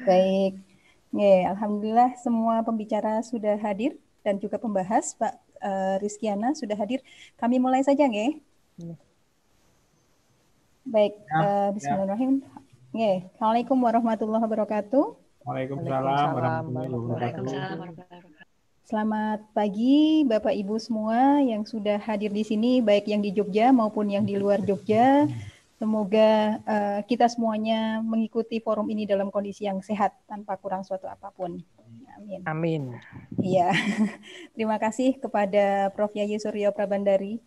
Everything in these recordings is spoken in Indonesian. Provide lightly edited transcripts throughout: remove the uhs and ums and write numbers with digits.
Baik. Alhamdulillah semua pembicara sudah hadir dan juga pembahas Pak Rizkyana sudah hadir. Kami mulai saja, nggih. Baik, bismillahirrahmanirrahim. Assalamualaikum warahmatullahi wabarakatuh. Waalaikumsalam warahmatullahi wabarakatuh. Selamat pagi Bapak Ibu semua yang sudah hadir di sini, baik yang di Jogja maupun yang di luar Jogja. Semoga kita semuanya mengikuti forum ini dalam kondisi yang sehat tanpa kurang suatu apapun. Amin. Amin. Iya, terima kasih kepada Prof. Yayi Suryo Prabandari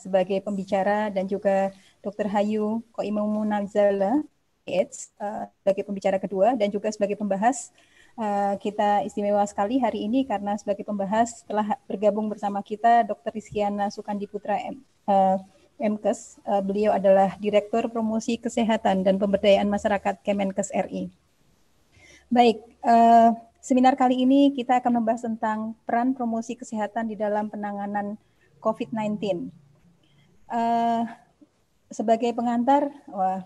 sebagai pembicara dan juga Dr. Hayu Koimumunazala sebagai pembicara kedua dan juga sebagai pembahas. Kita istimewa sekali hari ini karena sebagai pembahas telah bergabung bersama kita Dr. Rizkyana Sukandiputra MKes. Beliau adalah Direktur Promosi Kesehatan dan Pemberdayaan Masyarakat Kemenkes RI. Baik, seminar kali ini kita akan membahas tentang peran promosi kesehatan di dalam penanganan COVID-19. Sebagai pengantar,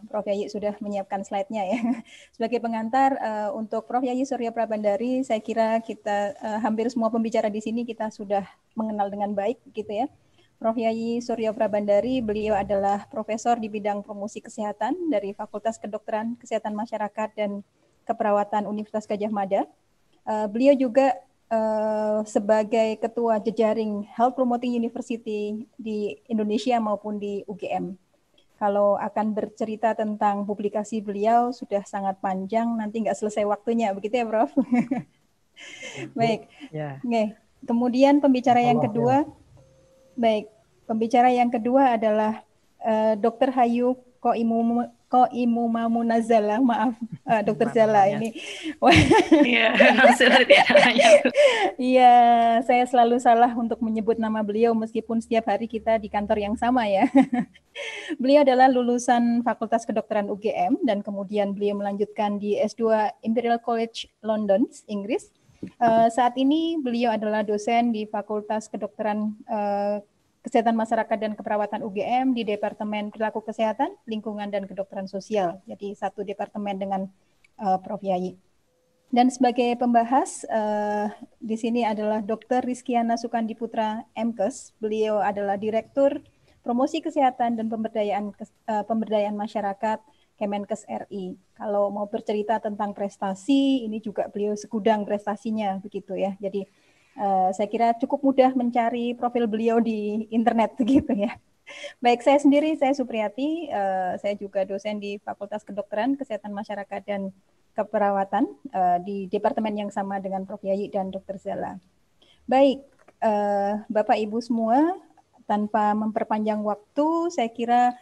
Prof. Yayi sudah menyiapkan slide-nya ya. Sebagai pengantar untuk Prof. Yayi Suryo Prabandari, saya kira kita hampir semua pembicara di sini kita sudah mengenal dengan baik, gitu ya. Prof. Yayi Suryo Prabandari, beliau adalah profesor di bidang promosi kesehatan dari Fakultas Kedokteran, Kesehatan Masyarakat dan Keperawatan Universitas Gadjah Mada. Beliau juga sebagai ketua jejaring Health Promoting University di Indonesia maupun di UGM. Kalau akan bercerita tentang publikasi beliau sudah sangat panjang, nanti nggak selesai waktunya, begitu ya, Prof? Baik. Ya. Kemudian pembicara yang kedua, baik, pembicara yang kedua adalah Dr. Hayu Koimumunazala, maaf, Dr. Zala ini. Iya, saya selalu salah untuk menyebut nama beliau meskipun setiap hari kita di kantor yang sama ya. Beliau adalah lulusan Fakultas Kedokteran UGM dan kemudian beliau melanjutkan di S2 Imperial College London, Inggris. Saat ini beliau adalah dosen di Fakultas Kedokteran Kesehatan Masyarakat dan Keperawatan UGM di Departemen Perilaku Kesehatan, Lingkungan dan Kedokteran Sosial. Jadi satu departemen dengan Prof. Yayi. Dan sebagai pembahas di sini adalah Dr. Rizkyana Sukandiputra MKes. Beliau adalah Direktur Promosi Kesehatan dan Pemberdayaan Masyarakat Kemenkes RI. Kalau mau bercerita tentang prestasi, ini juga beliau segudang prestasinya begitu ya. Jadi saya kira cukup mudah mencari profil beliau di internet begitu ya. Baik, saya sendiri, saya Supriyati, saya juga dosen di Fakultas Kedokteran, Kesehatan Masyarakat dan Keperawatan di departemen yang sama dengan Prof. Yayi dan Dr. Zala. Baik, Bapak Ibu semua, tanpa memperpanjang waktu, saya kira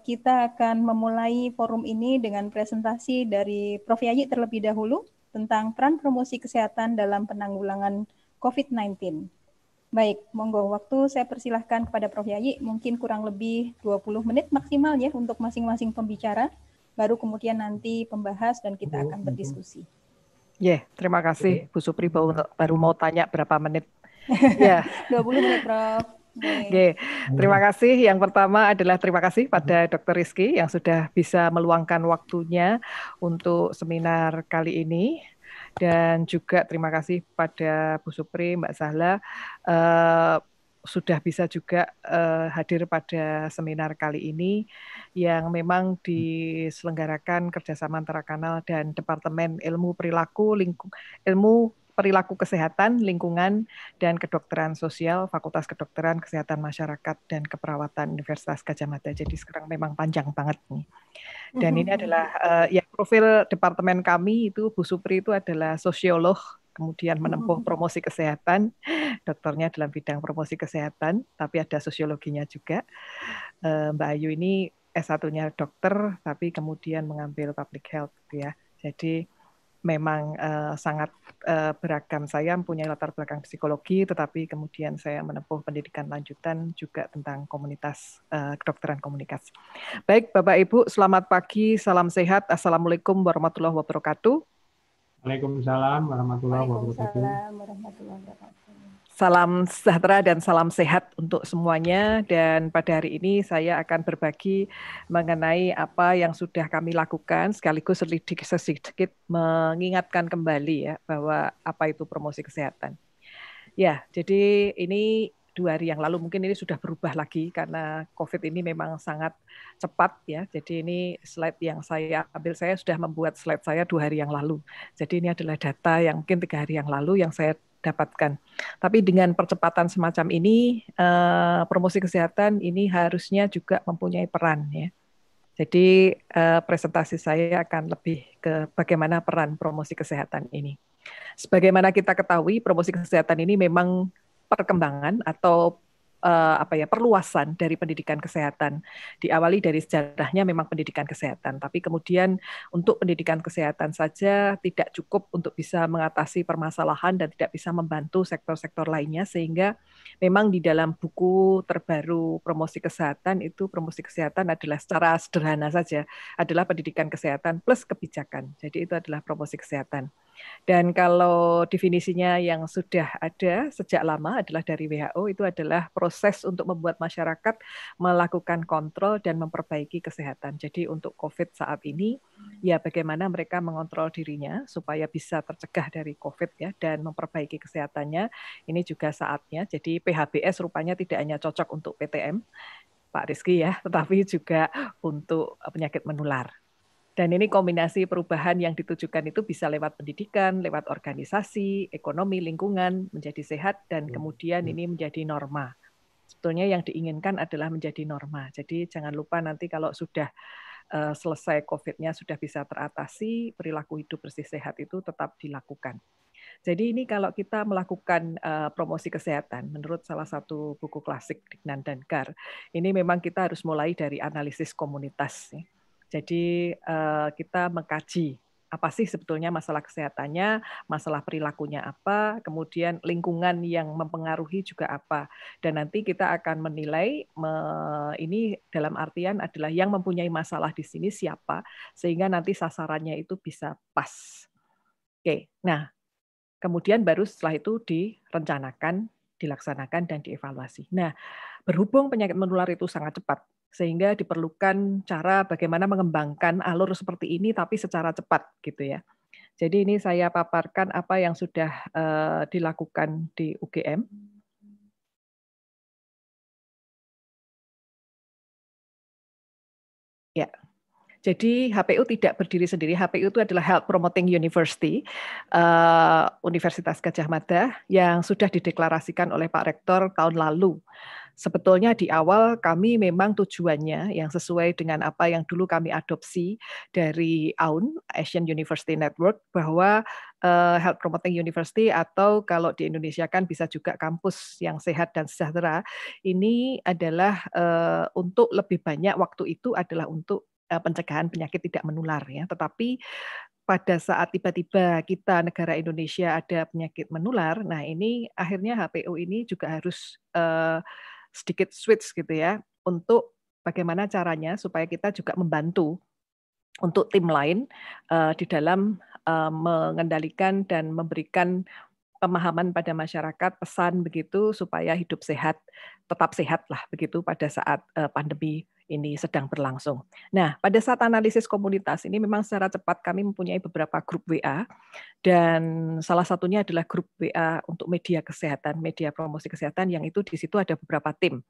kita akan memulai forum ini dengan presentasi dari Prof. Yayi terlebih dahulu tentang peran promosi kesehatan dalam penanggulangan COVID-19. Baik, monggo waktu saya persilahkan kepada Prof. Yayi, mungkin kurang lebih 20 menit maksimal ya untuk masing-masing pembicara, baru kemudian nanti pembahas dan kita akan berdiskusi. Terima kasih Bu Supri baru mau tanya berapa menit. 20 menit, Prof. Terima kasih. Yang pertama adalah terima kasih pada Dr. Rizky yang sudah bisa meluangkan waktunya untuk seminar kali ini. Dan juga terima kasih pada Bu Supri, Mbak Zahla, sudah bisa juga hadir pada seminar kali ini yang memang diselenggarakan kerjasama antara Kanal dan Departemen Ilmu Perilaku Kesehatan, Lingkungan, dan Kedokteran Sosial, Fakultas Kedokteran, Kesehatan Masyarakat, dan Keperawatan Universitas Gadjah Mada. Jadi sekarang memang panjang banget nih. Dan ini adalah profil departemen kami itu Bu Supri itu adalah sosiolog, kemudian menempuh promosi kesehatan, dokternya dalam bidang promosi kesehatan, tapi ada sosiologinya juga. Mbak Ayu ini S1-nya dokter, tapi kemudian mengambil public health ya. Jadi memang sangat beragam. Saya mempunyai latar belakang psikologi, tetapi kemudian saya menempuh pendidikan lanjutan juga tentang komunitas kedokteran komunikasi. Baik, Bapak Ibu, selamat pagi, salam sehat, Assalamualaikum warahmatullahi wabarakatuh. Waalaikumsalam warahmatullahi wabarakatuh. Salam sejahtera dan salam sehat untuk semuanya. Dan pada hari ini saya akan berbagi mengenai apa yang sudah kami lakukan, sekaligus sedikit mengingatkan kembali ya bahwa apa itu promosi kesehatan. Ya, jadi ini 2 hari yang lalu, mungkin ini sudah berubah lagi karena COVID ini memang sangat cepat ya. Jadi ini slide yang saya ambil, saya sudah membuat slide saya 2 hari yang lalu. Jadi ini adalah data yang mungkin 3 hari yang lalu yang saya dapatkan. Tapi dengan percepatan semacam ini, promosi kesehatan ini harusnya juga mempunyai peran ya. Jadi presentasi saya akan lebih ke bagaimana peran promosi kesehatan ini. Sebagaimana kita ketahui, promosi kesehatan ini memang perkembangan atau perluasan dari pendidikan kesehatan. Diawali dari sejarahnya memang pendidikan kesehatan, tapi kemudian untuk pendidikan kesehatan saja tidak cukup untuk bisa mengatasi permasalahan dan tidak bisa membantu sektor-sektor lainnya, sehingga memang di dalam buku terbaru promosi kesehatan itu, promosi kesehatan adalah secara sederhana saja adalah pendidikan kesehatan plus kebijakan. Jadi itu adalah promosi kesehatan. Dan kalau definisinya yang sudah ada sejak lama adalah dari WHO, itu adalah proses untuk membuat masyarakat melakukan kontrol dan memperbaiki kesehatan. Jadi untuk COVID saat ini, ya bagaimana mereka mengontrol dirinya supaya bisa tercegah dari COVID ya, dan memperbaiki kesehatannya, ini juga saatnya. Jadi PHBS rupanya tidak hanya cocok untuk PTM, Pak Rizky ya, tetapi juga untuk penyakit menular. Dan ini kombinasi perubahan yang ditujukan itu bisa lewat pendidikan, lewat organisasi, ekonomi, lingkungan, menjadi sehat, dan kemudian ini menjadi norma. Sebetulnya yang diinginkan adalah menjadi norma. Jadi jangan lupa nanti kalau sudah selesai COVID-nya sudah bisa teratasi, perilaku hidup bersih sehat itu tetap dilakukan. Jadi ini kalau kita melakukan promosi kesehatan, menurut salah satu buku klasik Dignan dan Gar, ini memang kita harus mulai dari analisis komunitas. Jadi kita mengkaji apa sih sebetulnya masalah kesehatannya, masalah perilakunya apa, kemudian lingkungan yang mempengaruhi juga apa. Dan nanti kita akan menilai ini dalam artian adalah yang mempunyai masalah di sini siapa, sehingga nanti sasarannya itu bisa pas. Oke, nah kemudian baru setelah itu direncanakan, dilaksanakan, dan dievaluasi. Nah, berhubung penyakit menular itu sangat cepat, sehingga diperlukan cara bagaimana mengembangkan alur seperti ini tapi secara cepat gitu ya. Jadi ini saya paparkan apa yang sudah dilakukan di UGM. Ya. Jadi HPU tidak berdiri sendiri. HPU itu adalah Health Promoting University, Universitas Gadjah Mada, yang sudah dideklarasikan oleh Pak Rektor tahun lalu. Sebetulnya di awal kami memang tujuannya yang sesuai dengan apa yang dulu kami adopsi dari AUN, Asian University Network, bahwa Health Promoting University, atau kalau di Indonesia kan bisa juga kampus yang sehat dan sejahtera, ini adalah untuk lebih banyak waktu itu adalah untuk pencegahan penyakit tidak menular ya. Tetapi pada saat tiba-tiba kita negara Indonesia ada penyakit menular, nah ini akhirnya HPU ini juga harus sedikit switch gitu ya, untuk bagaimana caranya supaya kita juga membantu untuk tim lain di dalam mengendalikan dan memberikan pemahaman pada masyarakat, pesan begitu supaya hidup sehat, tetap sehat lah begitu pada saat pandemi ini sedang berlangsung. Nah, pada saat analisis komunitas ini memang secara cepat kami mempunyai beberapa grup WA, dan salah satunya adalah grup WA untuk media kesehatan, media promosi kesehatan, yang itu di situ ada beberapa tim.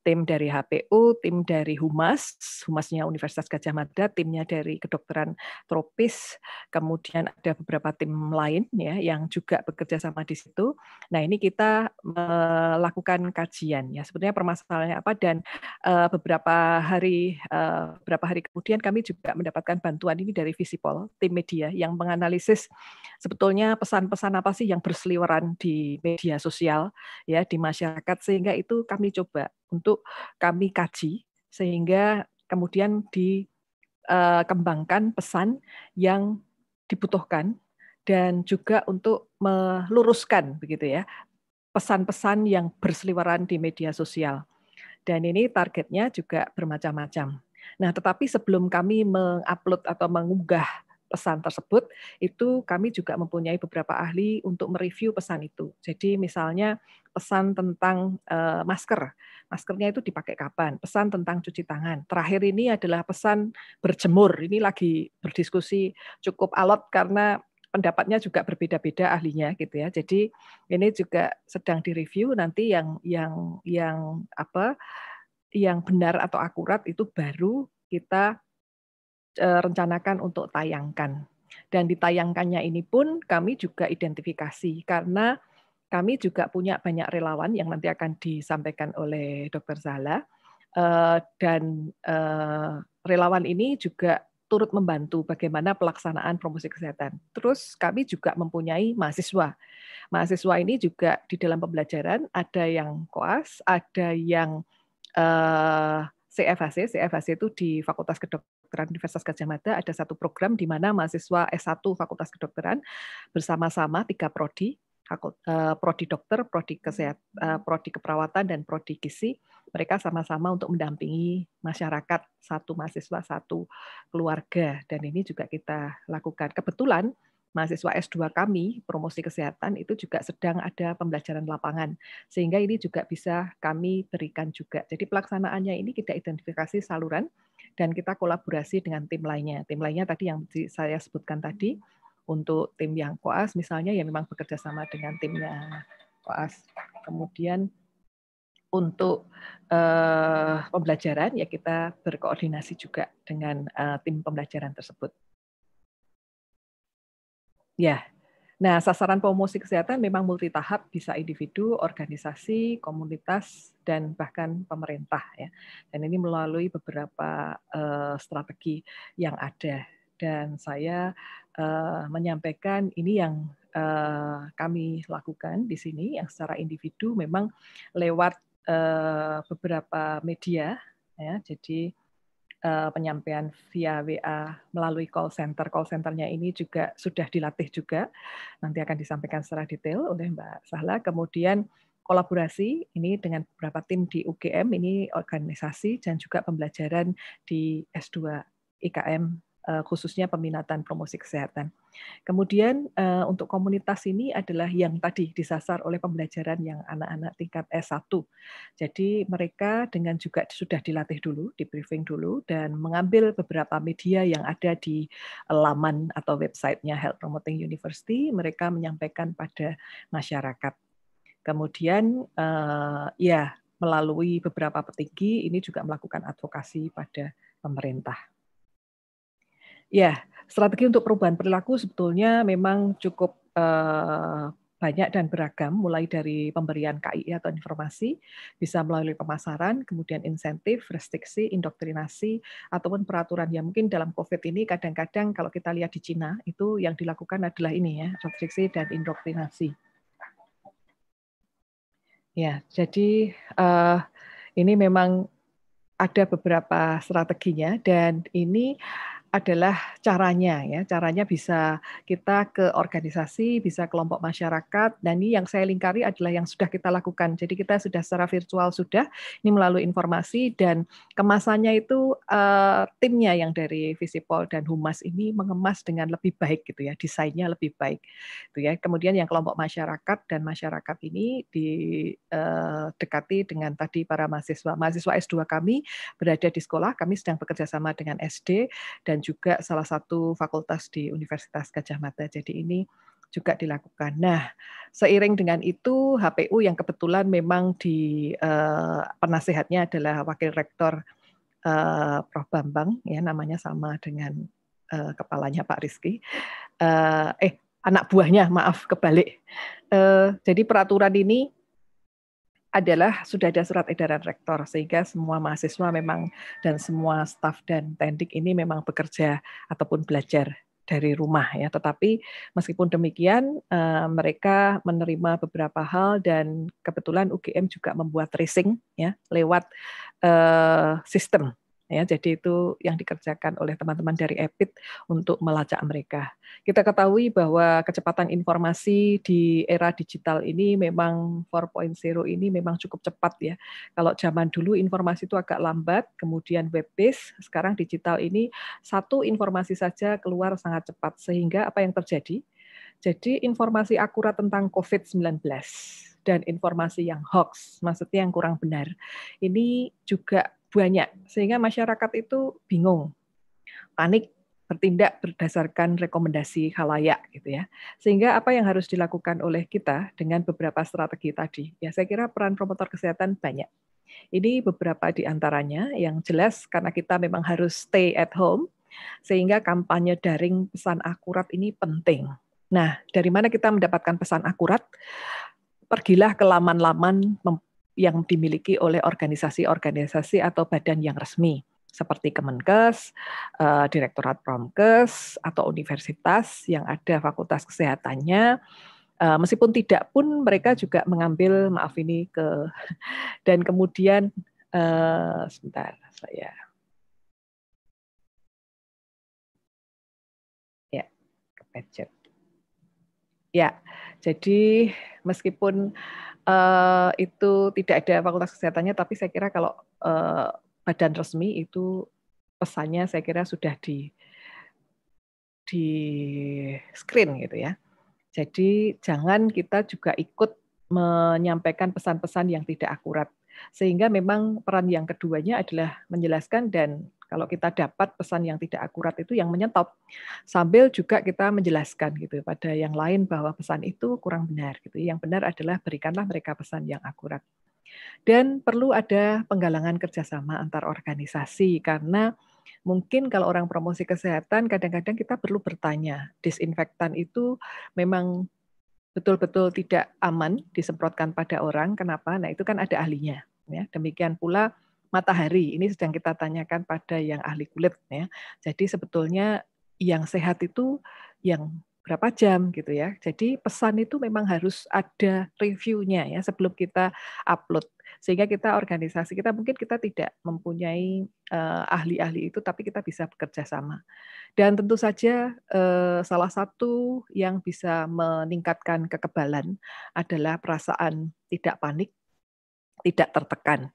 Tim dari HPU, tim dari Humasnya Universitas Gadjah Mada, timnya dari kedokteran tropis, kemudian ada beberapa tim lain ya yang juga bekerja sama di situ. Nah, ini kita melakukan kajian ya, sebetulnya permasalahannya apa, dan beberapa hari kemudian kami juga mendapatkan bantuan ini dari Visipol, tim media yang menganalisis sebetulnya pesan-pesan apa sih yang berseliweran di media sosial ya, di masyarakat, sehingga itu kami coba untuk kami kaji sehingga kemudian dikembangkan pesan yang dibutuhkan dan juga untuk meluruskan begitu ya pesan-pesan yang berseliweran di media sosial. Dan ini targetnya juga bermacam-macam. Nah, tetapi sebelum kami mengupload atau mengunggah pesan tersebut, itu kami juga mempunyai beberapa ahli untuk mereview pesan itu. Jadi misalnya pesan tentang masker, maskernya itu dipakai kapan, pesan tentang cuci tangan. Terakhir ini adalah pesan berjemur, ini lagi berdiskusi cukup alot karena pendapatnya juga berbeda-beda ahlinya gitu ya. Jadi ini juga sedang direview, nanti yang benar atau akurat itu baru kita rencanakan untuk tayangkan. Dan ditayangkannya ini pun kami juga identifikasi karena kami juga punya banyak relawan yang nanti akan disampaikan oleh Dr. Zala, dan relawan ini juga turut membantu bagaimana pelaksanaan promosi kesehatan. Terus kami juga mempunyai mahasiswa. Mahasiswa ini juga di dalam pembelajaran ada yang koas, ada yang CFHC. CFHC itu di Fakultas Kedokteran Universitas Gadjah Mada ada satu program di mana mahasiswa S1 Fakultas Kedokteran bersama-sama 3 prodi, prodi dokter, prodi kesehatan, prodi keperawatan dan prodi gizi, mereka sama-sama untuk mendampingi masyarakat, satu mahasiswa satu keluarga, dan ini juga kita lakukan. Kebetulan mahasiswa S2 kami promosi kesehatan itu juga sedang ada pembelajaran lapangan, sehingga ini juga bisa kami berikan juga. Jadi pelaksanaannya ini kita identifikasi saluran dan kita kolaborasi dengan tim lainnya. Tim lainnya tadi yang saya sebutkan tadi, untuk tim yang koas misalnya ya memang bekerja sama dengan timnya koas. Kemudian untuk pembelajaran ya kita berkoordinasi juga dengan tim pembelajaran tersebut. Ya, nah sasaran promosi kesehatan memang multi tahap, bisa individu, organisasi, komunitas, dan bahkan pemerintah ya. Dan ini melalui beberapa strategi yang ada. Dan saya menyampaikan ini yang kami lakukan di sini, yang secara individu memang lewat beberapa media ya. Jadi penyampaian via WA melalui call center. Call centernya ini juga sudah dilatih juga. Nanti akan disampaikan secara detail oleh Mbak Sahla. Kemudian kolaborasi ini dengan beberapa tim di UGM, ini organisasi dan juga pembelajaran di S2 IKM, khususnya peminatan promosi kesehatan. Kemudian untuk komunitas ini adalah yang tadi disasar oleh pembelajaran yang anak-anak tingkat S1. Jadi mereka dengan juga sudah dilatih dulu, di briefing dulu, dan mengambil beberapa media yang ada di laman atau websitenya Health Promoting University, mereka menyampaikan pada masyarakat. Kemudian ya melalui beberapa petinggi ini juga melakukan advokasi pada pemerintah. Ya, strategi untuk perubahan perilaku sebetulnya memang cukup banyak dan beragam, mulai dari pemberian KII atau informasi, bisa melalui pemasaran, kemudian insentif, restriksi, indoktrinasi, ataupun peraturan. Ya mungkin dalam COVID ini kadang-kadang kalau kita lihat di Cina, itu yang dilakukan adalah ini ya, restriksi dan indoktrinasi. Ya, jadi ini memang ada beberapa strateginya, dan ini adalah caranya ya. Caranya bisa kita ke organisasi, bisa kelompok masyarakat, dan ini yang saya lingkari adalah yang sudah kita lakukan. Jadi kita sudah secara virtual sudah, ini melalui informasi, dan kemasannya itu timnya yang dari Visipol dan Humas ini mengemas dengan lebih baik gitu ya, desainnya lebih baik gitu ya. Kemudian yang kelompok masyarakat dan masyarakat ini didekati dengan tadi para mahasiswa S2 kami berada di sekolah, kami sedang bekerja sama dengan SD dan juga salah satu fakultas di Universitas Gadjah Mada. Jadi ini juga dilakukan. Nah, seiring dengan itu HPU yang kebetulan memang di penasehatnya adalah Wakil Rektor Prof. Bambang, ya namanya sama dengan kepalanya Pak Rizky. Anak buahnya, maaf kebalik. Jadi peraturan ini adalah sudah ada surat edaran rektor, sehingga semua mahasiswa memang dan semua staf dan tendik ini memang bekerja ataupun belajar dari rumah ya. Tetapi meskipun demikian mereka menerima beberapa hal, dan kebetulan UGM juga membuat tracing ya lewat sistem Ya, jadi itu yang dikerjakan oleh teman-teman dari EPIT untuk melacak mereka. Kita ketahui bahwa kecepatan informasi di era digital ini memang 4.0 ini memang cukup cepat ya. Kalau zaman dulu informasi itu agak lambat, kemudian web based, sekarang digital ini satu informasi saja keluar sangat cepat. Sehingga apa yang terjadi? Jadi informasi akurat tentang COVID-19 dan informasi yang hoax, maksudnya yang kurang benar, ini juga banyak, sehingga masyarakat itu bingung, panik, bertindak berdasarkan rekomendasi khalayak gitu ya. Sehingga apa yang harus dilakukan oleh kita dengan beberapa strategi tadi? Ya saya kira peran promotor kesehatan banyak. Ini beberapa di antaranya yang jelas karena kita memang harus stay at home, sehingga kampanye daring pesan akurat ini penting. Nah, dari mana kita mendapatkan pesan akurat? Pergilah ke laman-laman yang dimiliki oleh organisasi-organisasi atau badan yang resmi seperti Kemenkes, Direktorat Promkes, atau universitas yang ada fakultas kesehatannya. Meskipun tidak pun mereka juga mengambil, maaf ini ke, dan kemudian sebentar saya ya kepencet. Ya, jadi meskipun itu tidak ada fakultas kesehatannya, tapi saya kira kalau badan resmi itu pesannya saya kira sudah di screen gitu ya. Jadi jangan kita juga ikut menyampaikan pesan-pesan yang tidak akurat. Sehingga memang peran yang keduanya adalah menjelaskan, dan kalau kita dapat pesan yang tidak akurat itu yang menyetop, sambil juga kita menjelaskan gitu pada yang lain bahwa pesan itu kurang benar gitu. Yang benar adalah berikanlah mereka pesan yang akurat. Dan perlu ada penggalangan kerjasama antar organisasi, karena mungkin kalau orang promosi kesehatan kadang-kadang kita perlu bertanya, disinfektan itu memang betul-betul tidak aman disemprotkan pada orang, kenapa? Nah itu kan ada ahlinya. Ya. Demikian pula matahari, ini sedang kita tanyakan pada yang ahli kulit. Ya. Jadi sebetulnya yang sehat itu yang berapa jam gitu ya. Jadi pesan itu memang harus ada reviewnya ya sebelum kita upload. Sehingga kita organisasi kita mungkin kita tidak mempunyai ahli-ahli itu, tapi kita bisa bekerja sama. Dan tentu saja salah satu yang bisa meningkatkan kekebalan adalah perasaan tidak panik, tidak tertekan.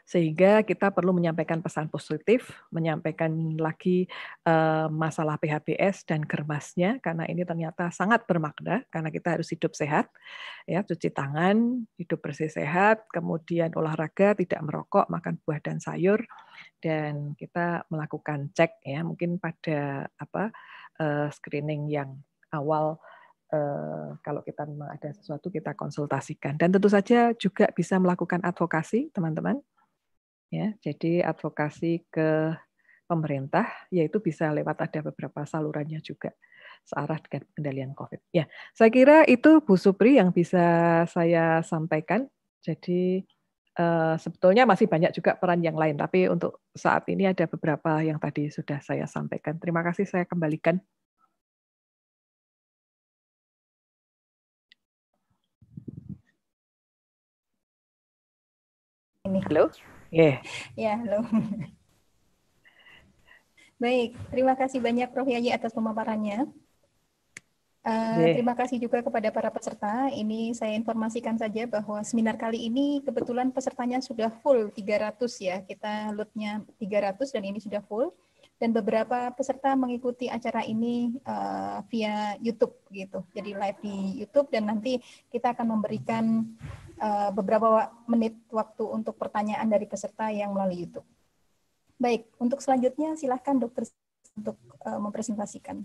Sehingga kita perlu menyampaikan pesan positif, menyampaikan lagi masalah PHBS dan germasnya, karena ini ternyata sangat bermakna, karena kita harus hidup sehat, ya, cuci tangan, hidup bersih sehat, kemudian olahraga, tidak merokok, makan buah dan sayur, dan kita melakukan cek ya, mungkin pada screening yang awal. Kalau kita memang ada sesuatu kita konsultasikan, dan tentu saja juga bisa melakukan advokasi teman-teman. Ya, jadi advokasi ke pemerintah, yaitu bisa lewat ada beberapa salurannya juga searah dengan pengendalian COVID. Ya, saya kira itu Bu Supri yang bisa saya sampaikan. Jadi sebetulnya masih banyak juga peran yang lain, tapi untuk saat ini ada beberapa yang tadi sudah saya sampaikan. Terima kasih, saya kembalikan. Ini. Halo? Yeah. Ya, halo. Baik, terima kasih banyak Prof. Yayi atas pemaparannya. Terima kasih juga kepada para peserta. Ini saya informasikan saja bahwa seminar kali ini kebetulan pesertanya sudah full 300 ya. Kita load-nya 300 dan ini sudah full. Dan beberapa peserta mengikuti acara ini via YouTube gitu. Jadi live di YouTube, dan nanti kita akan memberikan beberapa menit waktu untuk pertanyaan dari peserta yang melalui YouTube. Baik, untuk selanjutnya silahkan Dokter untuk mempresentasikan.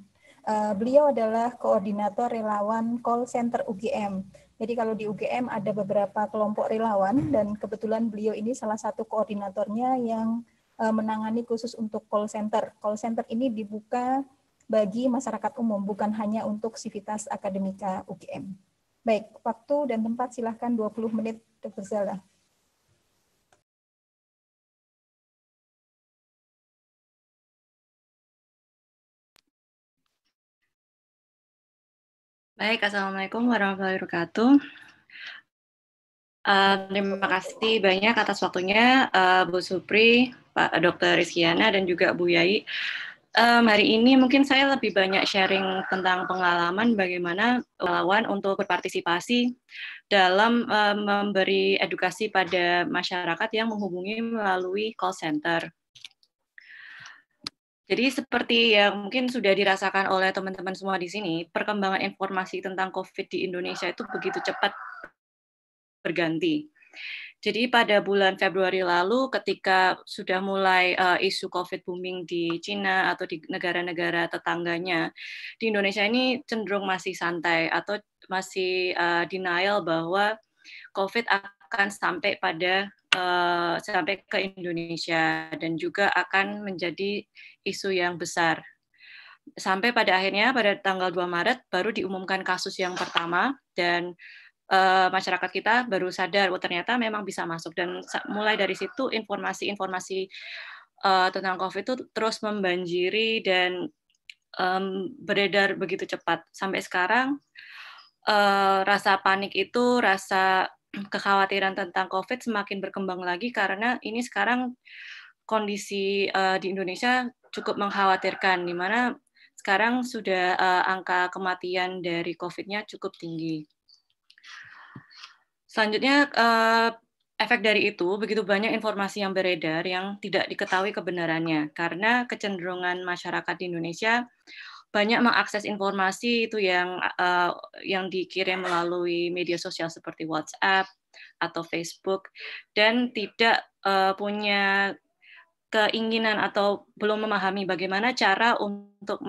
Beliau adalah koordinator relawan call center UGM. Jadi kalau di UGM ada beberapa kelompok relawan, dan kebetulan beliau ini salah satu koordinatornya yang menangani khusus untuk call center. Call center ini dibuka bagi masyarakat umum, bukan hanya untuk sivitas akademika UGM. Baik, waktu dan tempat silahkan 20 menit, Dr. Zala. Baik, Assalamualaikum warahmatullahi wabarakatuh. Terima kasih banyak atas waktunya, Bu Supri, Pak Dr. Rizkyana dan juga Bu Yai. Hari ini mungkin saya lebih banyak sharing tentang pengalaman bagaimana relawan untuk berpartisipasi dalam memberi edukasi pada masyarakat yang menghubungi melalui call center. Jadi seperti yang mungkin sudah dirasakan oleh teman-teman semua di sini, perkembangan informasi tentang COVID di Indonesia itu begitu cepat berganti. Jadi pada bulan Februari lalu ketika sudah mulai isu COVID booming di Cina atau di negara-negara tetangganya, di Indonesia ini cenderung masih santai atau masih denial bahwa COVID akan sampai ke Indonesia dan juga akan menjadi isu yang besar. Sampai pada akhirnya pada tanggal 2 Maret baru diumumkan kasus yang pertama dan masyarakat kita baru sadar ternyata memang bisa masuk, dan mulai dari situ informasi-informasi tentang COVID itu terus membanjiri dan beredar begitu cepat sampai sekarang. Rasa panik itu, rasa kekhawatiran tentang COVID semakin berkembang lagi karena ini sekarang kondisi di Indonesia cukup mengkhawatirkan, di mana sekarang sudah angka kematian dari COVID-nya cukup tinggi. Selanjutnya, efek dari itu, begitu banyak informasi yang beredar yang tidak diketahui kebenarannya, karena kecenderungan masyarakat di Indonesia banyak mengakses informasi itu yang dikirim melalui media sosial seperti WhatsApp atau Facebook, dan tidak punya keinginan atau belum memahami bagaimana cara untuk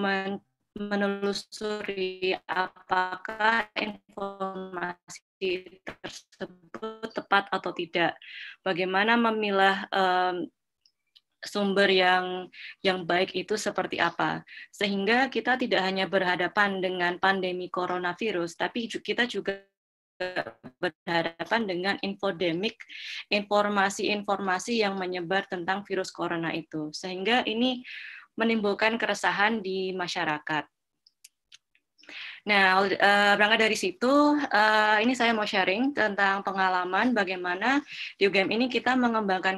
menelusuri apakah informasi tersebut tepat atau tidak, bagaimana memilah sumber yang baik itu seperti apa, sehingga kita tidak hanya berhadapan dengan pandemi coronavirus, tapi kita juga berhadapan dengan infodemik, informasi-informasi yang menyebar tentang virus corona itu, sehingga ini menimbulkan keresahan di masyarakat. Nah, berangkat dari situ, ini saya mau sharing tentang pengalaman bagaimana di UGM ini kita mengembangkan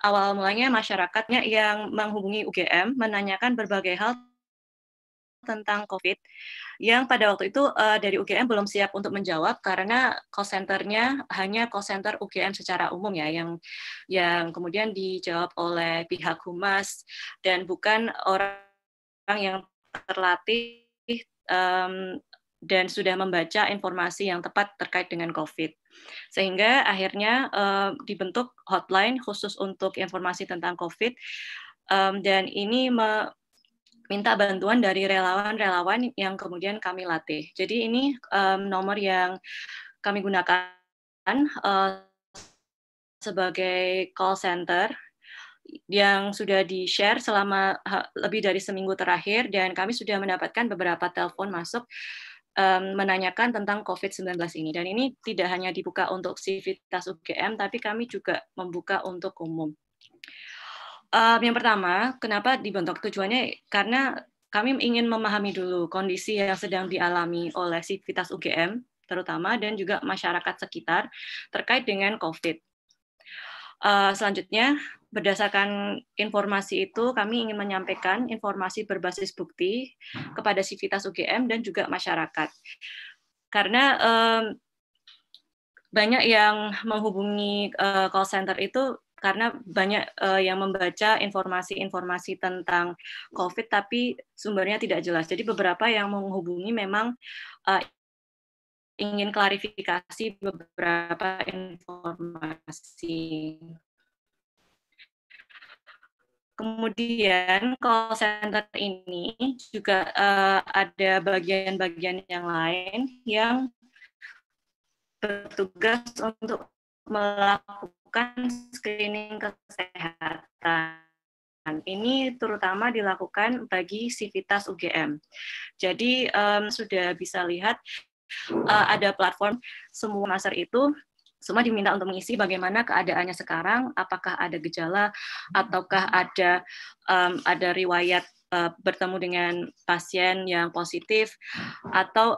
awal mulanya masyarakatnya yang menghubungi UGM menanyakan berbagai hal tentang COVID, yang pada waktu itu dari UGM belum siap untuk menjawab karena call center-nya hanya call center UGM secara umum ya, yang kemudian dijawab oleh pihak humas dan bukan orang yang terlatih dan sudah membaca informasi yang tepat terkait dengan COVID. Sehingga akhirnya dibentuk hotline khusus untuk informasi tentang COVID, dan ini minta bantuan dari relawan-relawan yang kemudian kami latih. Jadi ini nomor yang kami gunakan sebagai call center yang sudah di-share selama lebih dari seminggu terakhir, dan kami sudah mendapatkan beberapa telepon masuk menanyakan tentang COVID-19 ini. Dan ini tidak hanya dibuka untuk Sivitas UGM, tapi kami juga membuka untuk umum. Yang pertama, kenapa dibentuk? Tujuannya karena kami ingin memahami dulu kondisi yang sedang dialami oleh Sivitas UGM, terutama, dan juga masyarakat sekitar terkait dengan COVID. Selanjutnya, berdasarkan informasi itu, kami ingin menyampaikan informasi berbasis bukti kepada Sivitas UGM dan juga masyarakat. Karena banyak yang menghubungi call center itu karena banyak yang membaca informasi-informasi tentang COVID, tapi sumbernya tidak jelas. Jadi beberapa yang menghubungi memang ingin klarifikasi beberapa informasi. Kemudian call center ini juga ada bagian-bagian yang lain yang bertugas untuk melakukan screening kesehatan. Ini terutama dilakukan bagi Sivitas UGM. Jadi sudah bisa lihat ada platform semua master itu semua diminta untuk mengisi bagaimana keadaannya sekarang, apakah ada gejala ataukah ada riwayat bertemu dengan pasien yang positif, atau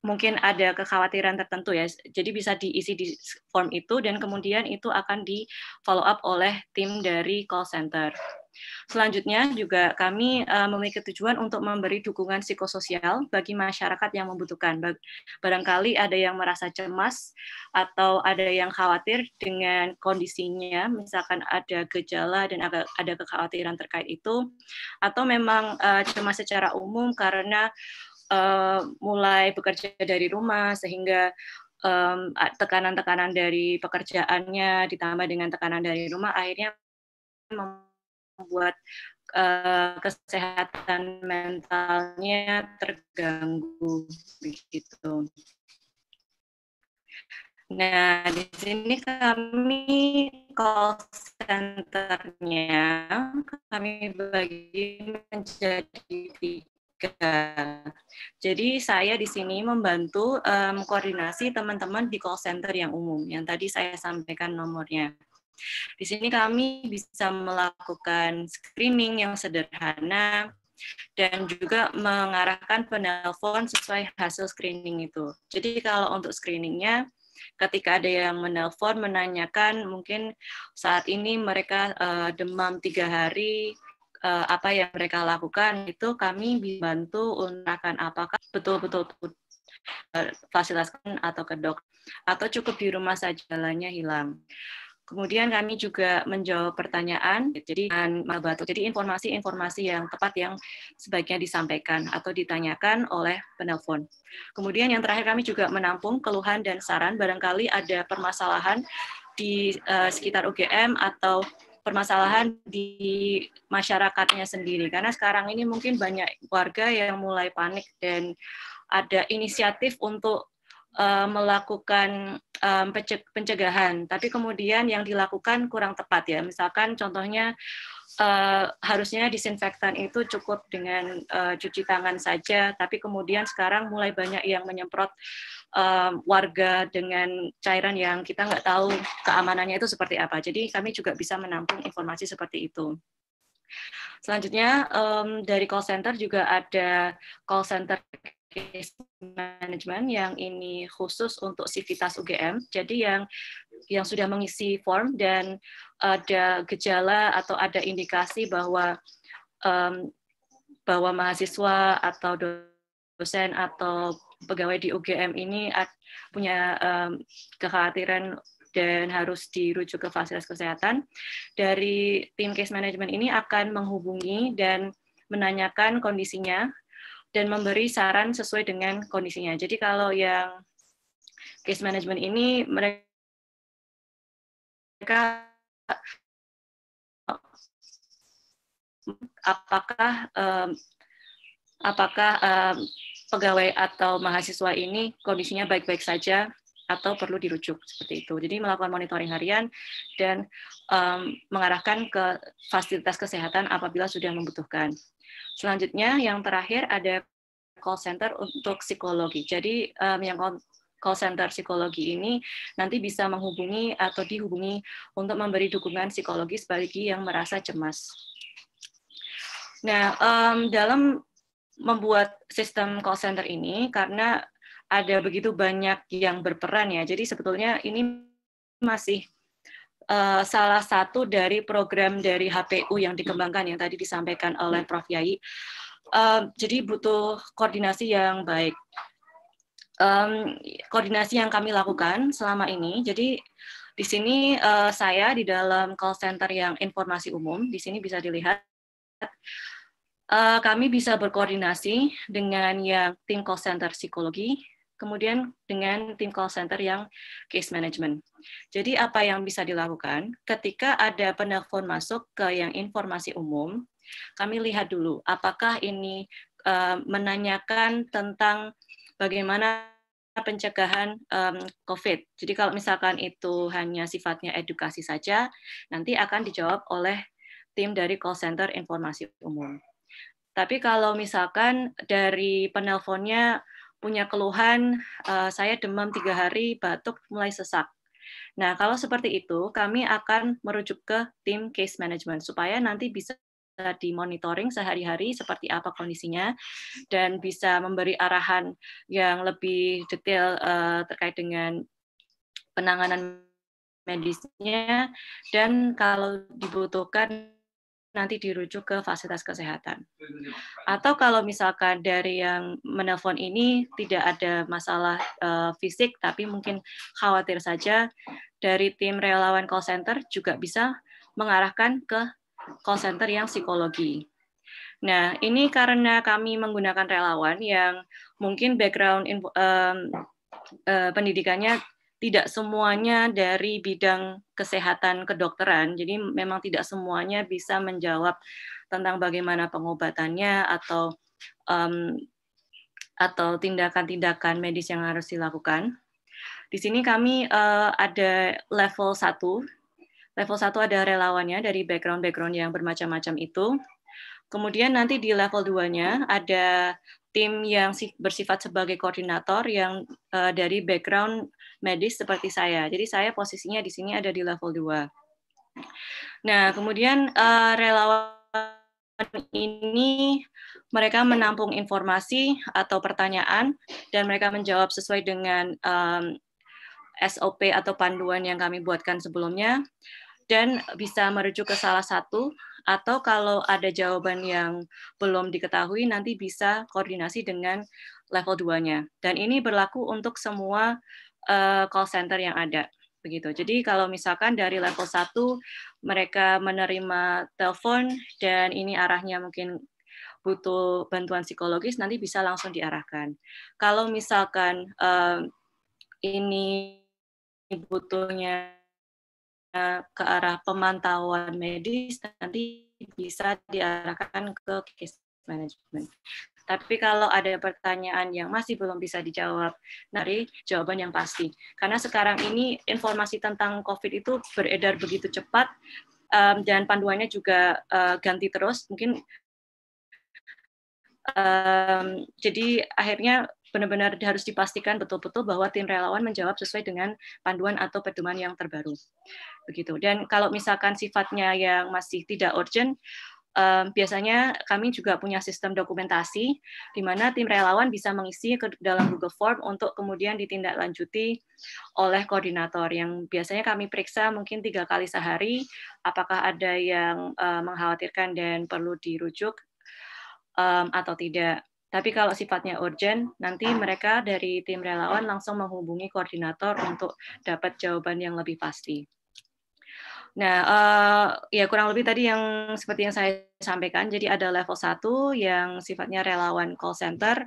mungkin ada kekhawatiran tertentu ya. Jadi bisa diisi di form itu dan kemudian itu akan di follow up oleh tim dari call center. Selanjutnya juga kami memiliki tujuan untuk memberi dukungan psikososial bagi masyarakat yang membutuhkan. Barangkali ada yang merasa cemas atau ada yang khawatir dengan kondisinya, misalkan ada gejala dan ada kekhawatiran terkait itu, atau memang cemas secara umum karena mulai bekerja dari rumah sehingga tekanan-tekanan dari pekerjaannya ditambah dengan tekanan dari rumah akhirnya membuat kesehatan mentalnya terganggu begitu. Nah, di sini kami call center-nya kami bagi menjadi 3. Jadi saya di sini membantu koordinasi teman-teman di call center yang umum yang tadi saya sampaikan nomornya. Di sini kami bisa melakukan screening yang sederhana dan juga mengarahkan penelpon sesuai hasil screening itu. Jadi kalau untuk screeningnya, ketika ada yang menelpon menanyakan mungkin saat ini mereka demam 3 hari, apa yang mereka lakukan itu kami dibantu untuk apakah betul-betul fasilitasikan atau ke dokter atau cukup di rumah saja gejalanya hilang. Kemudian kami juga menjawab pertanyaan, jadi informasi-informasi yang tepat yang sebaiknya disampaikan atau ditanyakan oleh penelpon. Kemudian yang terakhir kami juga menampung keluhan dan saran, barangkali ada permasalahan di sekitar UGM atau permasalahan di masyarakatnya sendiri. Karena sekarang ini mungkin banyak warga yang mulai panik dan ada inisiatif untuk melakukan pencegahan, tapi kemudian yang dilakukan kurang tepat ya. Misalkan contohnya harusnya disinfektan itu cukup dengan cuci tangan saja, tapi kemudian sekarang mulai banyak yang menyemprot warga dengan cairan yang kita nggak tahu keamanannya itu seperti apa. Jadi kami juga bisa menampung informasi seperti itu. Selanjutnya dari call center juga ada call center case management yang ini khusus untuk Sivitas UGM. Jadi yang sudah mengisi form dan ada gejala atau ada indikasi bahwa mahasiswa atau dosen atau pegawai di UGM ini punya kekhawatiran dan harus dirujuk ke fasilitas kesehatan, dari tim case management ini akan menghubungi dan menanyakan kondisinya dan memberi saran sesuai dengan kondisinya. Jadi kalau yang case management ini mereka apakah pegawai atau mahasiswa ini kondisinya baik-baik saja atau perlu dirujuk seperti itu. Jadi melakukan monitoring harian dan mengarahkan ke fasilitas kesehatan apabila sudah membutuhkan. Selanjutnya yang terakhir ada call center untuk psikologi. Jadi yang call center psikologi ini nanti bisa menghubungi atau dihubungi untuk memberi dukungan psikologis bagi yang merasa cemas. Nah, dalam membuat sistem call center ini, karena ada begitu banyak yang berperan ya, jadi sebetulnya ini masih salah satu dari program dari HPU yang dikembangkan yang tadi disampaikan oleh Prof. Yai. Jadi butuh koordinasi yang baik. Koordinasi yang kami lakukan selama ini, jadi di sini saya di dalam call center yang informasi umum, di sini bisa dilihat kami bisa berkoordinasi dengan yang tim call center psikologi, kemudian dengan tim call center yang case management. Jadi apa yang bisa dilakukan ketika ada penelpon masuk ke yang informasi umum, kami lihat dulu apakah ini menanyakan tentang bagaimana pencegahan COVID. Jadi kalau misalkan itu hanya sifatnya edukasi saja, nanti akan dijawab oleh tim dari call center informasi umum. Tapi kalau misalkan dari penelponnya punya keluhan, saya demam 3 hari, batuk, mulai sesak. Nah, kalau seperti itu, kami akan merujuk ke tim case management, supaya nanti bisa dimonitoring sehari-hari seperti apa kondisinya, dan bisa memberi arahan yang lebih detail terkait dengan penanganan medisnya, dan kalau dibutuhkan nanti dirujuk ke fasilitas kesehatan. Atau kalau misalkan dari yang menelpon ini tidak ada masalah fisik, tapi mungkin khawatir saja, dari tim relawan call center juga bisa mengarahkan ke call center yang psikologi. Nah, ini karena kami menggunakan relawan yang mungkin background pendidikannya tidak semuanya dari bidang kesehatan kedokteran, jadi memang tidak semuanya bisa menjawab tentang bagaimana pengobatannya atau tindakan-tindakan medis yang harus dilakukan. Di sini kami ada level 1. Level 1 ada relawannya dari background-background yang bermacam-macam itu. Kemudian nanti di level 2-nya ada tim yang bersifat sebagai koordinator yang dari background medis seperti saya. Jadi saya posisinya di sini ada di level 2. Nah, kemudian relawan ini mereka menampung informasi atau pertanyaan dan mereka menjawab sesuai dengan SOP atau panduan yang kami buatkan sebelumnya, dan bisa merujuk ke salah satu, atau kalau ada jawaban yang belum diketahui nanti bisa koordinasi dengan level 2-nya. Dan ini berlaku untuk semua call center yang ada. Begitu. Jadi kalau misalkan dari level 1 mereka menerima telepon dan ini arahnya mungkin butuh bantuan psikologis, nanti bisa langsung diarahkan. Kalau misalkan ini butuhnya ke arah pemantauan medis, nanti bisa diarahkan ke case management. Tapi kalau ada pertanyaan yang masih belum bisa dijawab, dari jawaban yang pasti. Karena sekarang ini informasi tentang COVID itu beredar begitu cepat, dan panduannya juga ganti terus. Mungkin jadi akhirnya benar-benar harus dipastikan betul-betul bahwa tim relawan menjawab sesuai dengan panduan atau pedoman yang terbaru. Begitu. Dan kalau misalkan sifatnya yang masih tidak urgent, biasanya kami juga punya sistem dokumentasi di mana tim relawan bisa mengisi ke dalam Google Form untuk kemudian ditindaklanjuti oleh koordinator yang biasanya kami periksa mungkin 3 kali sehari apakah ada yang mengkhawatirkan dan perlu dirujuk atau tidak. Tapi kalau sifatnya urgent, nanti mereka dari tim relawan langsung menghubungi koordinator untuk dapat jawaban yang lebih pasti. Nah, ya kurang lebih tadi yang seperti yang saya sampaikan. Jadi ada level 1 yang sifatnya relawan call center,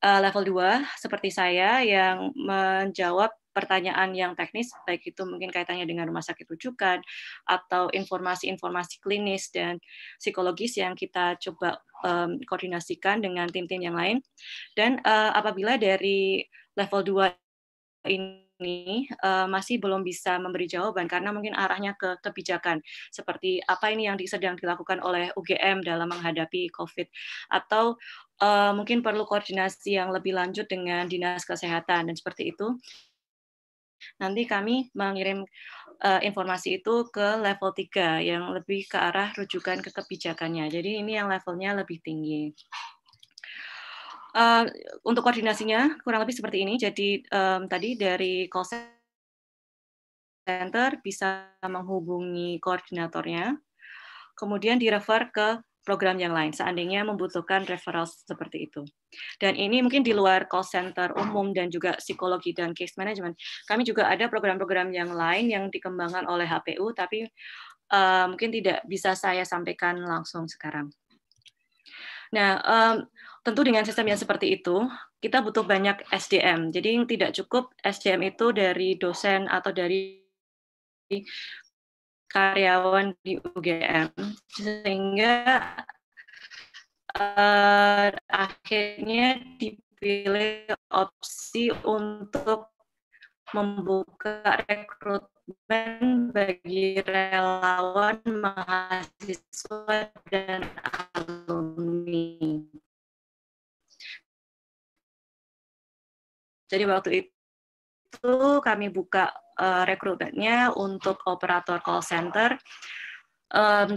level 2 seperti saya yang menjawab pertanyaan yang teknis, baik itu mungkin kaitannya dengan rumah sakit rujukan atau informasi-informasi klinis dan psikologis yang kita coba koordinasikan dengan tim-tim yang lain. Dan apabila dari level 2 ini masih belum bisa memberi jawaban karena mungkin arahnya ke kebijakan seperti apa ini yang sedang dilakukan oleh UGM dalam menghadapi COVID, atau mungkin perlu koordinasi yang lebih lanjut dengan dinas kesehatan dan seperti itu. Nanti kami mengirim informasi itu ke level 3 yang lebih ke arah rujukan ke kebijakannya. Jadi ini yang levelnya lebih tinggi. Untuk koordinasinya kurang lebih seperti ini. Jadi tadi dari call center bisa menghubungi koordinatornya, kemudian direfer ke program yang lain, seandainya membutuhkan referral seperti itu. Dan ini mungkin di luar call center umum dan juga psikologi dan case management. Kami juga ada program-program yang lain yang dikembangkan oleh HPU, tapi mungkin tidak bisa saya sampaikan langsung sekarang. Nah, tentu dengan sistem yang seperti itu, kita butuh banyak SDM. Jadi tidak cukup SDM itu dari dosen atau dari karyawan di UGM, sehingga akhirnya dipilih opsi untuk membuka rekrutmen bagi relawan mahasiswa dan alumni. Jadi waktu itu kami buka rekrutmennya untuk operator call center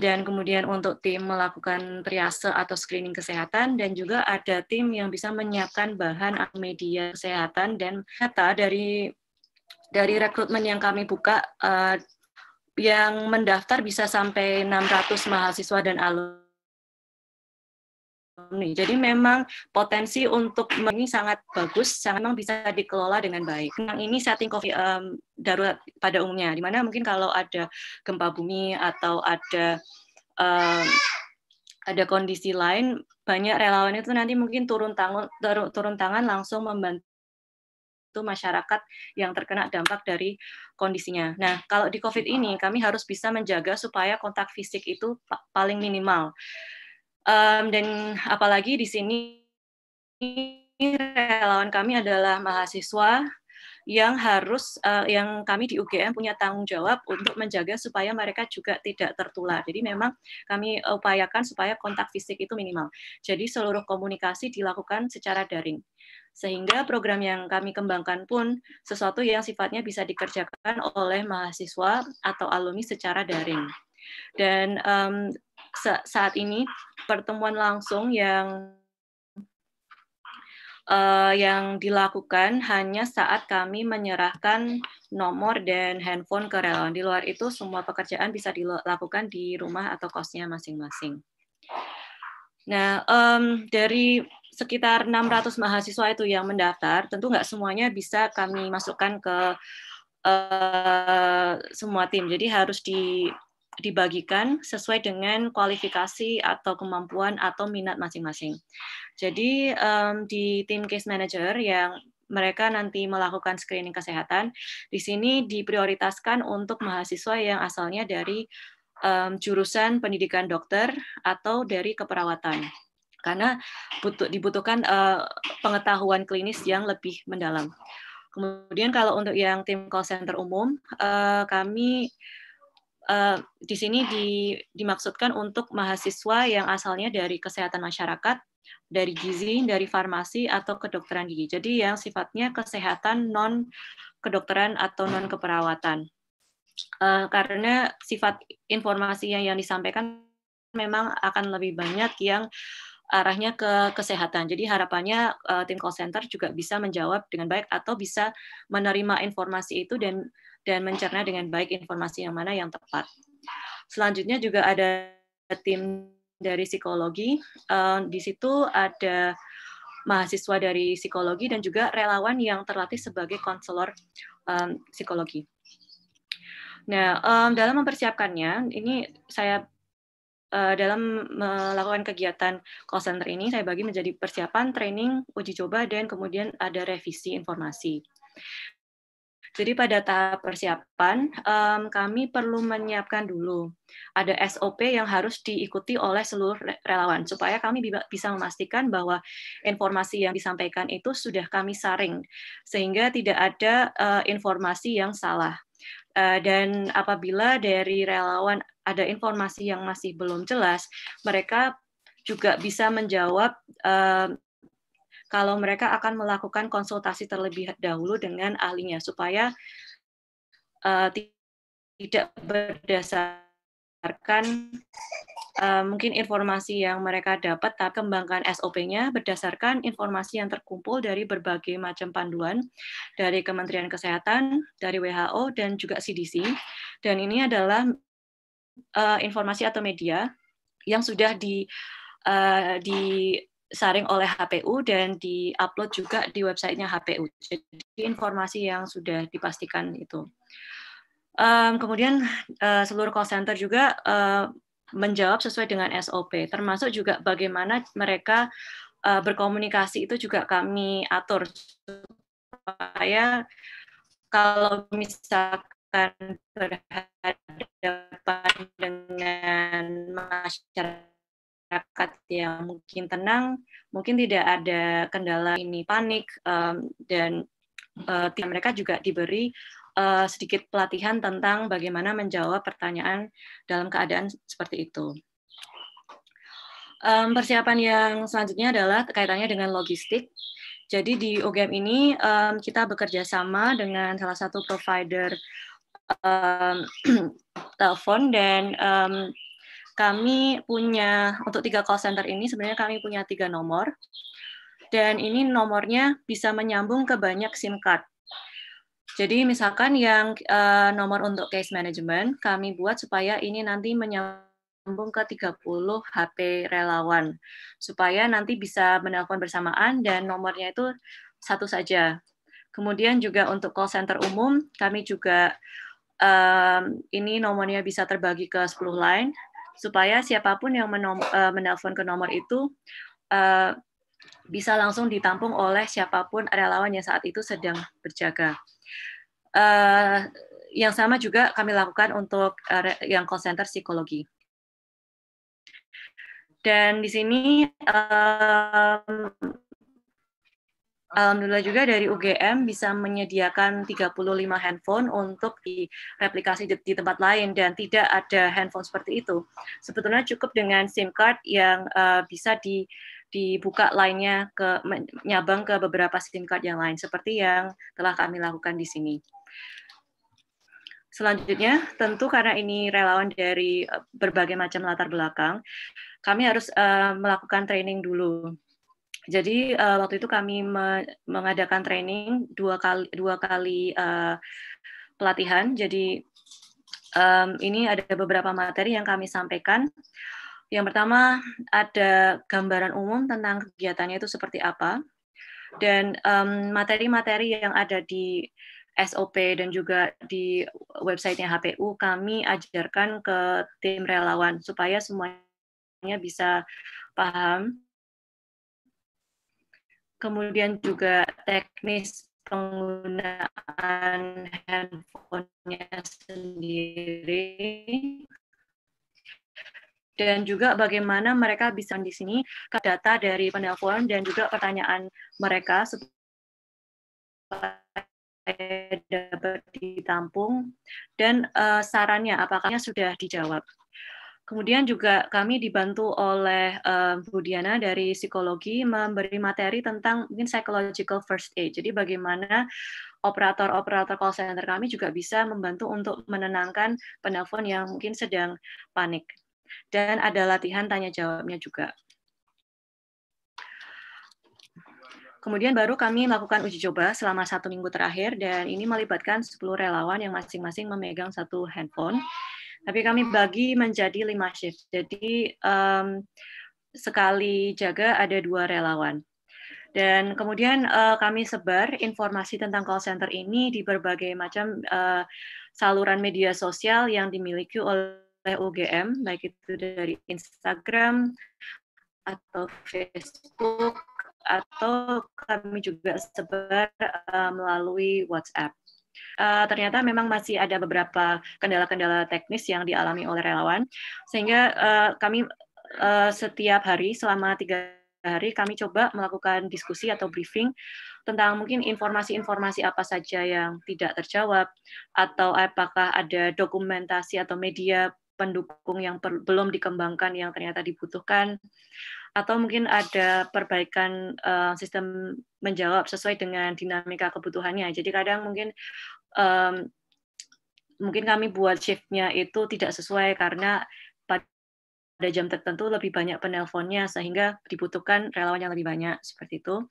dan kemudian untuk tim melakukan triase atau screening kesehatan, dan juga ada tim yang bisa menyiapkan bahan media kesehatan. Dan data dari rekrutmen yang kami buka, yang mendaftar bisa sampai 600 mahasiswa dan alumni. Jadi memang potensi untuk ini sangat bagus, memang bisa dikelola dengan baik. Yang ini setting COVID darurat pada umumnya, di mana mungkin kalau ada gempa bumi atau ada kondisi lain, banyak relawan itu nanti mungkin turun tangan langsung membantu masyarakat yang terkena dampak dari kondisinya. Nah, kalau di COVID ini kami harus bisa menjaga supaya kontak fisik itu paling minimal. Dan apalagi di sini relawan kami adalah mahasiswa yang kami di UGM punya tanggung jawab untuk menjaga supaya mereka juga tidak tertular. Jadi memang kami upayakan supaya kontak fisik itu minimal. Jadi seluruh komunikasi dilakukan secara daring. Sehingga program yang kami kembangkan pun sesuatu yang sifatnya bisa dikerjakan oleh mahasiswa atau alumni secara daring. Dan saat ini pertemuan langsung yang dilakukan hanya saat kami menyerahkan nomor dan handphone ke relawan. Di luar itu semua pekerjaan bisa dilakukan di rumah atau kosnya masing-masing. Nah, dari sekitar 600 mahasiswa itu yang mendaftar, tentu nggak semuanya bisa kami masukkan ke semua tim. Jadi harus dibagikan sesuai dengan kualifikasi atau kemampuan atau minat masing-masing. Jadi di tim case manager yang mereka nanti melakukan screening kesehatan, di sini diprioritaskan untuk mahasiswa yang asalnya dari jurusan pendidikan dokter atau dari keperawatan. Karena dibutuhkan pengetahuan klinis yang lebih mendalam. Kemudian kalau untuk yang tim call center umum, kami di sini dimaksudkan untuk mahasiswa yang asalnya dari kesehatan masyarakat, dari gizi, dari farmasi, atau kedokteran gigi. Jadi yang sifatnya kesehatan non-kedokteran atau non-keperawatan. Karena sifat informasi yang disampaikan memang akan lebih banyak yang arahnya ke kesehatan. Jadi harapannya tim call center juga bisa menjawab dengan baik atau bisa menerima informasi itu dan mencerna dengan baik informasi yang mana yang tepat. Selanjutnya juga ada tim dari psikologi. Di situ ada mahasiswa dari psikologi dan juga relawan yang terlatih sebagai konselor psikologi. Nah, dalam mempersiapkannya, ini saya dalam melakukan kegiatan call center ini, saya bagi menjadi persiapan, training, uji coba, dan kemudian ada revisi informasi. Jadi pada tahap persiapan, kami perlu menyiapkan dulu. Ada SOP yang harus diikuti oleh seluruh relawan, supaya kami bisa memastikan bahwa informasi yang disampaikan itu sudah kami saring, sehingga tidak ada informasi yang salah. Dan apabila dari relawan ada informasi yang masih belum jelas, mereka juga bisa menjawab kalau mereka akan melakukan konsultasi terlebih dahulu dengan ahlinya, supaya tidak berdasarkan mungkin informasi yang mereka dapat, tapi kembangkan SOP-nya berdasarkan informasi yang terkumpul dari berbagai macam panduan dari Kementerian Kesehatan, dari WHO, dan juga CDC. Dan ini adalah informasi atau media yang sudah disaring oleh HPU dan di-upload juga di websitenya HPU. Jadi informasi yang sudah dipastikan itu. Kemudian seluruh call center juga menjawab sesuai dengan SOP, termasuk juga bagaimana mereka berkomunikasi itu juga kami atur supaya kalau misalkan berhadapan dengan masyarakat yang mungkin tenang, mungkin tidak ada kendala ini panik, dan tim mereka juga diberi sedikit pelatihan tentang bagaimana menjawab pertanyaan dalam keadaan seperti itu. Persiapan yang selanjutnya adalah kaitannya dengan logistik. Jadi di UGM ini kita bekerja sama dengan salah satu provider telepon, dan kami punya, untuk 3 call center ini sebenarnya kami punya 3 nomor, dan ini nomornya bisa menyambung ke banyak SIM card. Jadi misalkan yang nomor untuk case management, kami buat supaya ini nanti menyambung ke 30 HP relawan, supaya nanti bisa menelpon bersamaan dan nomornya itu satu saja. Kemudian juga untuk call center umum, kami juga ini nomornya bisa terbagi ke 10 line, supaya siapapun yang menelpon ke nomor itu bisa langsung ditampung oleh siapapun relawan yang saat itu sedang berjaga. Yang sama juga kami lakukan untuk yang call center psikologi. Dan di sini alhamdulillah juga dari UGM bisa menyediakan 35 handphone untuk direplikasi di tempat lain dan tidak ada handphone seperti itu. Sebetulnya cukup dengan SIM card yang bisa dibuka lainnya nyabang ke beberapa SIM card yang lain seperti yang telah kami lakukan di sini. Selanjutnya, tentu karena ini relawan dari berbagai macam latar belakang, kami harus melakukan training dulu. Jadi waktu itu kami mengadakan training dua kali pelatihan. Jadi ini ada beberapa materi yang kami sampaikan. Yang pertama ada gambaran umum tentang kegiatannya itu seperti apa, dan materi-materi yang ada di SOP dan juga di websitenya HPU kami ajarkan ke tim relawan supaya semuanya bisa paham. Kemudian juga teknis penggunaan handphonenya sendiri, dan juga bagaimana mereka bisa di sini ke data dari penelpon dan juga pertanyaan mereka supaya dapat ditampung dan sarannya apakah sudah dijawab. Kemudian juga kami dibantu oleh Bu Diana dari psikologi memberi materi tentang mungkin psychological first aid. Jadi bagaimana operator-operator call center kami juga bisa membantu untuk menenangkan penelpon yang mungkin sedang panik. Dan ada latihan tanya jawabnya juga. Kemudian baru kami melakukan uji coba selama 1 minggu terakhir, dan ini melibatkan 10 relawan yang masing-masing memegang 1 handphone. Tapi kami bagi menjadi 5 shift. Jadi sekali jaga ada 2 relawan. Dan kemudian kami sebar informasi tentang call center ini di berbagai macam saluran media sosial yang dimiliki oleh UGM, baik itu dari Instagram atau Facebook, atau kami juga sebar melalui WhatsApp. Ternyata memang masih ada beberapa kendala-kendala teknis yang dialami oleh relawan, sehingga kami setiap hari selama 3 hari kami coba melakukan diskusi atau briefing tentang mungkin informasi-informasi apa saja yang tidak terjawab, atau apakah ada dokumentasi atau media pendukung yang belum dikembangkan yang ternyata dibutuhkan, atau mungkin ada perbaikan sistem menjawab sesuai dengan dinamika kebutuhannya. Jadi kadang mungkin kami buat shift-nya itu tidak sesuai karena pada jam tertentu lebih banyak penelponnya sehingga dibutuhkan relawan yang lebih banyak seperti itu.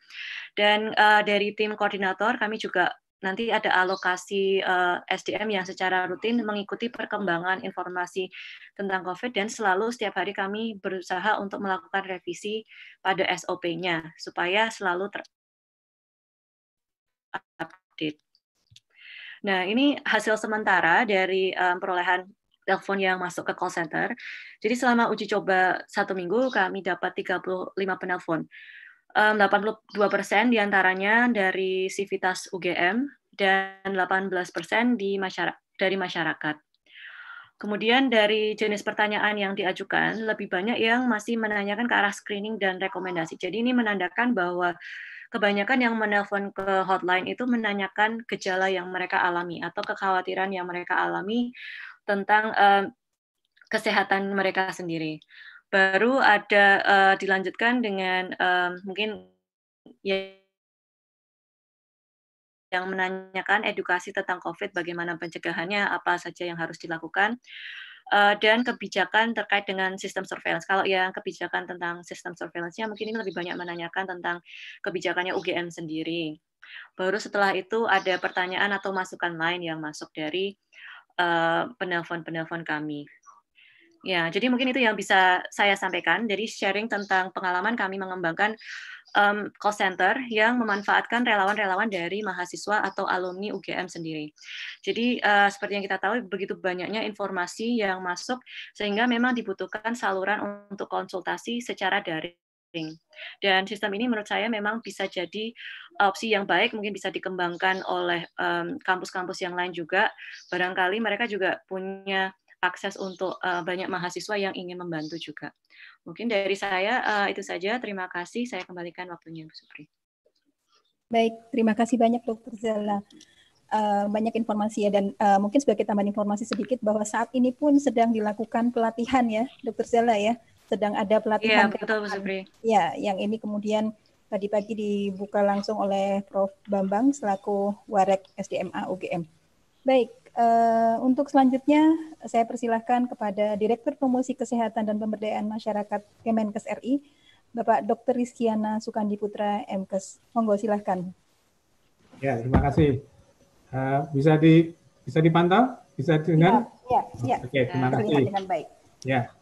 Dan dari tim koordinator kami juga nanti ada alokasi SDM yang secara rutin mengikuti perkembangan informasi tentang COVID, dan selalu setiap hari kami berusaha untuk melakukan revisi pada SOP-nya supaya selalu terupdate. Nah, ini hasil sementara dari perolehan telepon yang masuk ke call center. Jadi selama uji coba 1 minggu kami dapat 35 penelpon. 82% diantaranya dari sivitas UGM dan 18% dari masyarakat. Kemudian dari jenis pertanyaan yang diajukan, lebih banyak yang masih menanyakan ke arah screening dan rekomendasi. Jadi ini menandakan bahwa kebanyakan yang menelpon ke hotline itu menanyakan gejala yang mereka alami atau kekhawatiran yang mereka alami tentang kesehatan mereka sendiri. Baru ada dilanjutkan dengan mungkin yang menanyakan edukasi tentang COVID, bagaimana pencegahannya, apa saja yang harus dilakukan. dan kebijakan terkait dengan sistem surveillance. Kalau yang kebijakan tentang sistem surveillance-nya mungkin ini lebih banyak menanyakan tentang kebijakannya UGM sendiri. Baru setelah itu ada pertanyaan atau masukan lain yang masuk dari penelpon-penelpon kami. Ya, jadi mungkin itu yang bisa saya sampaikan. Jadi sharing tentang pengalaman kami mengembangkan call center yang memanfaatkan relawan-relawan dari mahasiswa atau alumni UGM sendiri. Jadi seperti yang kita tahu, begitu banyaknya informasi yang masuk, sehingga memang dibutuhkan saluran untuk konsultasi secara daring. Dan sistem ini menurut saya memang bisa jadi opsi yang baik, mungkin bisa dikembangkan oleh kampus-kampus yang lain juga. Barangkali mereka juga punya akses untuk banyak mahasiswa yang ingin membantu juga. Mungkin dari saya itu saja. Terima kasih. Saya kembalikan waktunya, Bu Supri. Baik, terima kasih banyak Dr. Zala. Banyak informasi ya, dan mungkin sebagai tambahan informasi sedikit bahwa saat ini pun sedang dilakukan pelatihan ya, Dr. Zala ya. Sedang ada pelatihan. Iya, betul Bu Supri. Ya, yang ini kemudian tadi pagi dibuka langsung oleh Prof. Bambang selaku Warek SDMA UGM. Baik, untuk selanjutnya saya persilahkan kepada Direktur Promosi Kesehatan dan Pemberdayaan Masyarakat Kemenkes RI, Bapak Dr. Rizkiana Sukandi Putra, MKes. Monggo silahkan. Ya, terima kasih. Bisa dipantau? Bisa dengar? Ya. Oke, terima kasih. Dengan baik. Ya.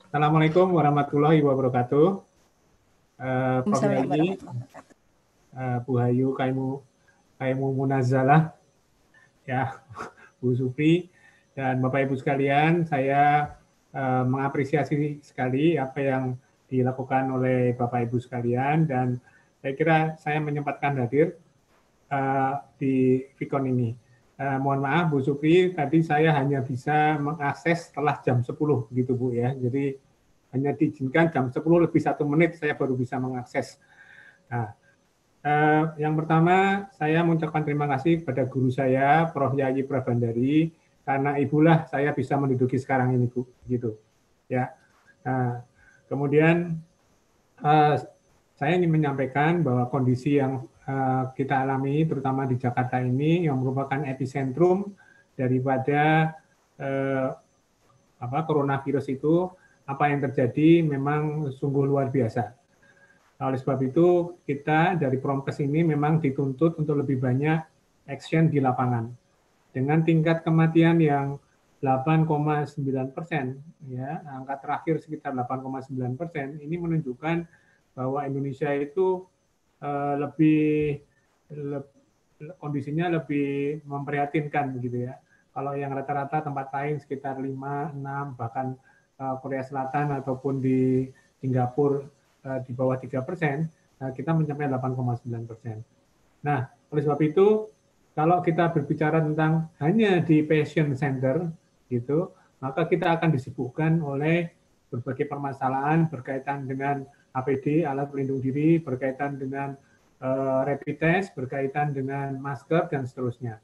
Assalamualaikum warahmatullahi wabarakatuh. Prof. Yayi, Bu Hayu Kaimu Munazalah, ya, Bu Supri, dan Bapak Ibu sekalian, saya mengapresiasi sekali apa yang dilakukan oleh Bapak Ibu sekalian, dan saya kira saya menyempatkan hadir di Vicon ini. Mohon maaf Bu Supri, tadi saya hanya bisa mengakses setelah jam 10 gitu Bu ya. Jadi hanya diizinkan jam 10 lebih 1 menit saya baru bisa mengakses. Nah, yang pertama saya mengucapkan terima kasih kepada guru saya Prof. Yayi Prabandari, karena ibulah saya bisa menduduki sekarang ini Bu, gitu. Ya. Nah, kemudian saya ingin menyampaikan bahwa kondisi yang kita alami, terutama di Jakarta ini, yang merupakan epicentrum daripada coronavirus itu, apa yang terjadi memang sungguh luar biasa. Oleh sebab itu, kita dari Promkes ini memang dituntut untuk lebih banyak action di lapangan. Dengan tingkat kematian yang 8,9%, ya, angka terakhir sekitar 8,9%, ini menunjukkan bahwa Indonesia itu kondisinya lebih memprihatinkan begitu ya. Kalau yang rata-rata tempat lain sekitar 5, 6, bahkan Korea Selatan ataupun di Singapura di bawah 3%, kita mencapai 8,9%. Nah, oleh sebab itu, kalau kita berbicara tentang hanya di patient center, gitu, maka kita akan disibukkan oleh berbagai permasalahan berkaitan dengan APD, alat pelindung diri, berkaitan dengan rapid test, berkaitan dengan masker, dan seterusnya.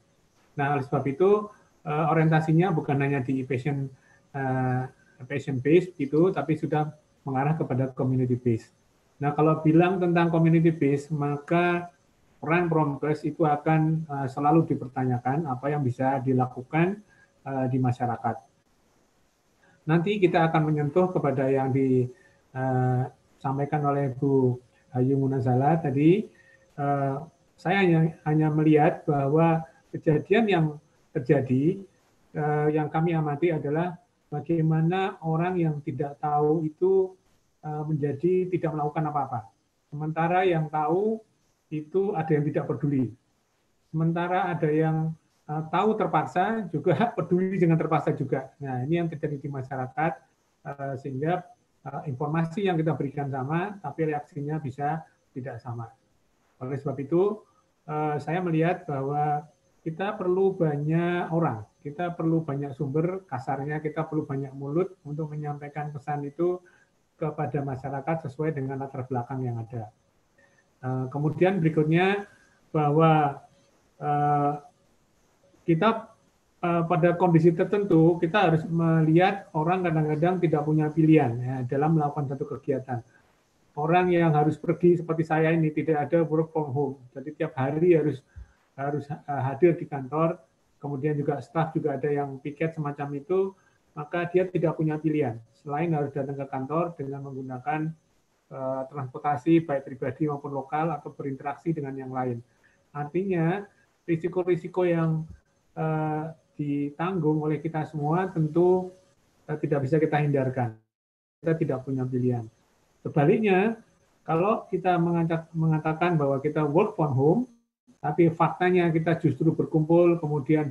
Nah, oleh sebab itu, orientasinya bukan hanya di patient based gitu, tapi sudah mengarah kepada community based. Nah, kalau bilang tentang community based, maka peran Promkes itu akan selalu dipertanyakan apa yang bisa dilakukan di masyarakat. Nanti kita akan menyentuh kepada yang disampaikan oleh Bu Hayu Munazala tadi. Saya hanya melihat bahwa kejadian yang terjadi, yang kami amati adalah bagaimana orang yang tidak tahu itu menjadi tidak melakukan apa-apa. Sementara yang tahu itu ada yang tidak peduli. Sementara ada yang tahu terpaksa juga peduli dengan terpaksa juga. Nah, ini yang terjadi di masyarakat, sehingga informasi yang kita berikan sama, tapi reaksinya bisa tidak sama. Oleh sebab itu, saya melihat bahwa kita perlu banyak orang, kita perlu banyak sumber, kasarnya kita perlu banyak mulut untuk menyampaikan pesan itu kepada masyarakat sesuai dengan latar belakang yang ada. Kemudian berikutnya, bahwa kita pada kondisi tertentu, kita harus melihat orang kadang-kadang tidak punya pilihan ya, dalam melakukan satu kegiatan. Orang yang harus pergi seperti saya ini tidak ada work from home, jadi tiap hari harus hadir di kantor, kemudian juga staf juga ada yang piket semacam itu, maka dia tidak punya pilihan selain harus datang ke kantor dengan menggunakan transportasi baik pribadi maupun lokal atau berinteraksi dengan yang lain. Artinya risiko-risiko yang ditanggung oleh kita semua tentu tidak bisa kita hindarkan. Kita tidak punya pilihan. Sebaliknya, kalau kita mengatakan bahwa kita work from home, tapi faktanya kita justru berkumpul, kemudian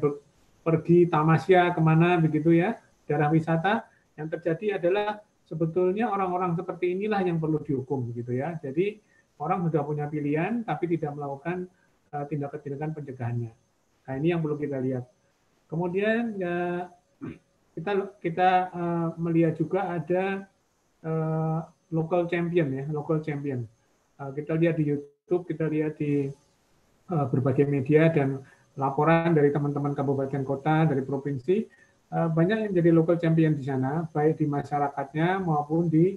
pergi tamasya kemana begitu ya, daerah wisata, yang terjadi adalah sebetulnya orang-orang seperti inilah yang perlu dihukum begitu ya. Jadi orang sudah punya pilihan tapi tidak melakukan tindakan-tindakan pencegahannya. Nah, ini yang perlu kita lihat. Kemudian ya, kita melihat juga ada local champion ya, local champion. Kita lihat di YouTube, kita lihat di berbagai media dan laporan dari teman-teman kabupaten kota, dari provinsi, banyak yang jadi local champion di sana, baik di masyarakatnya maupun di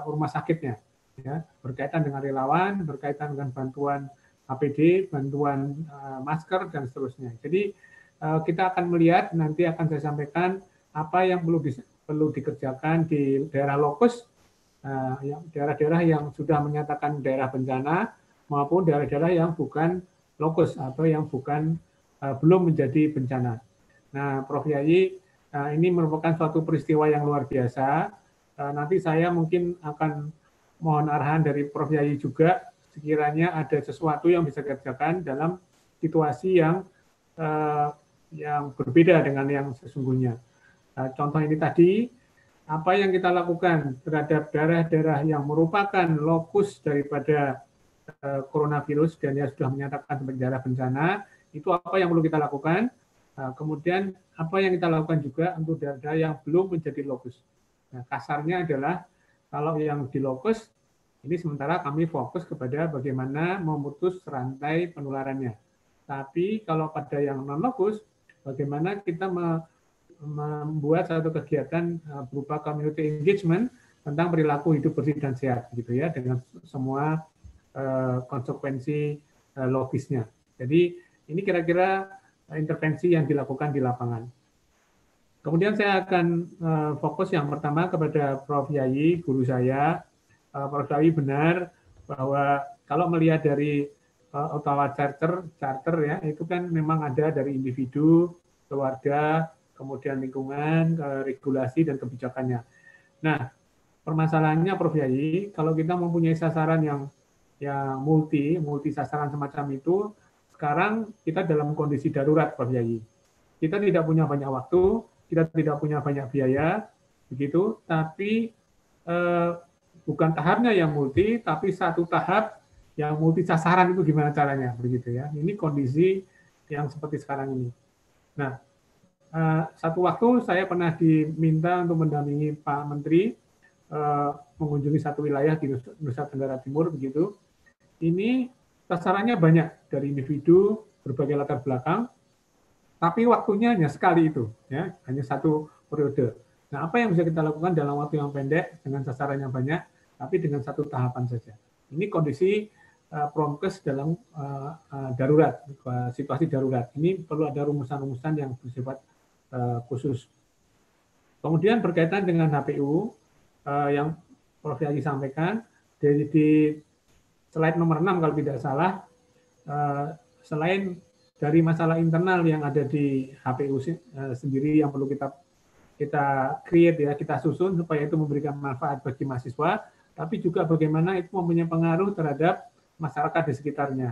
rumah sakitnya, ya, berkaitan dengan relawan, berkaitan dengan bantuan APD, bantuan masker dan seterusnya. Jadi kita akan melihat, nanti akan saya sampaikan apa yang perlu dikerjakan di daerah lokus, daerah-daerah yang sudah menyatakan daerah bencana maupun daerah-daerah yang bukan lokus atau yang belum menjadi bencana. Nah, Prof. Yayi, ini merupakan suatu peristiwa yang luar biasa. Nanti saya mungkin akan mohon arahan dari Prof. Yayi juga, sekiranya ada sesuatu yang bisa dikerjakan dalam situasi yang berbeda dengan yang sesungguhnya. Contoh ini tadi, apa yang kita lakukan terhadap daerah-daerah yang merupakan lokus daripada coronavirus dan yang sudah menyatakan sebagai daerah bencana, itu apa yang perlu kita lakukan. Kemudian apa yang kita lakukan juga untuk daerah yang belum menjadi lokus. Nah, kasarnya adalah kalau yang di lokus, ini sementara kami fokus kepada bagaimana memutus rantai penularannya. Tapi kalau pada yang non-lokus, bagaimana kita membuat satu kegiatan berupa community engagement tentang perilaku hidup bersih dan sehat, gitu ya, dengan semua konsekuensi logisnya. Jadi ini kira-kira intervensi yang dilakukan di lapangan. Kemudian saya akan fokus yang pertama kepada Prof. Yayi, guru saya. Prof. Yayi benar bahwa kalau melihat dari Ottawa Charter ya, itu kan memang ada dari individu, keluarga, kemudian lingkungan, regulasi dan kebijakannya. Nah, permasalahannya Prof. Yayi, kalau kita mempunyai sasaran yang multi sasaran semacam itu, sekarang kita dalam kondisi darurat, Prof. Yayi. Kita tidak punya banyak waktu, kita tidak punya banyak biaya, begitu. Tapi bukan tahapnya yang multi, tapi satu tahap yang multi sasaran itu gimana caranya, begitu ya. Ini kondisi yang seperti sekarang ini. Nah, satu waktu saya pernah diminta untuk mendampingi Pak Menteri mengunjungi satu wilayah di Nusa Tenggara Timur, begitu. Ini sasarannya banyak dari individu berbagai latar belakang, tapi waktunya hanya sekali itu, ya, hanya satu periode. Nah, apa yang bisa kita lakukan dalam waktu yang pendek dengan sasaran yang banyak, tapi dengan satu tahapan saja. Ini kondisi promkes dalam darurat, situasi darurat. Ini perlu ada rumusan-rumusan yang bersifat khusus. Kemudian berkaitan dengan HPU yang Prof. Yayi sampaikan, di slide nomor 6 kalau tidak salah, selain dari masalah internal yang ada di HPU sendiri yang perlu kita create ya, kita susun supaya itu memberikan manfaat bagi mahasiswa, tapi juga bagaimana itu mempunyai pengaruh terhadap masyarakat di sekitarnya.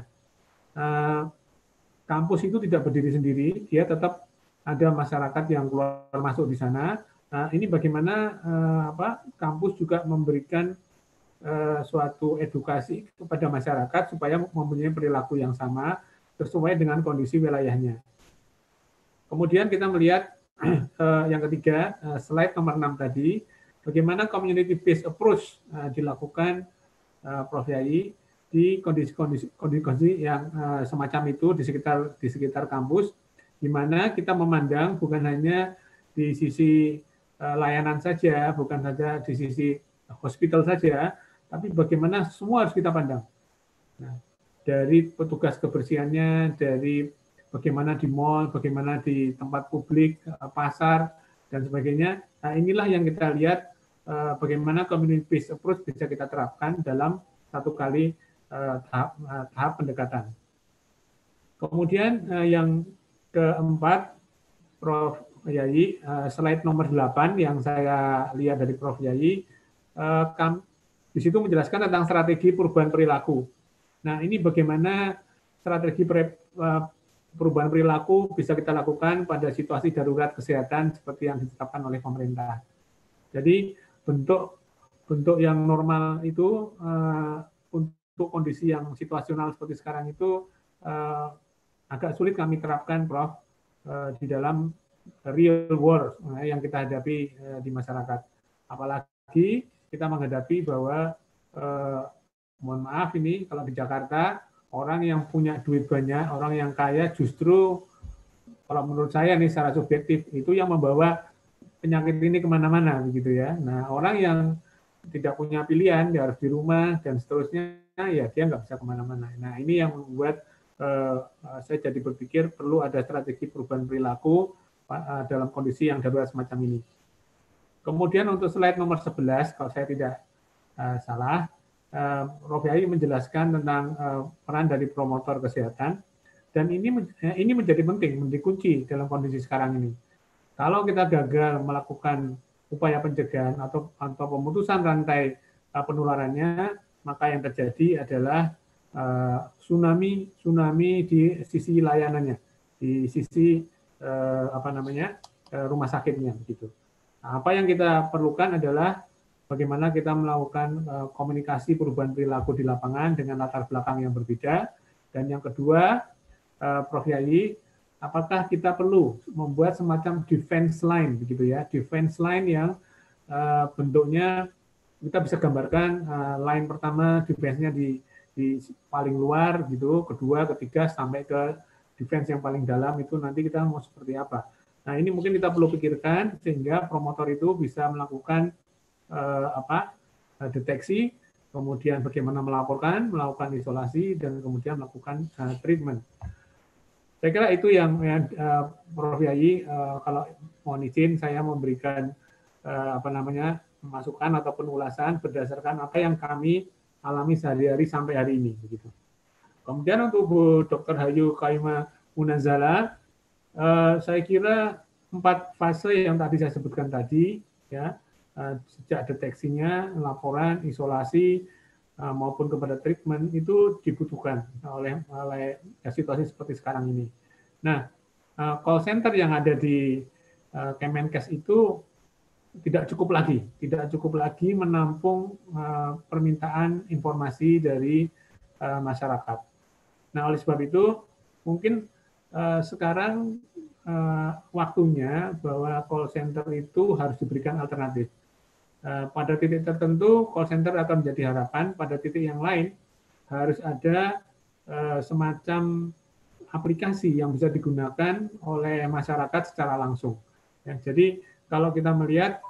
Kampus itu tidak berdiri sendiri, dia tetap ada masyarakat yang keluar masuk di sana. Nah, ini bagaimana kampus juga memberikan suatu edukasi kepada masyarakat supaya mempunyai perilaku yang sama sesuai dengan kondisi wilayahnya. Kemudian kita melihat yang ketiga, slide nomor 6 tadi, bagaimana community based approach dilakukan Prof. Yayi di kondisi yang semacam itu di sekitar kampus, di mana kita memandang bukan hanya di sisi layanan saja, bukan saja di sisi hospital saja, tapi bagaimana semua harus kita pandang. Nah, dari petugas kebersihannya, dari bagaimana di mall, bagaimana di tempat publik, pasar, dan sebagainya. Nah, inilah yang kita lihat bagaimana community based approach bisa kita terapkan dalam satu kali tahap pendekatan. Kemudian yang keempat, Prof. Yayi, slide nomor 8 yang saya lihat dari Prof. Yayi, di situ menjelaskan tentang strategi perubahan perilaku. Nah, ini bagaimana strategi perubahan perilaku bisa kita lakukan pada situasi darurat kesehatan seperti yang ditetapkan oleh pemerintah. Jadi bentuk yang normal itu untuk kondisi yang situasional seperti sekarang itu agak sulit kami terapkan, Prof, di dalam real world yang kita hadapi di masyarakat. Apalagi kita menghadapi bahwa, mohon maaf ini, kalau di Jakarta, orang yang punya duit banyak, orang yang kaya justru, kalau menurut saya nih secara subjektif, itu yang membawa penyakit ini kemana-mana, begitu ya. Nah, orang yang tidak punya pilihan, dia harus di rumah, dan seterusnya, ya dia nggak bisa kemana-mana. Nah, ini yang membuat saya jadi berpikir perlu ada strategi perubahan perilaku dalam kondisi yang darurat semacam ini. Kemudian untuk slide nomor 11, kalau saya tidak salah, Prof. Yayi menjelaskan tentang peran dari promotor kesehatan, dan ini menjadi penting, menjadi kunci dalam kondisi sekarang ini. Kalau kita gagal melakukan upaya pencegahan atau pemutusan rantai penularannya, maka yang terjadi adalah tsunami di sisi layanannya, di sisi rumah sakitnya, begitu. Nah, apa yang kita perlukan adalah bagaimana kita melakukan komunikasi perubahan perilaku di lapangan dengan latar belakang yang berbeda. Dan yang kedua, Prof. Yayi, apakah kita perlu membuat semacam defense line, begitu ya, defense line yang bentuknya kita bisa gambarkan line pertama defense-nya di paling luar gitu, kedua, ketiga sampai ke defense yang paling dalam itu nanti kita mau seperti apa. Nah, ini mungkin kita perlu pikirkan sehingga promotor itu bisa melakukan deteksi, kemudian bagaimana melakukan isolasi, dan kemudian melakukan treatment. Saya kira itu yang Prof. Yayi, kalau mohon izin saya memberikan masukan ataupun ulasan berdasarkan apa yang kami alami sehari-hari sampai hari ini, begitu. Kemudian untuk Bu Dr. Hayu Kaimah Munazzalah, saya kira 4 fase yang tadi saya sebutkan tadi, ya, sejak deteksinya, laporan, isolasi, maupun kepada treatment itu dibutuhkan oleh situasi seperti sekarang ini. Nah, call center yang ada di Kemenkes itu tidak cukup lagi menampung permintaan informasi dari masyarakat. Nah, oleh sebab itu mungkin sekarang waktunya bahwa call center itu harus diberikan alternatif. Pada titik tertentu call center akan menjadi harapan, pada titik yang lain harus ada semacam aplikasi yang bisa digunakan oleh masyarakat secara langsung. Ya, jadi kalau kita melihat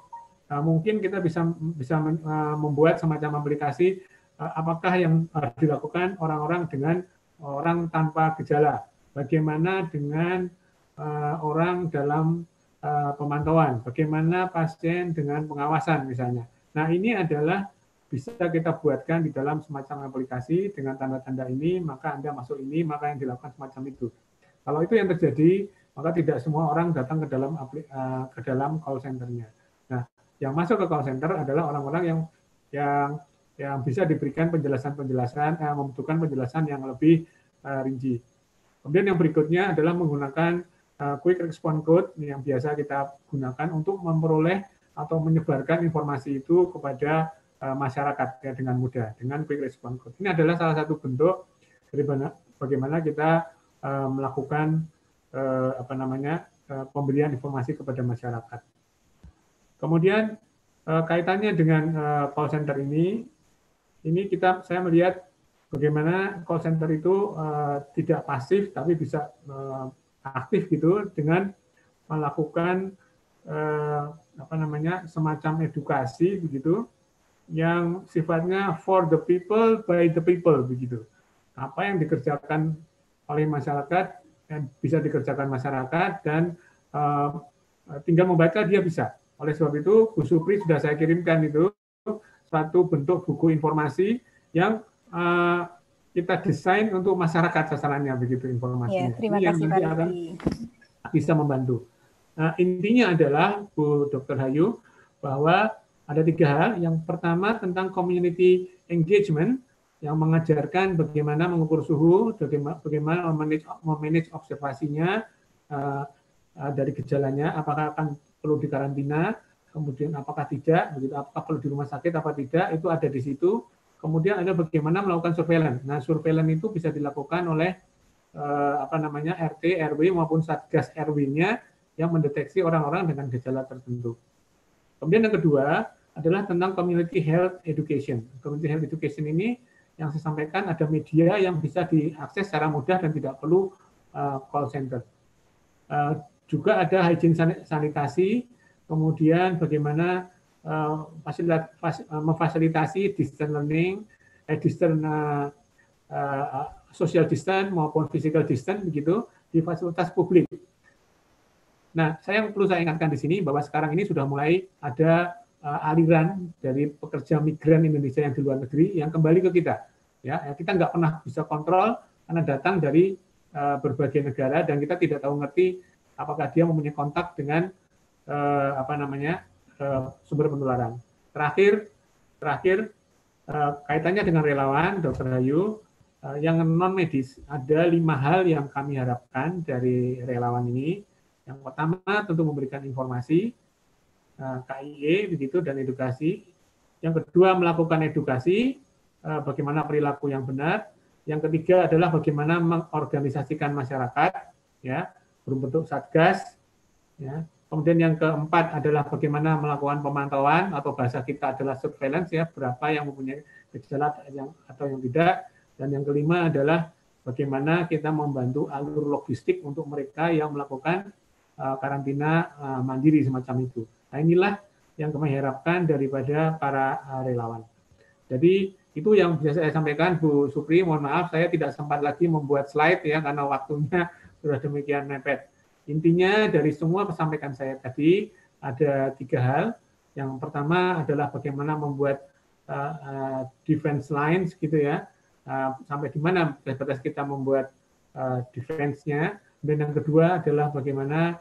mungkin kita bisa membuat semacam aplikasi apakah yang harus dilakukan orang-orang dengan orang tanpa gejala, bagaimana dengan orang dalam pemantauan, bagaimana pasien dengan pengawasan misalnya. Nah, ini adalah bisa kita buatkan di dalam semacam aplikasi dengan tanda-tanda ini, maka Anda masuk ini, maka yang dilakukan semacam itu. Kalau itu yang terjadi, maka tidak semua orang datang ke dalam call center-nya. Nah, yang masuk ke call center adalah orang-orang yang bisa diberikan penjelasan-penjelasan, membutuhkan penjelasan yang lebih rinci. Kemudian yang berikutnya adalah menggunakan quick response code yang biasa kita gunakan untuk memperoleh atau menyebarkan informasi itu kepada masyarakat ya, dengan mudah dengan quick response code. Ini adalah salah satu bentuk dari bagaimana kita melakukan pemberian informasi kepada masyarakat. Kemudian kaitannya dengan call center ini saya melihat bagaimana call center itu tidak pasif tapi bisa aktif gitu dengan melakukan semacam edukasi begitu yang sifatnya for the people by the people begitu. Apa yang dikerjakan oleh masyarakat bisa dikerjakan masyarakat dan tinggal membaca dia bisa. Oleh sebab itu, Bu Supri sudah saya kirimkan itu suatu bentuk buku informasi yang kita desain untuk masyarakat sasarannya, begitu informasinya. Ya, terima Ini yang kasih nanti Pak akan Lutfi. bisa membantu. Intinya adalah, Bu Dr. Hayu, bahwa ada 3 hal. Yang pertama tentang community engagement, yang mengajarkan bagaimana mengukur suhu, bagaimana memanage observasinya dari gejalanya, apakah akan perlu dikarantina, kemudian apakah tidak, begitu, apakah perlu di rumah sakit apa tidak, itu ada di situ. Kemudian ada bagaimana melakukan surveillance. Nah, surveillance itu bisa dilakukan oleh RT, RW maupun Satgas RW-nya yang mendeteksi orang-orang dengan gejala tertentu. Kemudian yang kedua adalah tentang community health education. Community health education ini yang saya sampaikan ada media yang bisa diakses secara mudah dan tidak perlu call center. Juga ada hygiene sanitasi, kemudian bagaimana memfasilitasi distance learning, social distance maupun physical distance begitu di fasilitas publik. Nah, perlu saya ingatkan di sini bahwa sekarang ini sudah mulai ada aliran dari pekerja migran Indonesia yang di luar negeri yang kembali ke kita. Ya, kita nggak pernah bisa kontrol karena datang dari berbagai negara dan kita tidak tahu ngerti apakah dia mempunyai kontak dengan sumber penularan. Terakhir kaitannya dengan relawan, Dr. Hayu, yang non medis, ada 5 hal yang kami harapkan dari relawan ini. Yang pertama tentu memberikan informasi, KIE begitu, dan edukasi. Yang kedua melakukan edukasi, bagaimana perilaku yang benar. Yang ketiga adalah bagaimana mengorganisasikan masyarakat, ya, berbentuk satgas. Ya. Kemudian yang keempat adalah bagaimana melakukan pemantauan, atau bahasa kita adalah surveillance, ya, berapa yang mempunyai gejala atau yang tidak. Dan yang kelima adalah bagaimana kita membantu alur logistik untuk mereka yang melakukan karantina mandiri semacam itu. Nah, inilah yang kami harapkan daripada para relawan. Jadi itu yang bisa saya sampaikan, Bu Supri. Mohon maaf saya tidak sempat lagi membuat slide, ya, karena waktunya sudah demikian mepet. Intinya dari semua sampaikan saya tadi ada 3 hal. Yang pertama adalah bagaimana membuat defense lines gitu, ya, sampai di mana batas kita membuat defense-nya. Dan yang kedua adalah bagaimana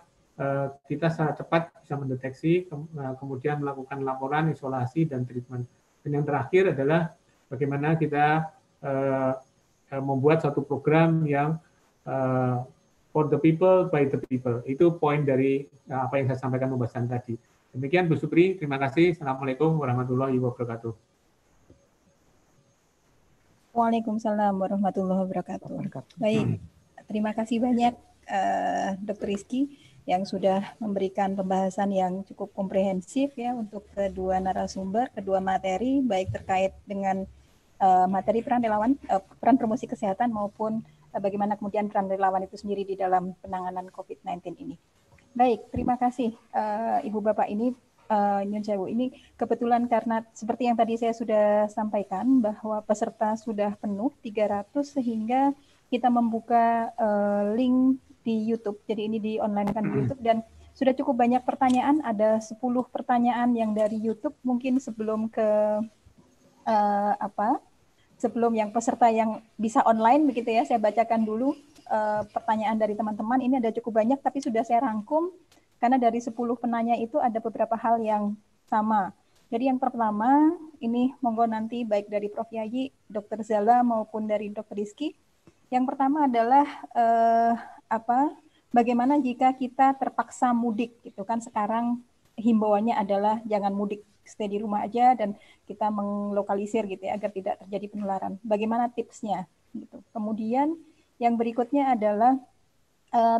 kita secara cepat bisa mendeteksi, kemudian melakukan laporan, isolasi, dan treatment. Dan yang terakhir adalah bagaimana kita membuat satu program yang for the people, by the people. Itu poin dari apa yang saya sampaikan pembahasan tadi. Demikian Bu Supri, terima kasih. Assalamualaikum warahmatullahi wabarakatuh. Waalaikumsalam warahmatullahi wabarakatuh. Baik, terima kasih banyak Dr. Rizky yang sudah memberikan pembahasan yang cukup komprehensif, ya, untuk kedua narasumber, kedua materi, baik terkait dengan materi peran relawan, peran promosi kesehatan, maupun bagaimana kemudian peran relawan itu sendiri di dalam penanganan COVID-19 ini. Baik, terima kasih Ibu Bapak. Nyun Sewu, ini kebetulan karena seperti yang tadi saya sudah sampaikan bahwa peserta sudah penuh 300, sehingga kita membuka link di YouTube. Jadi ini di online-kan di YouTube, dan sudah cukup banyak pertanyaan, ada 10 pertanyaan yang dari YouTube. Mungkin sebelum ke sebelum yang peserta yang bisa online begitu, ya, saya bacakan dulu pertanyaan dari teman-teman. Ini ada cukup banyak tapi sudah saya rangkum karena dari 10 penanya itu ada beberapa hal yang sama. Jadi yang pertama ini monggo nanti baik dari Prof. Yayi, Dr. Zala maupun dari Dr. Rizky. Yang pertama adalah bagaimana jika kita terpaksa mudik gitu kan. Sekarang himbauannya adalah jangan mudik, stay di rumah aja, dan kita melokalisir gitu, ya, agar tidak terjadi penularan. Bagaimana tipsnya gitu. Kemudian yang berikutnya adalah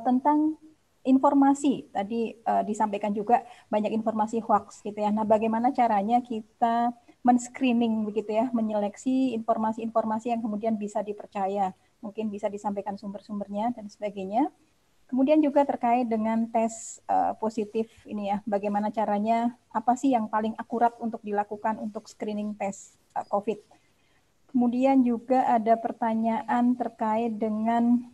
tentang informasi. Tadi disampaikan juga banyak informasi hoax gitu, ya. Nah, bagaimana caranya kita men-screening begitu, ya, menyeleksi informasi-informasi yang kemudian bisa dipercaya. Mungkin bisa disampaikan sumber-sumbernya dan sebagainya. Kemudian juga terkait dengan tes positif ini, ya, bagaimana caranya, apa sih yang paling akurat untuk dilakukan untuk screening tes COVID. Kemudian juga ada pertanyaan terkait dengan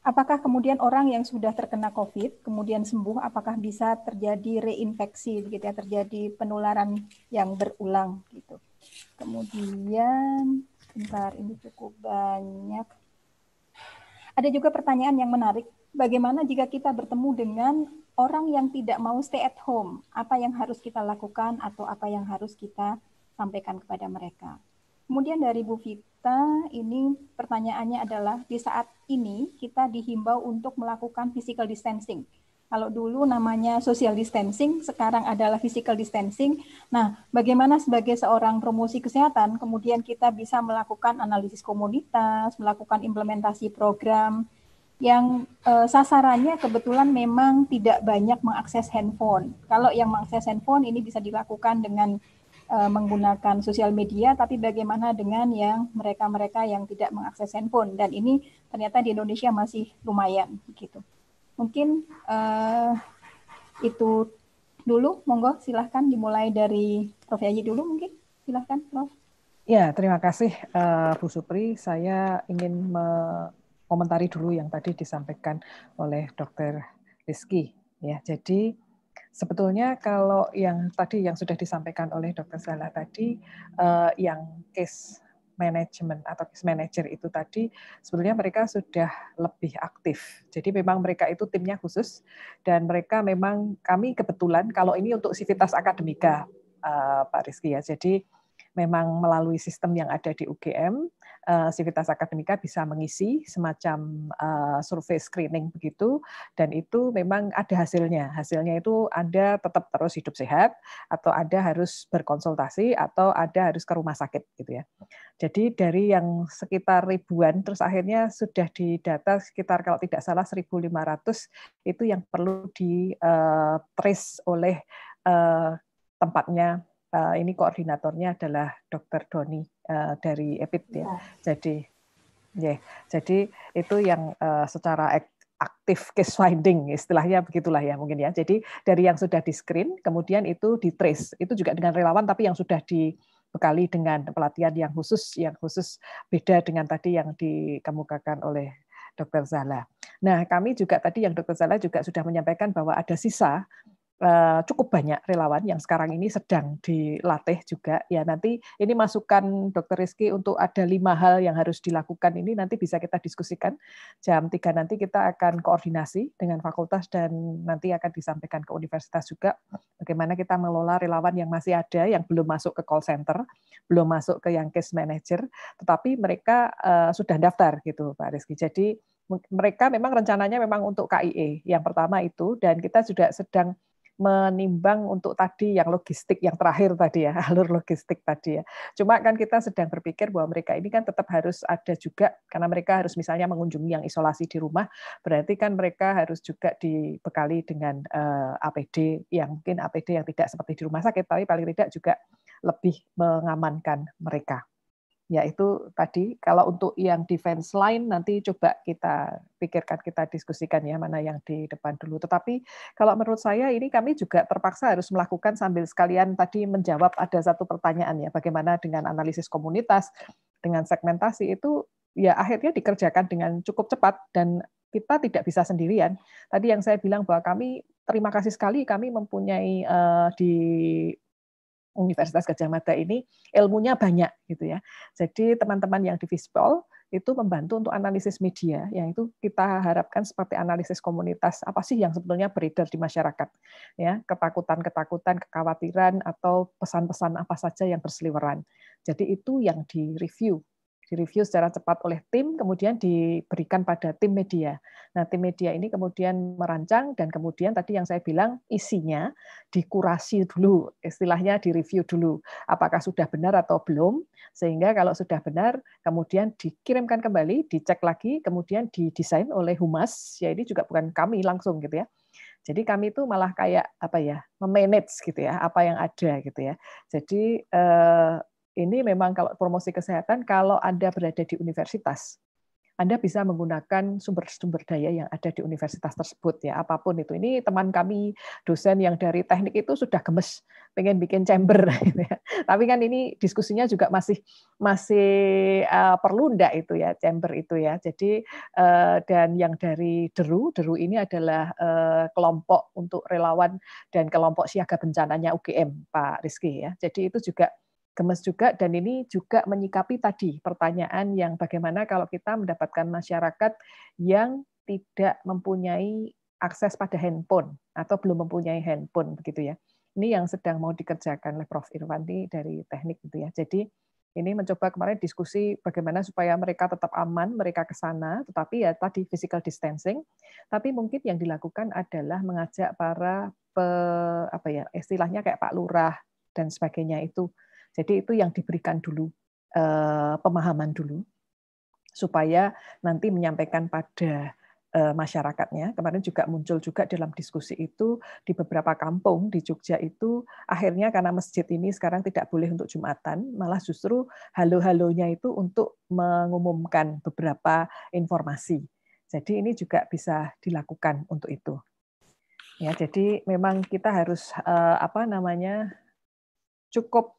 apakah kemudian orang yang sudah terkena COVID, kemudian sembuh, apakah bisa terjadi reinfeksi, gitu ya, terjadi penularan yang berulang, gitu. Kemudian, bentar, ini cukup banyak. Ada juga pertanyaan yang menarik, bagaimana jika kita bertemu dengan orang yang tidak mau stay at home? Apa yang harus kita lakukan atau apa yang harus kita sampaikan kepada mereka? Kemudian dari Bu Vita, ini pertanyaannya adalah di saat ini kita dihimbau untuk melakukan physical distancing. Kalau dulu namanya social distancing, sekarang adalah physical distancing. Nah, bagaimana sebagai seorang promosi kesehatan, kemudian kita bisa melakukan analisis komunitas, melakukan implementasi program yang sasarannya kebetulan memang tidak banyak mengakses handphone. Kalau yang mengakses handphone ini bisa dilakukan dengan menggunakan sosial media, tapi bagaimana dengan yang mereka-mereka yang tidak mengakses handphone? Dan ini ternyata di Indonesia masih lumayan, gitu. Mungkin itu dulu, monggo silahkan dimulai dari Prof. Yayi dulu mungkin, silahkan Prof. Ya, terima kasih Bu Supri. Saya ingin mengomentari dulu yang tadi disampaikan oleh Dr. Rizky. Ya, jadi sebetulnya kalau yang tadi yang sudah disampaikan oleh Dr. Zala tadi, yang case management atau case manager itu tadi, sebetulnya mereka sudah lebih aktif. Jadi memang mereka itu timnya khusus, dan mereka memang, kami kebetulan, kalau ini untuk Civitas Akademika, Pak Rizky ya, jadi memang melalui sistem yang ada di UGM, Civitas Akademika bisa mengisi semacam survei screening begitu, dan itu memang ada hasilnya. Hasilnya itu Anda tetap terus hidup sehat, atau Anda harus berkonsultasi, atau Anda harus ke rumah sakit gitu ya. Jadi dari yang sekitar ribuan, terus akhirnya sudah didata sekitar kalau tidak salah 1.500 itu yang perlu di trace oleh tempatnya. Ini koordinatornya adalah Dr. Doni dari EPIT ya. Jadi itu yang secara aktif case finding, istilahnya begitulah ya mungkin ya. Jadi dari yang sudah di screen, kemudian itu di trace, itu juga dengan relawan tapi yang sudah dibekali dengan pelatihan yang khusus beda dengan tadi yang dikemukakan oleh Dr. Zala. Nah, kami juga tadi yang Dr. Zala juga sudah menyampaikan bahwa ada sisa cukup banyak relawan yang sekarang ini sedang dilatih juga. Ya, nanti ini masukan Dr. Rizky untuk ada 5 hal yang harus dilakukan ini nanti bisa kita diskusikan. Jam 3 nanti kita akan koordinasi dengan fakultas dan nanti akan disampaikan ke universitas juga bagaimana kita mengelola relawan yang masih ada, yang belum masuk ke call center, belum masuk ke yang case manager, tetapi mereka sudah daftar gitu Pak Rizky. Jadi mereka memang rencananya memang untuk KIE yang pertama itu, dan kita juga sedang menimbang untuk tadi yang logistik yang terakhir tadi ya, alur logistik tadi ya. Cuma kan kita sedang berpikir bahwa mereka ini kan tetap harus ada juga, karena mereka harus misalnya mengunjungi yang isolasi di rumah, berarti kan mereka harus juga dibekali dengan APD, yang mungkin APD yang tidak seperti di rumah sakit, tapi paling tidak juga lebih mengamankan mereka. Ya itu tadi, kalau untuk yang defense line nanti coba kita pikirkan, kita diskusikan ya mana yang di depan dulu. Tetapi kalau menurut saya ini kami juga terpaksa harus melakukan sambil sekalian tadi menjawab ada satu pertanyaan ya, bagaimana dengan analisis komunitas, dengan segmentasi itu ya akhirnya dikerjakan dengan cukup cepat dan kita tidak bisa sendirian. Tadi yang saya bilang bahwa kami terima kasih sekali kami mempunyai di Universitas Gadjah Mada ini ilmunya banyak gitu ya. Jadi teman-teman yang di Vispol itu membantu untuk analisis media, yang itu kita harapkan seperti analisis komunitas apa sih yang sebetulnya beredar di masyarakat, ya ketakutan-ketakutan, kekhawatiran atau pesan-pesan apa saja yang berseliweran. Jadi itu yang direview secara cepat oleh tim, kemudian diberikan pada tim media. Nah, tim media ini kemudian merancang dan kemudian tadi yang saya bilang isinya dikurasi dulu, istilahnya direview dulu, apakah sudah benar atau belum, sehingga kalau sudah benar, kemudian dikirimkan kembali, dicek lagi, kemudian didesain oleh humas, ya ini juga bukan kami langsung gitu ya. Jadi kami itu malah kayak apa ya, memanage gitu ya, apa yang ada gitu ya. Jadi ini memang kalau promosi kesehatan, kalau Anda berada di universitas, Anda bisa menggunakan sumber-sumber daya yang ada di universitas tersebut ya, apapun itu. Ini teman kami dosen yang dari teknik itu sudah gemes pengen bikin chamber gitu ya. Tapi kan ini diskusinya juga masih perlu ndak itu ya, chamber itu ya. Jadi dan yang dari Deru ini adalah kelompok untuk relawan dan kelompok siaga bencananya UGM, Pak Rizky ya. Jadi itu juga gemes juga, dan ini juga menyikapi tadi pertanyaan yang bagaimana kalau kita mendapatkan masyarakat yang tidak mempunyai akses pada handphone atau belum mempunyai handphone begitu ya. Ini yang sedang mau dikerjakan oleh Prof. Irwanti dari teknik gitu ya. Jadi ini mencoba kemarin diskusi bagaimana supaya mereka tetap aman, mereka ke sana, tetapi ya tadi physical distancing. Tapi mungkin yang dilakukan adalah mengajak para istilahnya kayak Pak Lurah dan sebagainya itu. Jadi itu yang diberikan dulu, pemahaman dulu, supaya nanti menyampaikan pada masyarakatnya. Kemarin juga muncul juga dalam diskusi itu di beberapa kampung di Jogja itu, akhirnya karena masjid ini sekarang tidak boleh untuk Jumatan, malah justru halo-halonya itu untuk mengumumkan beberapa informasi. Jadi ini juga bisa dilakukan untuk itu. Ya, jadi memang kita harus cukup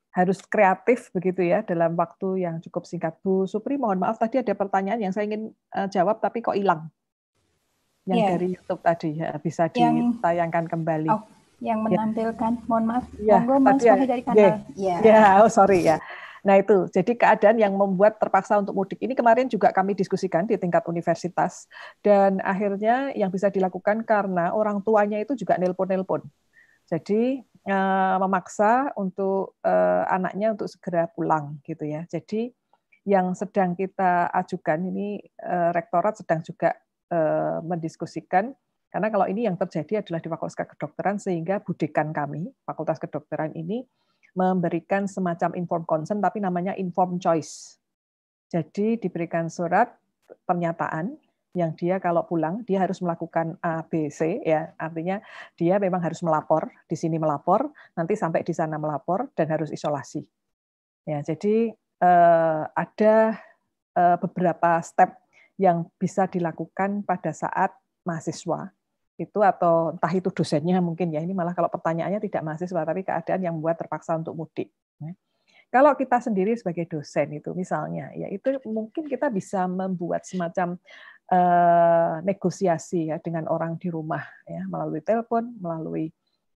harus kreatif begitu ya dalam waktu yang cukup singkat. Bu Supri, mohon maaf tadi ada pertanyaan yang saya ingin jawab tapi kok hilang. Yang dari YouTube tadi ya, bisa ditayangkan kembali. Oh, yang menampilkan, mohon maaf. Ya, monggo Mas Wahid dari kanal. Sorry ya. Nah itu, jadi keadaan yang membuat terpaksa untuk mudik ini kemarin juga kami diskusikan di tingkat universitas, dan akhirnya yang bisa dilakukan karena orang tuanya itu juga nelpon-nelpon. Jadi memaksa untuk anaknya untuk segera pulang gitu ya. Jadi yang sedang kita ajukan ini rektorat sedang juga mendiskusikan, karena kalau ini yang terjadi adalah di Fakultas Kedokteran, sehingga budekan kami Fakultas Kedokteran ini memberikan semacam informed consent tapi namanya informed choice. Jadi diberikan surat pernyataan yang dia kalau pulang dia harus melakukan A, B, C ya, artinya dia memang harus melapor, di sini melapor, nanti sampai di sana melapor dan harus isolasi. Ya, jadi ada beberapa step yang bisa dilakukan pada saat mahasiswa itu, atau entah itu dosennya mungkin ya, ini malah kalau pertanyaannya tidak mahasiswa tapi keadaan yang membuat terpaksa untuk mudik. Kalau kita sendiri sebagai dosen itu misalnya, ya itu mungkin kita bisa membuat semacam negosiasi ya dengan orang di rumah ya, melalui telepon, melalui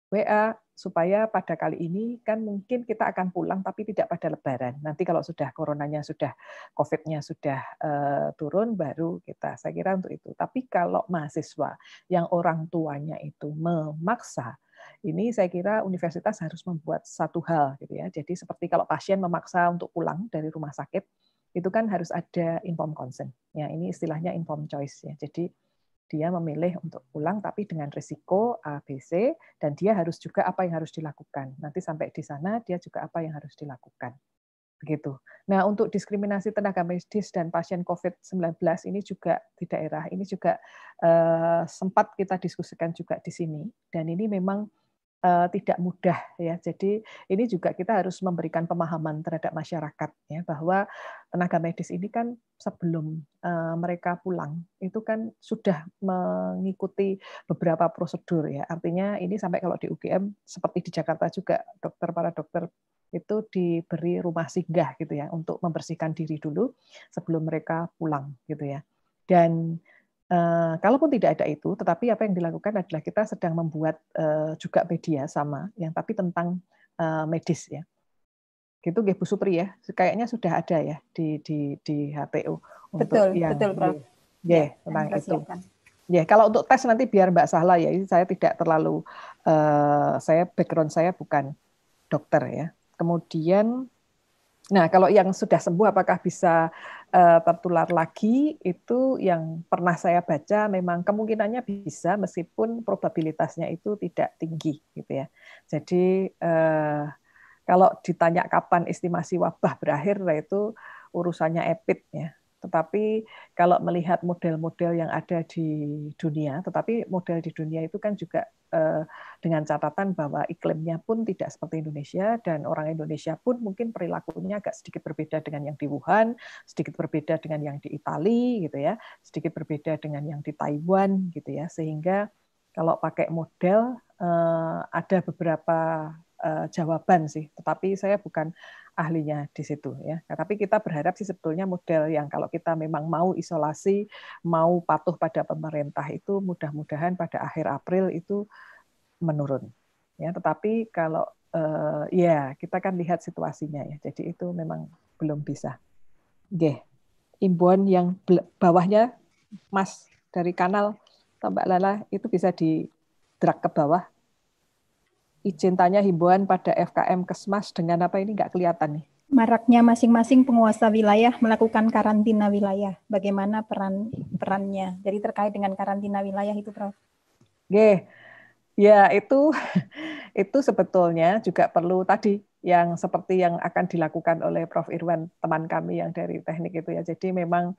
WA, supaya pada kali ini kan mungkin kita akan pulang tapi tidak pada Lebaran. Nanti kalau sudah coronanya sudah, COVID-nya sudah turun, baru kita, saya kira untuk itu. Tapi kalau mahasiswa yang orang tuanya itu memaksa, ini saya kira universitas harus membuat satu hal gitu ya. Jadi seperti kalau pasien memaksa untuk pulang dari rumah sakit, itu kan harus ada informed consent. Ya, ini istilahnya informed choice ya. Jadi dia memilih untuk pulang tapi dengan risiko A, B, C, dan dia harus juga apa yang harus dilakukan. Nanti sampai di sana dia juga apa yang harus dilakukan. Begitu. Nah, untuk diskriminasi tenaga medis dan pasien COVID-19 ini juga di daerah ini juga sempat kita diskusikan juga di sini, dan ini memang tidak mudah ya. Jadi ini juga kita harus memberikan pemahaman terhadap masyarakat ya, bahwa tenaga medis ini kan sebelum mereka pulang itu kan sudah mengikuti beberapa prosedur ya. Artinya ini sampai kalau di UGM seperti di Jakarta juga para dokter itu diberi rumah singgah gitu ya, untuk membersihkan diri dulu sebelum mereka pulang gitu ya. Dan kalaupun tidak ada itu, tetapi apa yang dilakukan adalah kita sedang membuat juga media sama, yang tapi tentang medis ya. Gitu nggih Bu Supri ya. Kayaknya sudah ada ya di HTU untuk betul Prof. Ya, tentang itu. Ya, kalau untuk tes nanti biar Mbak Sahla ya. Ini saya tidak terlalu background saya bukan dokter ya. Kemudian nah, kalau yang sudah sembuh apakah bisa tertular lagi, itu yang pernah saya baca memang kemungkinannya bisa, meskipun probabilitasnya itu tidak tinggi gitu ya. Jadi kalau ditanya kapan estimasi wabah berakhir, itu urusannya EPID ya. Tetapi kalau melihat model-model yang ada di dunia, tetapi model di dunia itu kan juga dengan catatan bahwa iklimnya pun tidak seperti Indonesia, dan orang Indonesia pun mungkin perilakunya agak sedikit berbeda dengan yang di Wuhan, sedikit berbeda dengan yang di Italia gitu ya, sedikit berbeda dengan yang di Taiwan gitu ya, sehingga kalau pakai model ada beberapa jawaban sih, tetapi saya bukan ahlinya di situ ya. Tapi kita berharap sih sebetulnya model yang kalau kita memang mau isolasi, mau patuh pada pemerintah itu mudah-mudahan pada akhir April itu menurun. Ya, tetapi kalau ya kita kan lihat situasinya ya. Jadi itu memang belum bisa. Nggih. Imbauan yang bawahnya Mas dari kanal Mbak Lala itu bisa di drag ke bawah. Izin tanya himbauan pada FKM Kesmas dengan apa ini nggak kelihatan nih. Maraknya masing-masing penguasa wilayah melakukan karantina wilayah. Bagaimana perannya? Jadi terkait dengan karantina wilayah itu, Prof. Oke. Ya, itu sebetulnya juga perlu tadi yang seperti yang akan dilakukan oleh Prof. Irwan, teman kami yang dari teknik itu ya. Jadi memang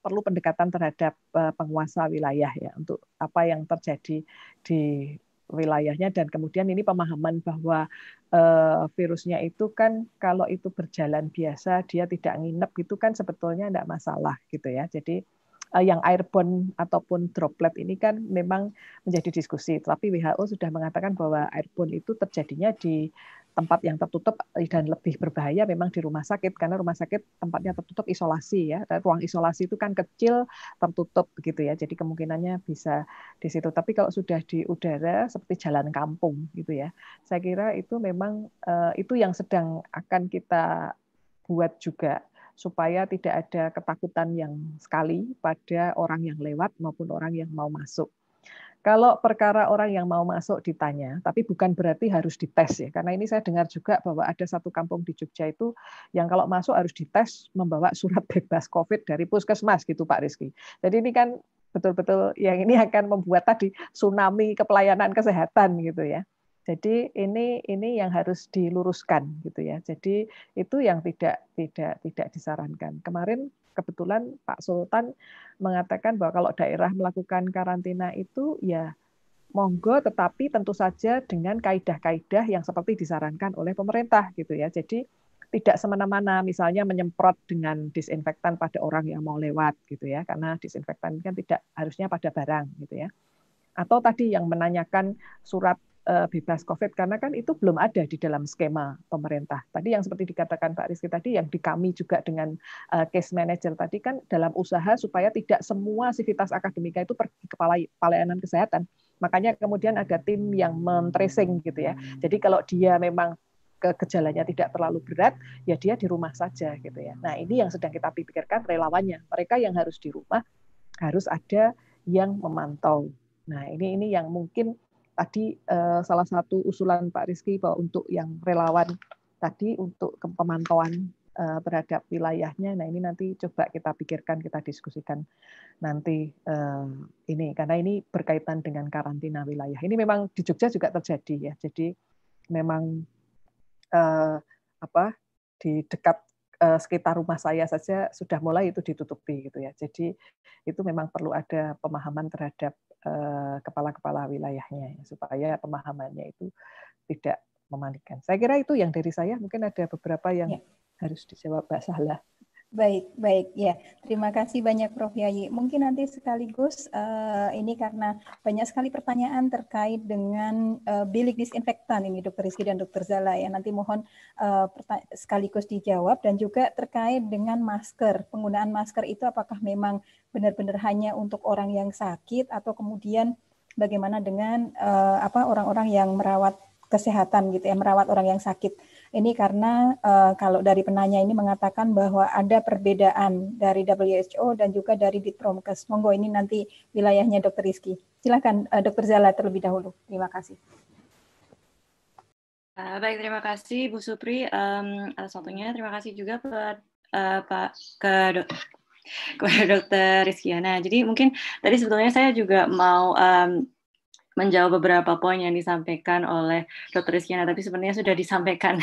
perlu pendekatan terhadap penguasa wilayah ya untuk apa yang terjadi di wilayahnya, dan kemudian ini pemahaman bahwa virusnya itu kan kalau itu berjalan biasa dia tidak nginep itu kan sebetulnya tidak masalah gitu ya. Jadi yang airborne ataupun droplet ini kan memang menjadi diskusi, tapi WHO sudah mengatakan bahwa airborne itu terjadinya di tempat yang tertutup dan lebih berbahaya memang di rumah sakit, karena rumah sakit tempatnya tertutup isolasi ya, ruang isolasi itu kan kecil tertutup begitu ya, jadi kemungkinannya bisa di situ. Tapi kalau sudah di udara seperti jalan kampung gitu ya, saya kira itu memang itu yang sedang akan kita buat juga, supaya tidak ada ketakutan yang sekali pada orang yang lewat maupun orang yang mau masuk. Kalau perkara orang yang mau masuk ditanya, tapi bukan berarti harus dites ya, karena ini saya dengar juga bahwa ada satu kampung di Jogja itu yang kalau masuk harus dites membawa surat bebas COVID dari puskesmas gitu Pak Rizky. Jadi ini kan betul-betul yang ini akan membuat tadi tsunami kepelayanan kesehatan gitu ya. Jadi ini yang harus diluruskan gitu ya. Jadi itu yang tidak disarankan. Kemarin kebetulan Pak Sultan mengatakan bahwa kalau daerah melakukan karantina itu ya monggo, tetapi tentu saja dengan kaidah-kaidah yang seperti disarankan oleh pemerintah gitu ya. Jadi tidak semena-mena misalnya menyemprot dengan disinfektan pada orang yang mau lewat gitu ya, karena disinfektan kan tidak harusnya pada barang gitu ya. Atau tadi yang menanyakan surat bebas COVID, karena kan itu belum ada di dalam skema pemerintah. Tadi yang seperti dikatakan Pak Rizky tadi, yang di kami juga dengan case manager tadi kan dalam usaha supaya tidak semua sivitas akademika itu pergi ke pelayanan kesehatan. Makanya kemudian ada tim yang men-tracing gitu ya. Jadi kalau dia memang gejalanya tidak terlalu berat, ya dia di rumah saja gitu ya. Nah ini yang sedang kita pikirkan relawannya. Mereka yang harus di rumah harus ada yang memantau. Nah ini yang mungkin tadi salah satu usulan Pak Rizky bahwa untuk yang relawan tadi untuk pemantauan terhadap wilayahnya, nah ini nanti coba kita pikirkan, kita diskusikan nanti ini, karena ini berkaitan dengan karantina wilayah. Ini memang di Jogja juga terjadi ya, jadi memang di dekat sekitar rumah saya saja sudah mulai itu ditutupi gitu ya. Jadi itu memang perlu ada pemahaman terhadap kepala-kepala wilayahnya ya, supaya pemahamannya itu tidak memanikan. Saya kira itu yang dari saya. Mungkin ada beberapa yang harus dijawab Mbak Sahla. Baik ya. Terima kasih banyak Prof. Yayi. Mungkin nanti sekaligus ini karena banyak sekali pertanyaan terkait dengan bilik disinfektan ini Dr. Rizky dan Dr. Zala ya. Nanti mohon sekaligus dijawab, dan juga terkait dengan masker. Penggunaan masker itu apakah memang benar-benar hanya untuk orang yang sakit, atau kemudian bagaimana dengan orang-orang yang merawat kesehatan gitu ya, merawat orang yang sakit. Ini karena kalau dari penanya ini mengatakan bahwa ada perbedaan dari WHO dan juga dari Ditpromkes. Monggo ini nanti wilayahnya Dr. Rizky. Silakan Dr. Zala terlebih dahulu. Terima kasih. Baik, terima kasih Bu Supri atas waktunya. Terima kasih juga kepada Dr. Rizkyana. Jadi mungkin tadi sebetulnya saya juga mau menjawab beberapa poin yang disampaikan oleh Dr. Rizkyana, tapi sebenarnya sudah disampaikan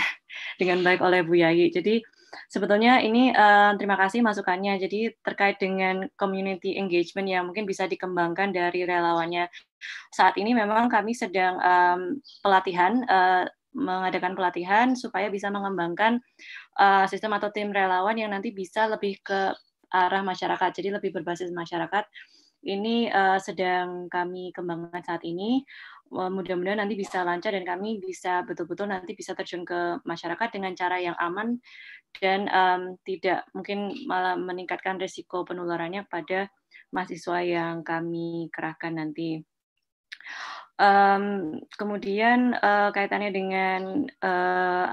dengan baik oleh Bu Yayi. Jadi sebetulnya ini terima kasih masukannya. Jadi terkait dengan community engagement yang mungkin bisa dikembangkan dari relawannya. Saat ini memang kami sedang mengadakan pelatihan supaya bisa mengembangkan sistem atau tim relawan yang nanti bisa lebih ke arah masyarakat, jadi lebih berbasis masyarakat. Ini sedang kami kembangkan saat ini. Mudah-mudahan nanti bisa lancar dan kami bisa betul-betul nanti bisa terjun ke masyarakat dengan cara yang aman dan tidak mungkin malah meningkatkan risiko penularannya pada mahasiswa yang kami kerahkan nanti. Kemudian kaitannya dengan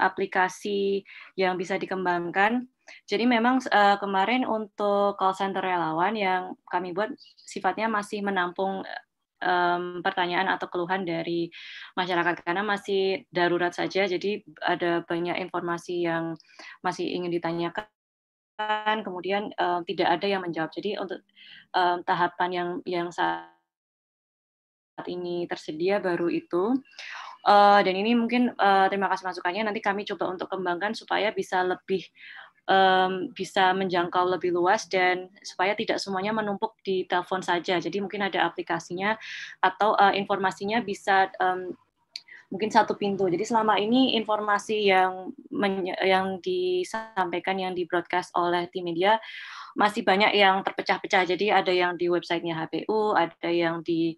aplikasi yang bisa dikembangkan. Jadi memang kemarin untuk call center relawan yang kami buat sifatnya masih menampung pertanyaan atau keluhan dari masyarakat karena masih darurat saja. Jadi ada banyak informasi yang masih ingin ditanyakan. Kemudian tidak ada yang menjawab. Jadi untuk tahapan yang saat ini tersedia baru itu. Dan ini mungkin terima kasih masukannya. Nanti kami coba untuk kembangkan supaya bisa lebih bisa menjangkau lebih luas dan supaya tidak semuanya menumpuk di telepon saja. Jadi mungkin ada aplikasinya atau informasinya bisa mungkin satu pintu. Jadi selama ini informasi yang disampaikan, yang di-broadcast oleh tim media masih banyak yang terpecah-pecah. Jadi ada yang di websitenya HPU, ada yang di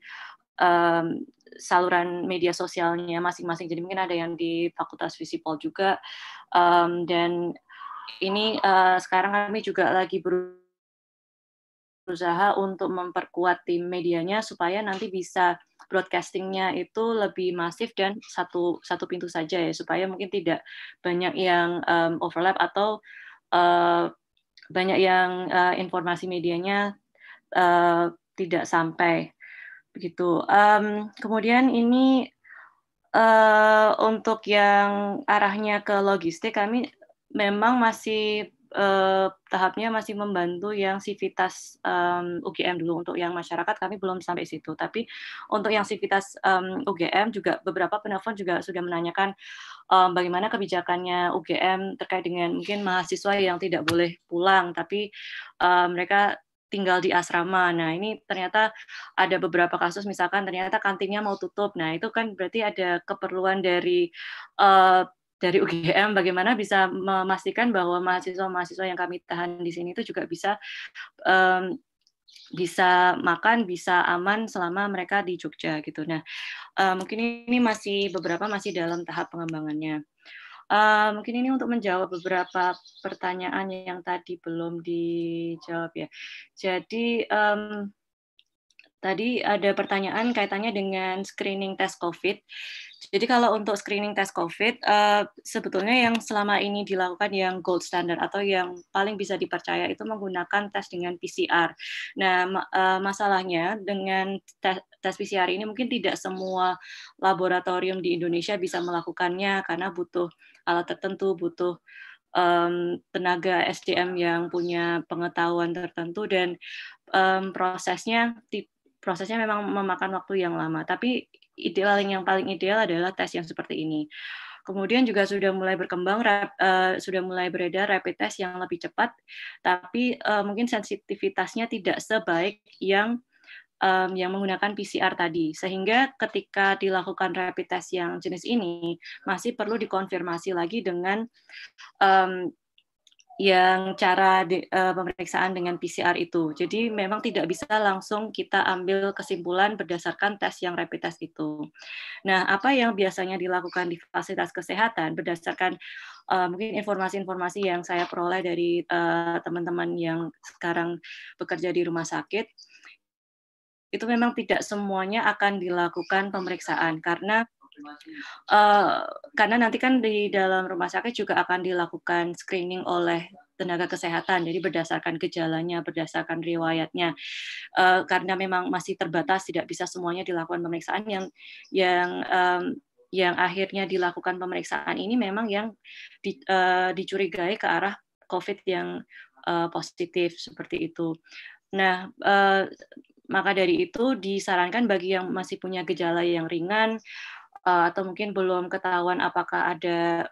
saluran media sosialnya masing-masing. Jadi mungkin ada yang di Fakultas Visipol juga. Dan ini sekarang kami juga lagi berusaha untuk memperkuat tim medianya supaya nanti bisa broadcastingnya itu lebih masif dan satu pintu saja ya, supaya mungkin tidak banyak yang overlap atau banyak yang informasi medianya tidak sampai begitu. Kemudian ini untuk yang arahnya ke logistik, kami memang masih tahapnya masih membantu yang sivitas UGM dulu. Untuk yang masyarakat kami belum sampai situ. Tapi untuk yang sivitas UGM juga beberapa penelpon juga sudah menanyakan bagaimana kebijakannya UGM terkait dengan mungkin mahasiswa yang tidak boleh pulang, tapi mereka tinggal di asrama. Nah, ini ternyata ada beberapa kasus, misalkan ternyata kantinnya mau tutup. Nah, itu kan berarti ada keperluan dari UGM bagaimana bisa memastikan bahwa mahasiswa-mahasiswa yang kami tahan di sini itu juga bisa makan, bisa aman selama mereka di Jogja gitu. Nah, mungkin ini beberapa masih dalam tahap pengembangannya. Mungkin ini untuk menjawab beberapa pertanyaan yang tadi belum dijawab ya. Jadi tadi ada pertanyaan kaitannya dengan screening tes COVID. Jadi kalau untuk screening tes COVID, sebetulnya yang selama ini dilakukan yang gold standard atau yang paling bisa dipercaya itu menggunakan tes dengan PCR. Nah, masalahnya dengan tes PCR ini mungkin tidak semua laboratorium di Indonesia bisa melakukannya karena butuh alat tertentu, butuh tenaga SDM yang punya pengetahuan tertentu dan prosesnya memang memakan waktu yang lama. Tapi yang paling ideal adalah tes yang seperti ini. Kemudian juga sudah mulai berkembang, sudah mulai beredar rapid test yang lebih cepat, tapi mungkin sensitivitasnya tidak sebaik yang menggunakan PCR tadi. Sehingga ketika dilakukan rapid test yang jenis ini, masih perlu dikonfirmasi lagi dengan yang cara pemeriksaan dengan PCR itu. Jadi memang tidak bisa langsung kita ambil kesimpulan berdasarkan tes yang rapid test itu. Nah, apa yang biasanya dilakukan di fasilitas kesehatan berdasarkan mungkin informasi-informasi yang saya peroleh dari teman-teman yang sekarang bekerja di rumah sakit, itu memang tidak semuanya akan dilakukan pemeriksaan karena nanti kan di dalam rumah sakit juga akan dilakukan screening oleh tenaga kesehatan, jadi berdasarkan gejalanya, berdasarkan riwayatnya, karena memang masih terbatas, tidak bisa semuanya dilakukan pemeriksaan yang akhirnya dilakukan pemeriksaan ini memang yang dicurigai ke arah COVID yang positif seperti itu. Nah, maka dari itu disarankan bagi yang masih punya gejala yang ringan atau mungkin belum ketahuan apakah ada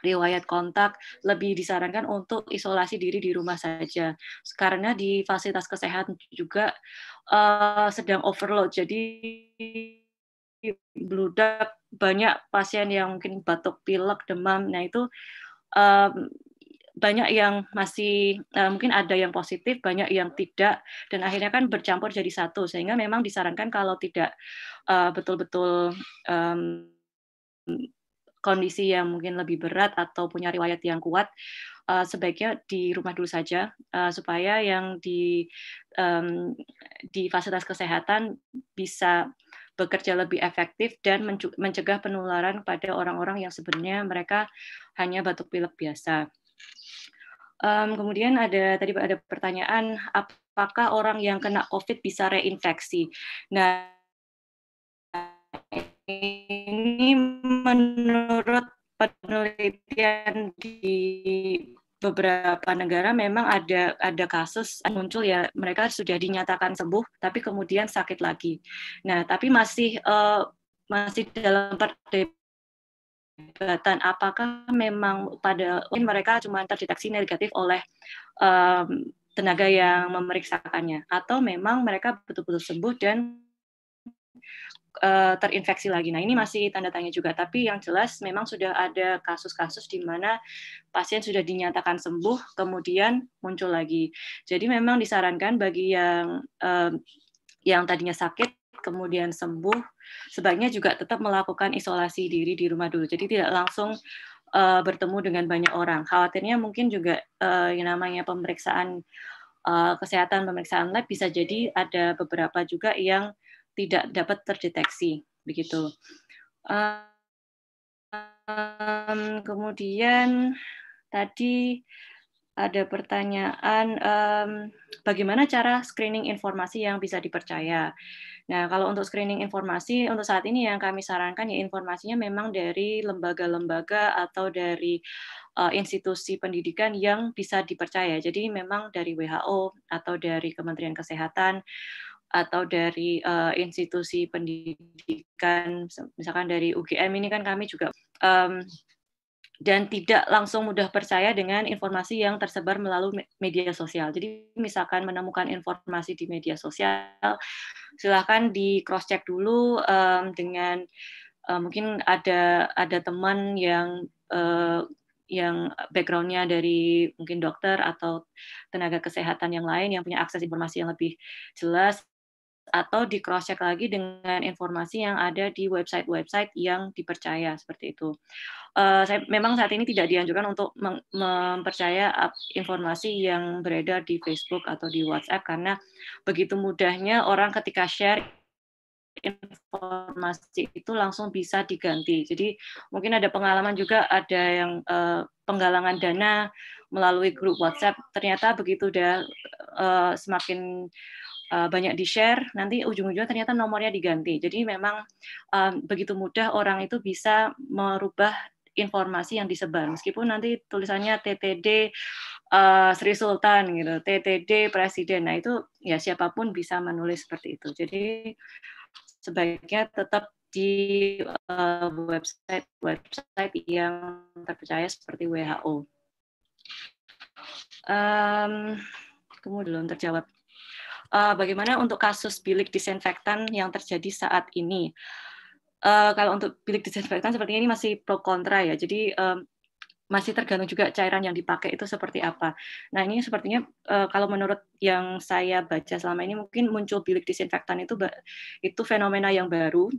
riwayat kontak, lebih disarankan untuk isolasi diri di rumah saja. Karena di fasilitas kesehatan juga sedang overload, jadi bludak, banyak pasien yang mungkin batuk, pilek, demam. Nah itu banyak yang masih mungkin ada yang positif, banyak yang tidak, dan akhirnya kan bercampur jadi satu, sehingga memang disarankan kalau tidak betul-betul kondisi yang mungkin lebih berat atau punya riwayat yang kuat, sebaiknya di rumah dulu saja, supaya yang di fasilitas kesehatan bisa bekerja lebih efektif dan mencegah penularan pada orang-orang yang sebenarnya mereka hanya batuk pilek biasa. Kemudian tadi ada pertanyaan, apakah orang yang kena COVID bisa reinfeksi? Nah, ini menurut penelitian di beberapa negara memang ada kasus muncul ya, mereka sudah dinyatakan sembuh tapi kemudian sakit lagi. Nah, tapi masih dalam perdebatan apakah memang pada mereka cuma terdeteksi negatif oleh tenaga yang memeriksakannya, atau memang mereka betul-betul sembuh dan terinfeksi lagi. Nah, ini masih tanda tanya juga. Tapi yang jelas memang sudah ada kasus-kasus di mana pasien sudah dinyatakan sembuh, kemudian muncul lagi. Jadi memang disarankan bagi yang tadinya sakit, kemudian sembuh, sebaiknya juga tetap melakukan isolasi diri di rumah dulu. Jadi tidak langsung bertemu dengan banyak orang. Khawatirnya mungkin juga yang namanya pemeriksaan kesehatan, pemeriksaan lab bisa jadi ada beberapa juga yang tidak dapat terdeteksi, begitu. Kemudian tadi ada pertanyaan bagaimana cara screening informasi yang bisa dipercaya. Nah, kalau untuk screening informasi untuk saat ini yang kami sarankan ya informasinya memang dari lembaga-lembaga atau dari institusi pendidikan yang bisa dipercaya. Jadi memang dari WHO atau dari Kementerian Kesehatan atau dari institusi pendidikan, misalkan dari UGM ini kan kami juga dan tidak langsung mudah percaya dengan informasi yang tersebar melalui media sosial. Jadi misalkan menemukan informasi di media sosial, silahkan di cross check dulu dengan mungkin ada teman yang background-nya dari mungkin dokter atau tenaga kesehatan yang lain yang punya akses informasi yang lebih jelas, atau di cross check lagi dengan informasi yang ada di website-website yang dipercaya seperti itu. Memang saat ini tidak dianjurkan untuk mempercaya informasi yang beredar di Facebook atau di WhatsApp karena begitu mudahnya orang ketika share informasi itu langsung bisa diganti. Jadi mungkin ada pengalaman juga ada yang penggalangan dana melalui grup WhatsApp, ternyata begitu udah semakin banyak di-share, nanti ujung-ujungnya ternyata nomornya diganti. Jadi memang begitu mudah orang itu bisa merubah informasi yang disebar, meskipun nanti tulisannya TTD Sri Sultan gitu, TTD Presiden. Nah itu ya siapapun bisa menulis seperti itu. Jadi sebaiknya tetap di website yang terpercaya seperti WHO. Kemudian belum terjawab. Bagaimana untuk kasus bilik disinfektan yang terjadi saat ini? Kalau untuk bilik disinfektan sepertinya ini masih pro kontra ya. Jadi masih tergantung juga cairan yang dipakai itu seperti apa. Nah ini sepertinya kalau menurut yang saya baca selama ini mungkin muncul bilik disinfektan itu fenomena yang baru.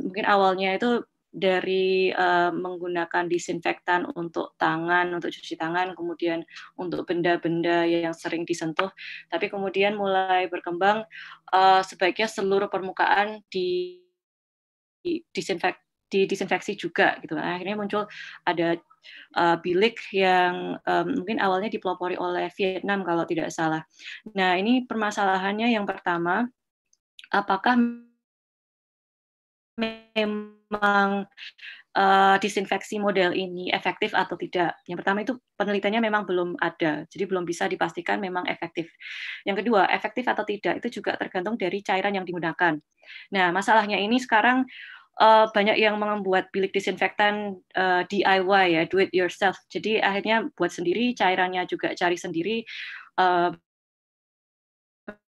Mungkin awalnya itu dari menggunakan disinfektan untuk tangan, untuk cuci tangan, kemudian untuk benda-benda yang sering disentuh, tapi kemudian mulai berkembang sebaiknya seluruh permukaan disinfeksi juga gitu. Akhirnya muncul ada bilik yang mungkin awalnya dipelopori oleh Vietnam kalau tidak salah. Nah ini permasalahannya yang pertama, apakah memang disinfeksi model ini efektif atau tidak. Yang pertama itu penelitiannya memang belum ada, jadi belum bisa dipastikan memang efektif. Yang kedua, efektif atau tidak itu juga tergantung dari cairan yang digunakan. Nah, masalahnya ini sekarang banyak yang membuat bilik disinfektan DIY ya, do it yourself. Jadi akhirnya buat sendiri, cairannya juga cari sendiri,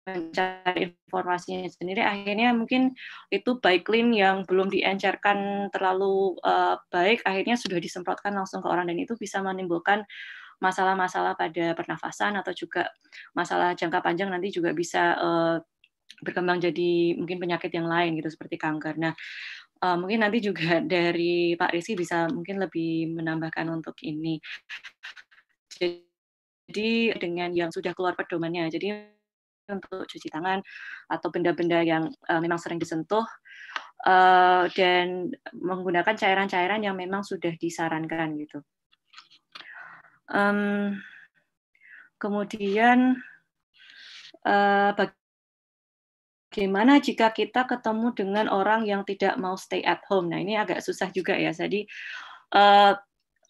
mencari informasinya sendiri. Akhirnya mungkin itu Baiklin yang belum diencerkan terlalu baik, akhirnya sudah disemprotkan langsung ke orang, dan itu bisa menimbulkan masalah-masalah pada pernafasan atau juga masalah jangka panjang, nanti juga bisa berkembang jadi mungkin penyakit yang lain gitu seperti kanker. Nah, mungkin nanti juga dari Pak Rizky bisa mungkin lebih menambahkan untuk ini. Jadi dengan yang sudah keluar pedomannya, jadi untuk cuci tangan atau benda-benda yang memang sering disentuh dan menggunakan cairan-cairan yang memang sudah disarankan gitu. Kemudian bagaimana jika kita ketemu dengan orang yang tidak mau stay at home? Nah, ini agak susah juga ya. Jadi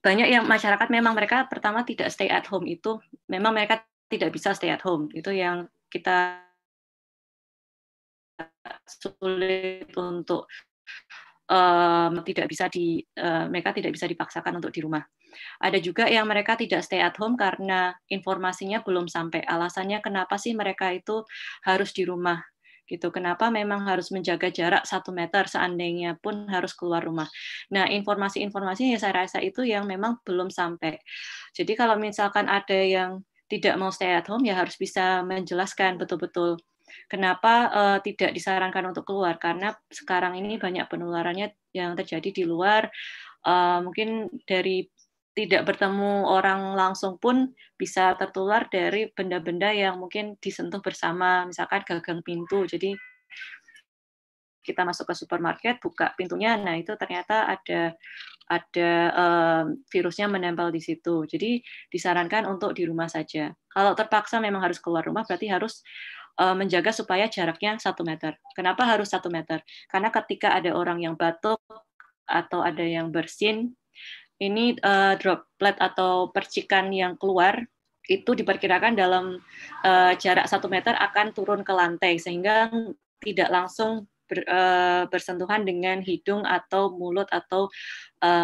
banyak yang masyarakat memang mereka pertama tidak stay at home, itu memang mereka tidak bisa stay at home. Itu yang kita sulit untuk mereka tidak bisa dipaksakan untuk di rumah. Ada juga yang mereka tidak stay at home karena informasinya belum sampai. Alasannya kenapa sih mereka itu harus di rumah gitu? Kenapa memang harus menjaga jarak 1 meter seandainya pun harus keluar rumah? Nah, informasi-informasi yang saya rasa itu yang memang belum sampai. Jadi kalau misalkan ada yang tidak mau stay at home, ya harus bisa menjelaskan betul-betul kenapa tidak disarankan untuk keluar, karena sekarang ini banyak penularannya yang terjadi di luar, mungkin dari tidak bertemu orang langsung pun bisa tertular dari benda-benda yang mungkin disentuh bersama, misalkan gagang pintu. Jadi kita masuk ke supermarket, buka pintunya, nah itu ternyata ada virusnya menempel di situ. Jadi disarankan untuk di rumah saja. Kalau terpaksa memang harus keluar rumah, berarti harus menjaga supaya jaraknya 1 meter. Kenapa harus 1 meter? Karena ketika ada orang yang batuk atau ada yang bersin, ini droplet atau percikan yang keluar itu diperkirakan dalam jarak 1 meter akan turun ke lantai, sehingga tidak langsung bersentuhan dengan hidung atau mulut atau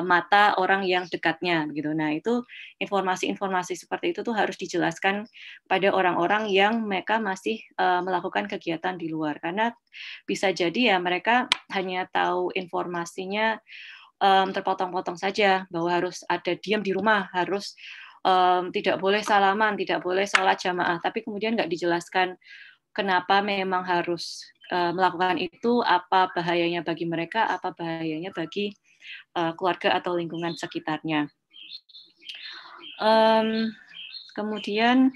mata orang yang dekatnya gitu. Nah, itu informasi-informasi seperti itu tuh harus dijelaskan pada orang-orang yang mereka masih melakukan kegiatan di luar, karena bisa jadi ya mereka hanya tahu informasinya terpotong-potong saja, bahwa harus ada diam di rumah, harus tidak boleh salaman, tidak boleh sholat jamaah, tapi kemudian nggak dijelaskan kenapa memang harus melakukan itu, apa bahayanya bagi mereka, apa bahayanya bagi keluarga atau lingkungan sekitarnya. Kemudian,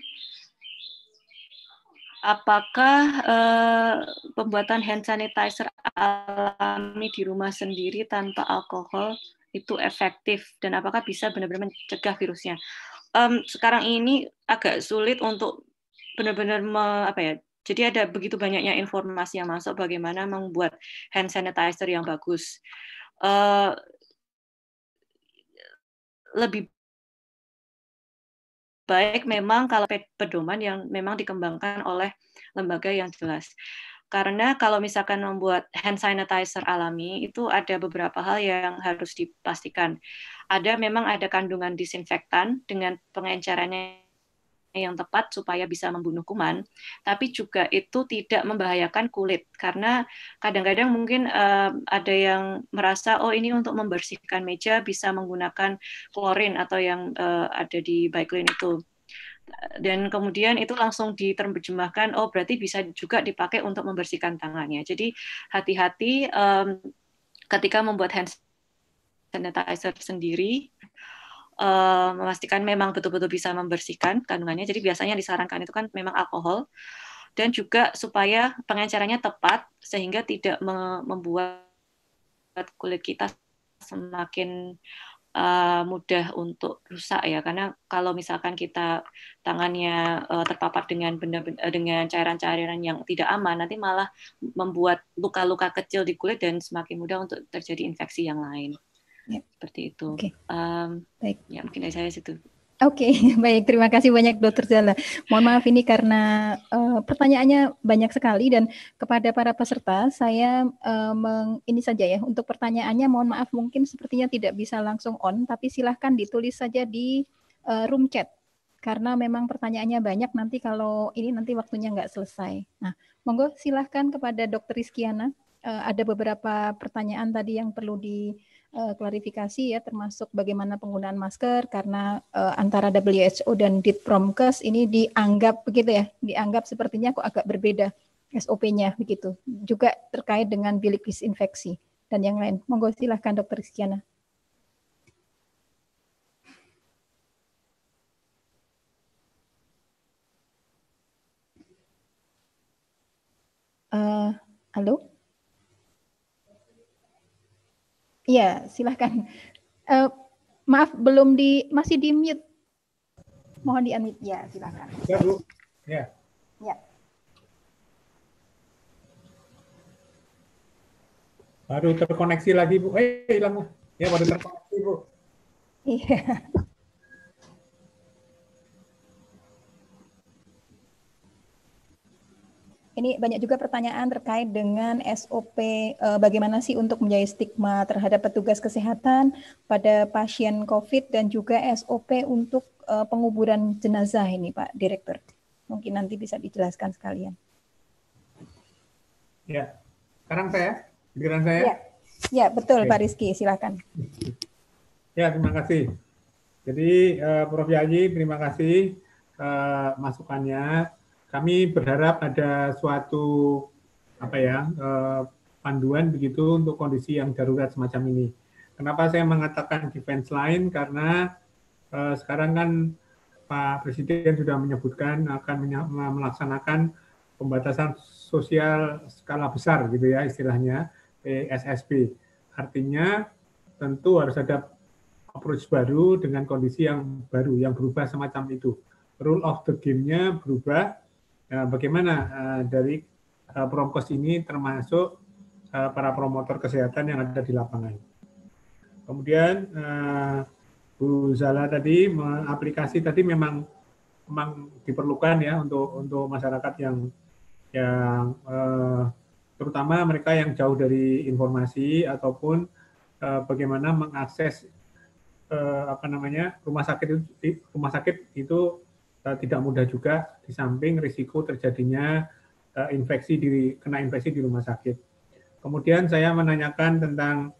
apakah pembuatan hand sanitizer alami di rumah sendiri tanpa alkohol itu efektif, dan apakah bisa benar-benar mencegah virusnya? Sekarang ini agak sulit untuk benar-benar jadi ada begitu banyaknya informasi yang masuk bagaimana membuat hand sanitizer yang bagus. Lebih baik memang kalau pedoman yang memang dikembangkan oleh lembaga yang jelas. Karena kalau misalkan membuat hand sanitizer alami, itu ada beberapa hal yang harus dipastikan. Memang ada kandungan disinfektan dengan pengencerannya yang tepat supaya bisa membunuh kuman, tapi juga itu tidak membahayakan kulit, karena kadang-kadang mungkin ada yang merasa ini untuk membersihkan meja bisa menggunakan klorin atau yang ada di Baiklin itu, dan kemudian itu langsung diterjemahkan berarti bisa juga dipakai untuk membersihkan tangannya. Jadi hati-hati ketika membuat hand sanitizer sendiri, memastikan memang betul-betul bisa membersihkan kandungannya. Jadi biasanya disarankan itu kan memang alkohol, dan juga supaya pengencerannya tepat sehingga tidak membuat kulit kita semakin mudah untuk rusak ya, karena kalau misalkan kita tangannya terpapar dengan dengan cairan-cairan yang tidak aman, nanti malah membuat luka-luka kecil di kulit dan semakin mudah untuk terjadi infeksi yang lain. Seperti itu. Okay. Baik. Ya, mungkin dari saya situ. Oke, baik. Terima kasih banyak Dr. Zala. Mohon maaf ini karena pertanyaannya banyak sekali dan kepada para peserta saya ini saja ya untuk pertanyaannya mohon maaf mungkin sepertinya tidak bisa langsung on tapi silahkan ditulis saja di room chat karena memang pertanyaannya banyak nanti kalau ini nanti waktunya nggak selesai. Nah, monggo silahkan kepada Dr. Rizkyana. Ada beberapa pertanyaan tadi yang perlu klarifikasi ya termasuk bagaimana penggunaan masker karena antara WHO dan Ditpromkes ini dianggap begitu ya, dianggap sepertinya kok agak berbeda SOP-nya begitu. Juga terkait dengan bilik disinfeksi dan yang lain. Monggo silahkan Dr. Rizkyana. Halo? Iya, silahkan. Maaf, masih di mute. Mohon di unmute. Ya, silahkan. Ya, Bu. Ya. Ya. Baru terkoneksi lagi, Bu. Hilang. Ya, baru terkoneksi, Bu. Iya. Ini banyak juga pertanyaan terkait dengan SOP bagaimana sih untuk menjadi stigma terhadap petugas kesehatan pada pasien COVID dan juga SOP untuk penguburan jenazah ini Pak Direktur. Mungkin nanti bisa dijelaskan sekalian. Ya, sekarang giliran saya. Ya betul Pak Rizky, silakan. Ya, terima kasih. Jadi Prof. Yayi, terima kasih masukannya. Kami berharap ada suatu panduan begitu untuk kondisi yang darurat semacam ini. Kenapa saya mengatakan defense line? Karena sekarang kan Pak Presiden sudah menyebutkan akan melaksanakan pembatasan sosial skala besar gitu ya istilahnya PSSB. Artinya tentu harus ada approach baru dengan kondisi yang baru yang berubah semacam itu. Rule of the game-nya berubah. Bagaimana dari Promkes ini termasuk para promotor kesehatan yang ada di lapangan. Kemudian Bu Zala tadi aplikasi tadi memang diperlukan ya untuk masyarakat yang terutama mereka yang jauh dari informasi ataupun bagaimana mengakses rumah sakit itu tidak mudah juga di samping risiko terjadinya kena infeksi di rumah sakit. Kemudian saya menanyakan tentang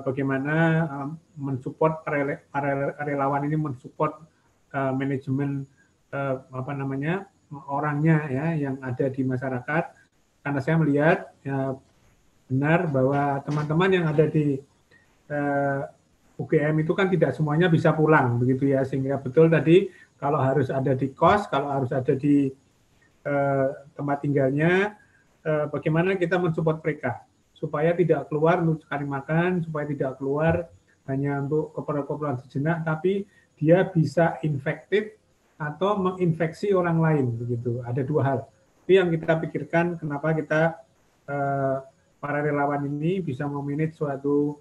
bagaimana mensupport para relawan ini mensupport manajemen orangnya ya yang ada di masyarakat karena saya melihat benar bahwa teman-teman yang ada di UGM itu kan tidak semuanya bisa pulang begitu ya sehingga betul tadi kalau harus ada di kos, kalau harus ada di tempat tinggalnya, bagaimana kita mensupport mereka supaya tidak keluar untuk cari makan, supaya tidak keluar hanya untuk keperluan sejenak, tapi dia bisa infektif atau menginfeksi orang lain begitu. Ada dua hal. Itu yang kita pikirkan kenapa kita para relawan ini bisa memanage suatu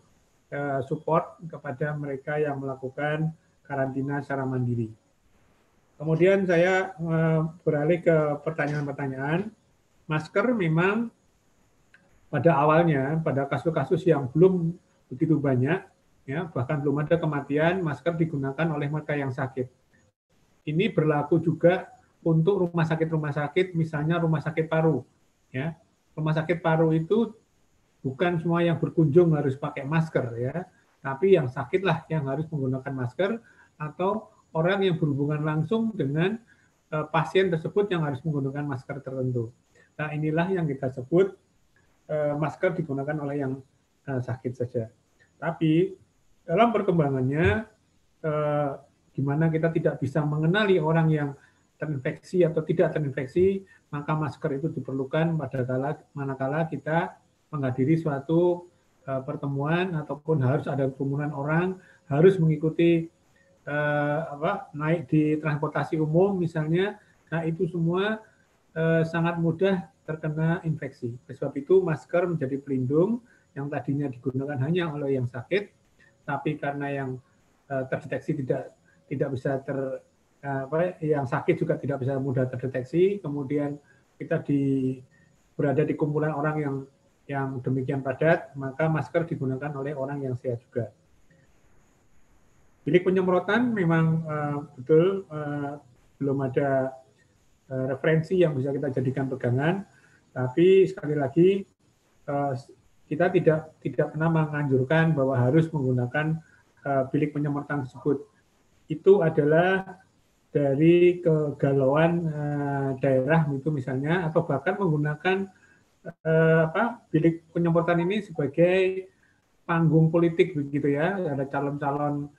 support kepada mereka yang melakukan karantina secara mandiri. Kemudian saya beralih ke pertanyaan-pertanyaan. Masker memang pada awalnya, pada kasus-kasus yang belum begitu banyak, ya bahkan belum ada kematian, masker digunakan oleh mereka yang sakit. Ini berlaku juga untuk rumah sakit, misalnya rumah sakit paru. Ya, rumah sakit paru itu bukan semua yang berkunjung harus pakai masker, ya, tapi yang sakitlah yang harus menggunakan masker atau orang yang berhubungan langsung dengan pasien tersebut yang harus menggunakan masker tertentu. Nah, inilah yang kita sebut masker digunakan oleh yang sakit saja. Tapi dalam perkembangannya, di mana kita tidak bisa mengenali orang yang terinfeksi atau tidak terinfeksi, maka masker itu diperlukan manakala kita menghadiri suatu pertemuan ataupun harus ada kerumunan orang, harus mengikuti naik di transportasi umum misalnya, nah itu semua sangat mudah terkena infeksi. Oleh sebab itu masker menjadi pelindung yang tadinya digunakan hanya oleh yang sakit, tapi karena yang terdeteksi tidak tidak bisa yang sakit juga tidak bisa mudah terdeteksi. Kemudian kita berada di kumpulan orang yang demikian padat, maka masker digunakan oleh orang yang sehat juga. Bilik penyemprotan memang betul belum ada referensi yang bisa kita jadikan pegangan, tapi sekali lagi kita tidak pernah menganjurkan bahwa harus menggunakan bilik penyemprotan tersebut. Itu adalah dari kegalauan daerah itu misalnya, atau bahkan menggunakan bilik penyemprotan ini sebagai panggung politik begitu ya. Ada calon-calon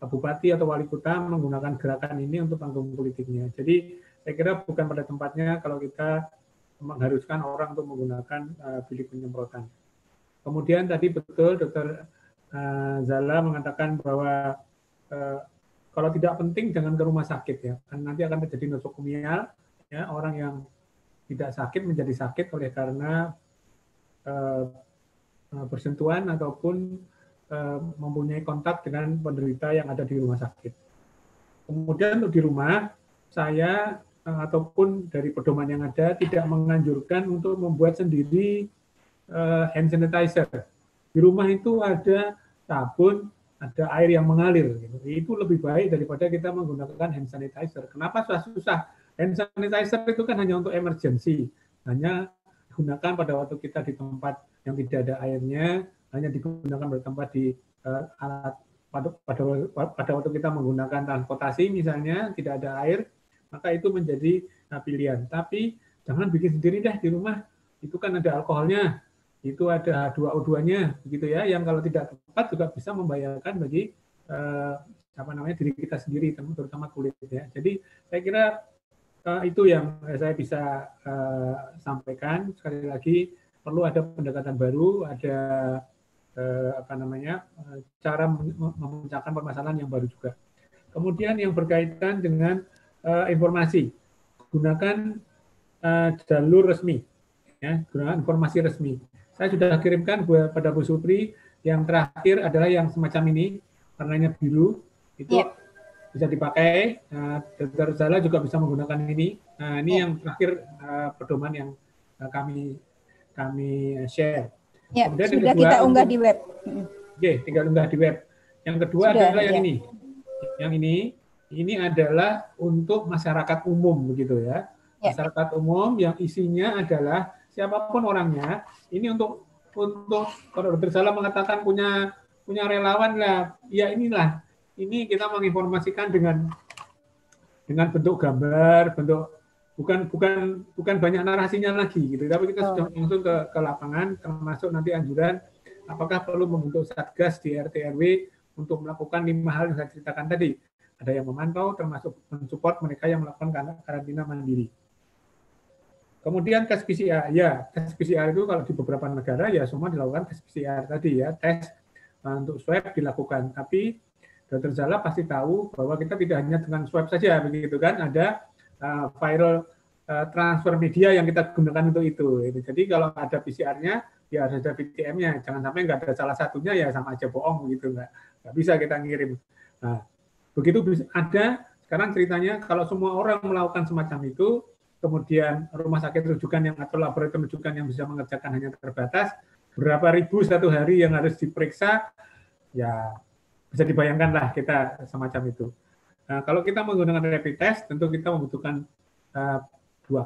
bupati atau wali kota menggunakan gerakan ini untuk panggung politiknya. Jadi saya kira bukan pada tempatnya kalau kita mengharuskan orang untuk menggunakan bilik penyemprotan. Kemudian tadi betul Dr. Zala mengatakan bahwa kalau tidak penting jangan ke rumah sakit ya, kan nanti akan terjadi nosokomial, ya, orang yang tidak sakit menjadi sakit oleh karena bersentuhan ataupun mempunyai kontak dengan penderita yang ada di rumah sakit. Kemudian untuk di rumah, saya ataupun dari pedoman yang ada tidak menganjurkan untuk membuat sendiri hand sanitizer. Di rumah itu ada sabun, ada air yang mengalir. Gitu. Itu lebih baik daripada kita menggunakan hand sanitizer. Kenapa susah? Hand sanitizer itu kan hanya untuk emergency, hanya digunakan pada waktu kita di tempat yang tidak ada airnya, hanya digunakan pada tempat di alat pada waktu kita menggunakan transportasi misalnya tidak ada air, maka itu menjadi pilihan. Tapi jangan bikin sendiri deh di rumah. Itu kan ada alkoholnya, itu ada H2O2-nya, begitu ya. Yang kalau tidak tepat juga bisa membahayakan bagi diri kita sendiri, terutama kulit ya. Jadi saya kira itu yang saya bisa sampaikan. Sekali lagi perlu ada pendekatan baru, ada cara memecahkan permasalahan yang baru juga. Kemudian yang berkaitan dengan informasi, gunakan jalur resmi, ya, gunakan informasi resmi. Saya sudah kirimkan pada Bu Supri, yang terakhir adalah yang semacam ini, warnanya biru, itu bisa dipakai. Dr. Zala juga bisa menggunakan ini. Nah, ini yang terakhir pedoman yang kami share. Ya, kemudian sudah kedua, kita unggah di web. Oke, tinggal unggah di web. Yang kedua adalah yang ini. Yang ini adalah untuk masyarakat umum begitu ya. Masyarakat umum yang isinya adalah siapapun orangnya. Ini untuk kalau Dr. Zala mengatakan punya relawan lah. Ya inilah. Ini kita menginformasikan dengan bentuk gambar, bentuk bukan banyak narasinya lagi gitu, tapi kita sudah langsung ke lapangan, termasuk nanti anjuran apakah perlu membentuk satgas di RT RW untuk melakukan 5 hal yang saya ceritakan tadi. Ada yang memantau, termasuk mensupport mereka yang melakukan karantina mandiri. Kemudian tes PCR, ya tes PCR itu kalau di beberapa negara ya semua dilakukan tes PCR tadi ya, tes untuk swab dilakukan. Tapi Dr. Zala pasti tahu bahwa kita tidak hanya dengan swab saja begitu kan, ada viral transfer media yang kita gunakan untuk itu. Jadi kalau ada PCR-nya, ya harus ada VTM-nya. Jangan sampai nggak ada salah satunya, ya sama aja bohong gitu. Nggak bisa kita ngirim. Nah, begitu ada, sekarang ceritanya kalau semua orang melakukan semacam itu, kemudian rumah sakit rujukan atau laboratorium rujukan yang bisa mengerjakan hanya terbatas, berapa ribu satu hari yang harus diperiksa, ya bisa dibayangkan lah kita semacam itu. Nah, kalau kita menggunakan rapid test, tentu kita membutuhkan 2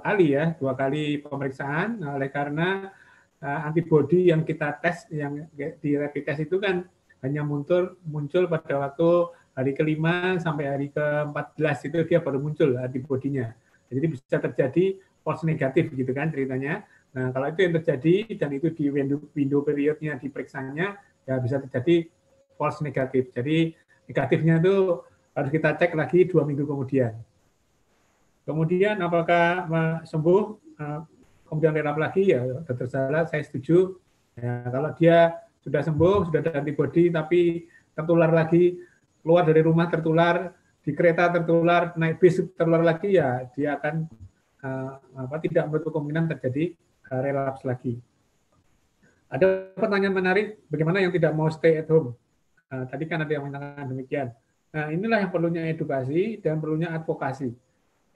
kali pemeriksaan, oleh karena antibodi yang kita tes, yang di rapid test itu kan hanya muncul pada waktu hari ke-5 sampai hari ke-14 itu dia baru muncul antibodinya. Jadi bisa terjadi false negatif gitu kan ceritanya. Nah, kalau itu yang terjadi dan itu di window periodnya diperiksanya, ya bisa terjadi false negatif. Jadi negatifnya itu harus kita cek lagi 2 minggu kemudian. Kemudian apakah sembuh, kemudian relap lagi, ya Dr. Zala saya setuju. Ya, kalau dia sudah sembuh, sudah ada antibodi, tapi tertular lagi, keluar dari rumah tertular, di kereta tertular, naik bis tertular lagi, ya dia akan tidak menutup kemungkinan terjadi relapse lagi. Ada pertanyaan menarik, bagaimana yang tidak mau stay at home? Tadi kan ada yang mengatakan demikian. Nah, inilah yang perlunya edukasi dan perlunya advokasi.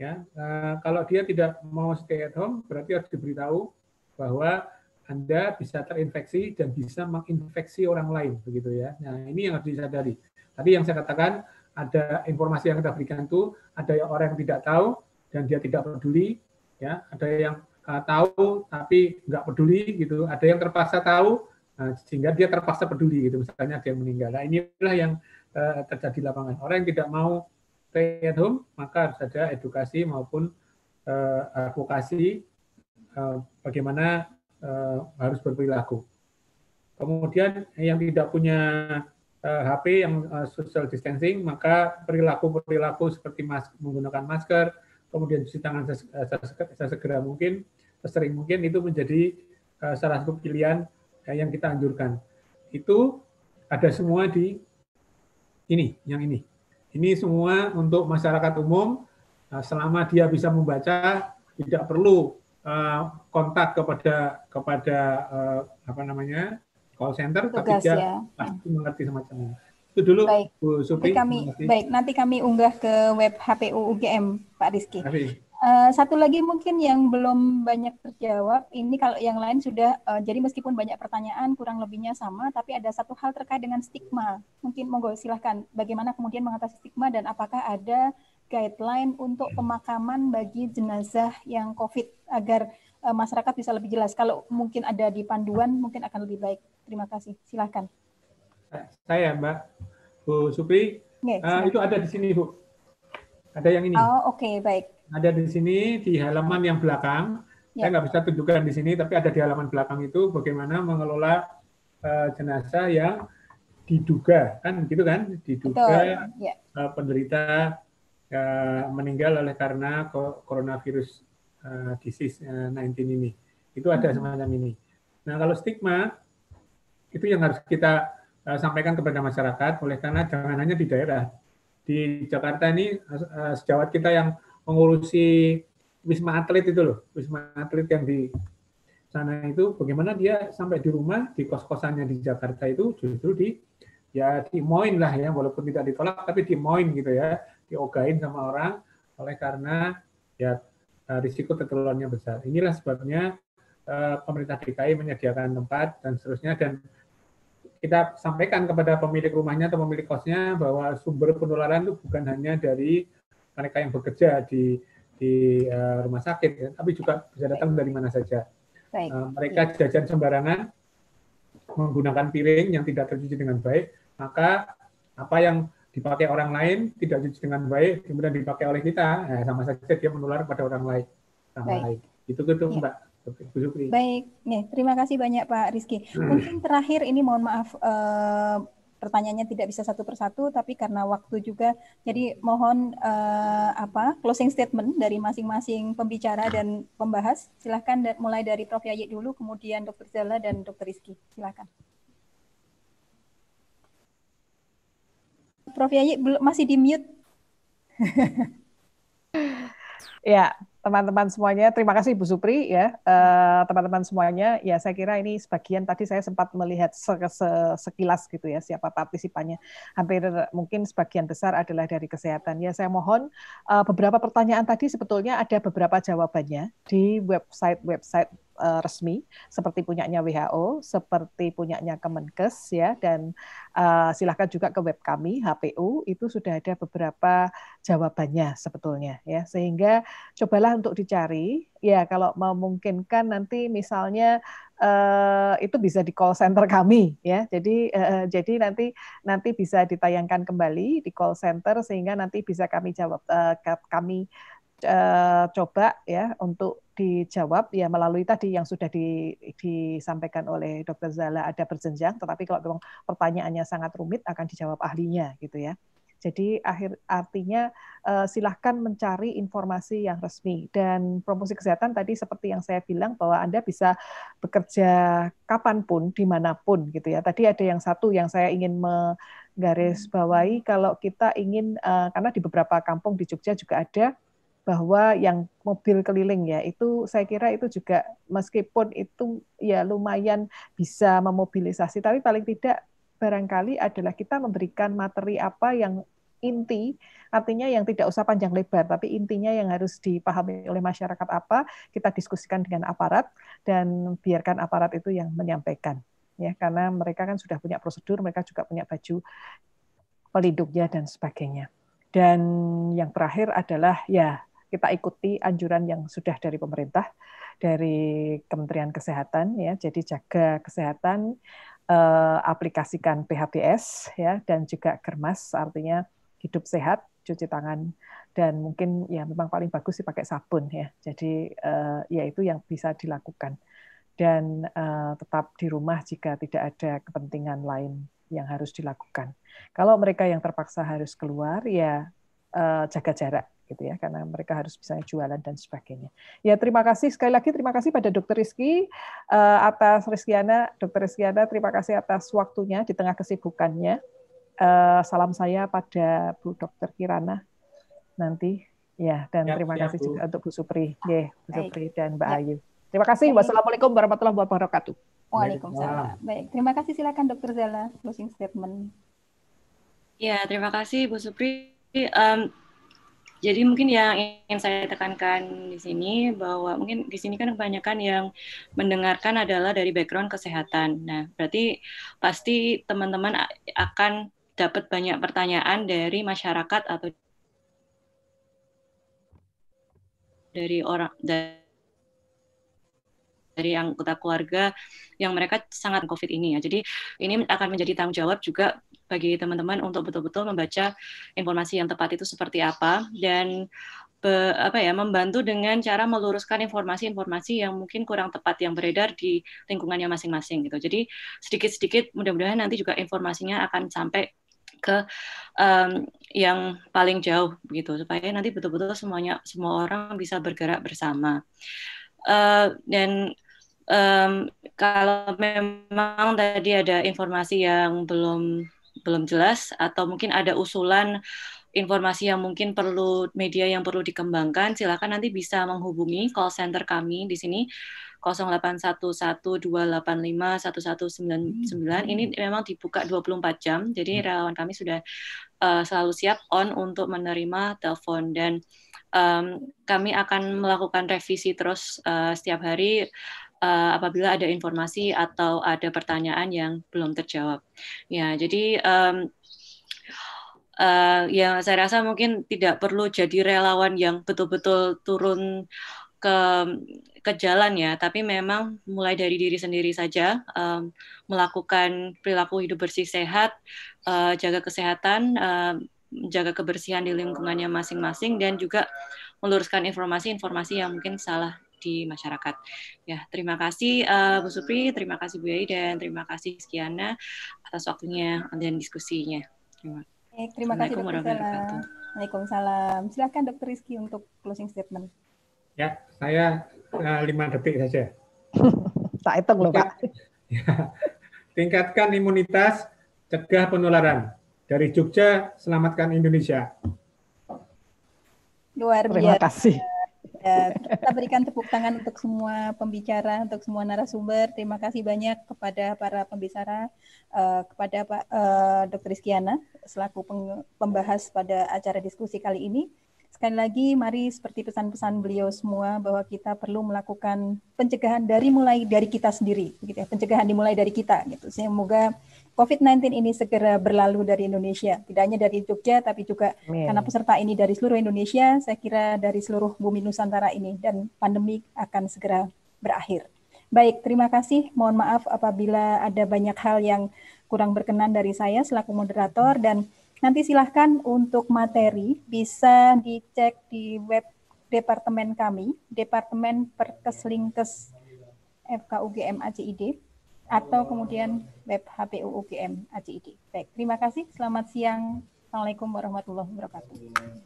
Ya, kalau dia tidak mau stay at home, berarti harus diberitahu bahwa Anda bisa terinfeksi dan bisa menginfeksi orang lain, begitu ya. Nah, ini yang harus disadari. Tadi yang saya katakan, ada informasi yang kita berikan itu, ada yang orang yang tidak tahu dan dia tidak peduli, ya. Ada yang tahu tapi nggak peduli, gitu. Ada yang terpaksa tahu sehingga dia terpaksa peduli, gitu. Misalnya ada yang meninggal. Nah, inilah yang terjadi di lapangan. Orang yang tidak mau stay at home, maka harus ada edukasi maupun advokasi bagaimana harus berperilaku. Kemudian yang tidak punya HP yang social distancing, maka perilaku seperti menggunakan masker, kemudian cuci tangan sesegera mungkin, sesering mungkin, itu menjadi salah satu pilihan yang kita anjurkan. Itu ada semua di yang ini. Ini semua untuk masyarakat umum, selama dia bisa membaca, tidak perlu kontak kepada call center, tapi dia pasti mengerti semacam ini. Itu dulu, baik. Bu Supri. Nanti kami unggah ke web HPU UGM, Pak Rizky. Satu lagi mungkin yang belum banyak terjawab, ini kalau yang lain sudah, jadi meskipun banyak pertanyaan, kurang lebihnya sama, tapi ada satu hal terkait dengan stigma. Mungkin monggo silahkan, bagaimana kemudian mengatasi stigma dan apakah ada guideline untuk pemakaman bagi jenazah yang COVID agar masyarakat bisa lebih jelas. Kalau mungkin ada di panduan, mungkin akan lebih baik. Terima kasih, silahkan. Saya, Mbak, Bu Supri, itu ada di sini, Bu. Ada yang ini. Oh, oke, baik. Ada di sini di halaman yang belakang. Saya nggak bisa tunjukkan di sini, tapi ada di halaman belakang itu bagaimana mengelola jenazah yang diduga, kan gitu kan, diduga penderita meninggal oleh karena coronavirus disease 19 ini. Itu ada semacam ini. Nah, kalau stigma itu yang harus kita sampaikan kepada masyarakat, oleh karena jangan hanya di daerah. Di Jakarta ini sejawat kita yang mengurusi Wisma Atlet itu loh, Wisma Atlet yang di sana itu, bagaimana dia sampai di rumah, di kos-kosannya di Jakarta itu justru dimoin lah ya, walaupun tidak ditolak, tapi dimoin gitu ya, diogain sama orang, oleh karena ya risiko tertularnya besar. Inilah sebabnya pemerintah DKI menyediakan tempat dan seterusnya, dan kita sampaikan kepada pemilik rumahnya atau pemilik kosnya bahwa sumber penularan itu bukan hanya dari mereka yang bekerja di rumah sakit, ya, tapi juga bisa datang dari mana saja. Mereka jajan sembarangan, menggunakan piring yang tidak tercuci dengan baik, maka apa yang dipakai orang lain tidak dicuci dengan baik, kemudian dipakai oleh kita, sama saja dia menular kepada orang lain. Itu Mbak. Baik, terima kasih banyak Pak Rizky. Mungkin terakhir ini mohon maaf, pertanyaannya tidak bisa satu persatu, tapi karena waktu juga, jadi mohon closing statement dari masing-masing pembicara dan pembahas. Silahkan mulai dari Prof. Yayi dulu, kemudian Dr. Zala dan Dr. Rizky. Silahkan. Prof. Yayi masih di mute. Ya, teman-teman semuanya, terima kasih Bu Supri ya, teman-teman semuanya. Ya, saya kira ini sebagian tadi saya sempat melihat sekilas gitu ya siapa partisipannya. Hampir mungkin sebagian besar adalah dari kesehatan. Ya, saya mohon beberapa pertanyaan tadi sebetulnya ada beberapa jawabannya di website resmi seperti punyanya WHO, seperti punyanya Kemenkes ya, dan silahkan juga ke web kami HPU, itu sudah ada beberapa jawabannya sebetulnya ya, sehingga cobalah untuk dicari ya, kalau memungkinkan nanti misalnya itu bisa di call center kami ya, jadi nanti bisa ditayangkan kembali di call center sehingga nanti bisa kami jawab, kami coba ya untuk dijawab ya melalui tadi yang sudah disampaikan oleh Dr. Zala, ada berjenjang, tetapi kalau memang pertanyaannya sangat rumit akan dijawab ahlinya gitu ya. Jadi artinya silahkan mencari informasi yang resmi, dan promosi kesehatan tadi seperti yang saya bilang bahwa Anda bisa bekerja kapanpun, dimanapun gitu ya. Tadi ada yang satu yang saya ingin menggarisbawahi, kalau kita ingin, karena di beberapa kampung di Jogja juga ada, bahwa yang mobil keliling ya, itu saya kira itu juga meskipun itu ya lumayan bisa memobilisasi, tapi paling tidak barangkali adalah kita memberikan materi apa yang inti, artinya yang tidak usah panjang lebar, tapi intinya yang harus dipahami oleh masyarakat apa, kita diskusikan dengan aparat, dan biarkan aparat itu yang menyampaikan. Ya, karena mereka kan sudah punya prosedur, mereka juga punya baju pelindungnya dan sebagainya. Dan yang terakhir adalah ya kita ikuti anjuran yang sudah dari pemerintah, dari Kementerian Kesehatan, ya, jadi jaga kesehatan, aplikasikan PHBS, ya, dan juga Germas, artinya hidup sehat, cuci tangan, dan mungkin ya memang paling bagus sih pakai sabun, ya. Jadi ya itu yang bisa dilakukan, dan tetap di rumah jika tidak ada kepentingan lain yang harus dilakukan. Kalau mereka yang terpaksa harus keluar, ya jaga jarak, gitu ya, karena mereka harus bisa jualan dan sebagainya. Ya, terima kasih sekali lagi, terima kasih pada Dr. Rizky atas Dr. Rizkyana, terima kasih atas waktunya di tengah kesibukannya. Salam saya pada Bu Dr. Kirana nanti, ya, dan terima kasih Bu. juga untuk Bu Supri, Bu Supri dan Mbak Ayu. Terima kasih. Wassalamualaikum warahmatullahi wabarakatuh. Waalaikumsalam. Baik, terima kasih. Silakan Dr. Zala, closing statement. Ya, terima kasih Bu Supri. Jadi mungkin yang ingin saya tekankan di sini bahwa mungkin di sini kan kebanyakan yang mendengarkan adalah dari background kesehatan. Nah, berarti pasti teman-teman akan dapat banyak pertanyaan dari masyarakat atau dari dari anggota keluarga yang mereka sangat COVID ini ya. Jadi ini akan menjadi tanggung jawab juga bagi teman-teman untuk betul-betul membaca informasi yang tepat itu seperti apa, dan membantu dengan cara meluruskan informasi-informasi yang mungkin kurang tepat yang beredar di lingkungannya masing-masing gitu. Jadi sedikit-sedikit mudah-mudahan nanti juga informasinya akan sampai ke yang paling jauh begitu, supaya nanti betul-betul semua orang bisa bergerak bersama. Dan kalau memang tadi ada informasi yang belum jelas atau mungkin ada usulan informasi yang mungkin perlu media yang perlu dikembangkan, silakan nanti bisa menghubungi call center kami di sini 0811285199. Ini memang dibuka 24 jam, jadi relawan kami sudah selalu siap on untuk menerima telepon, dan kami akan melakukan revisi terus setiap hari apabila ada informasi atau ada pertanyaan yang belum terjawab. Ya, jadi yang saya rasa mungkin tidak perlu jadi relawan yang betul-betul turun ke jalan ya, tapi memang mulai dari diri sendiri saja, melakukan perilaku hidup bersih sehat, jaga kesehatan, menjaga kebersihan di lingkungannya masing-masing, dan juga meluruskan informasi-informasi yang mungkin salah di masyarakat. Ya, terima kasih Bu Supri, terima kasih Bu Yai, dan terima kasih Rizkyana atas waktunya dan diskusinya. Terima kasih Dr. Zala. Waalaikumsalam. Silakan Dr. Rizky untuk closing statement. Ya, saya 5 detik saja. Tak hitung loh, Pak. Tingkatkan imunitas, cegah penularan. Dari Jogja, selamatkan Indonesia. Luar biasa. Terima kasih. Ya, kita berikan tepuk tangan untuk semua pembicara, untuk semua narasumber. Terima kasih banyak kepada para pembicara, kepada Pak Dr. Rizkyana selaku pembahas pada acara diskusi kali ini. Sekali lagi, mari seperti pesan-pesan beliau semua bahwa kita perlu melakukan pencegahan mulai dari kita sendiri, gitu ya. Pencegahan dimulai dari kita, gitu. Semoga COVID-19 ini segera berlalu dari Indonesia, tidak hanya dari Jogja, tapi juga karena peserta ini dari seluruh Indonesia, saya kira dari seluruh bumi Nusantara ini, dan pandemi akan segera berakhir. Baik, terima kasih. Mohon maaf apabila ada banyak hal yang kurang berkenan dari saya selaku moderator, dan nanti silahkan untuk materi bisa dicek di web departemen kami, Departemen Perkeslinkes FKUGM ACID, atau kemudian web HPU UGM ACID. Baik, terima kasih. Selamat siang. Assalamualaikum warahmatullahi wabarakatuh.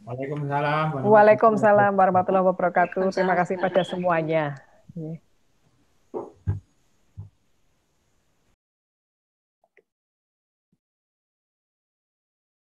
Waalaikumsalam. Waalaikumsalam warahmatullahi wabarakatuh. Terima kasih pada semuanya.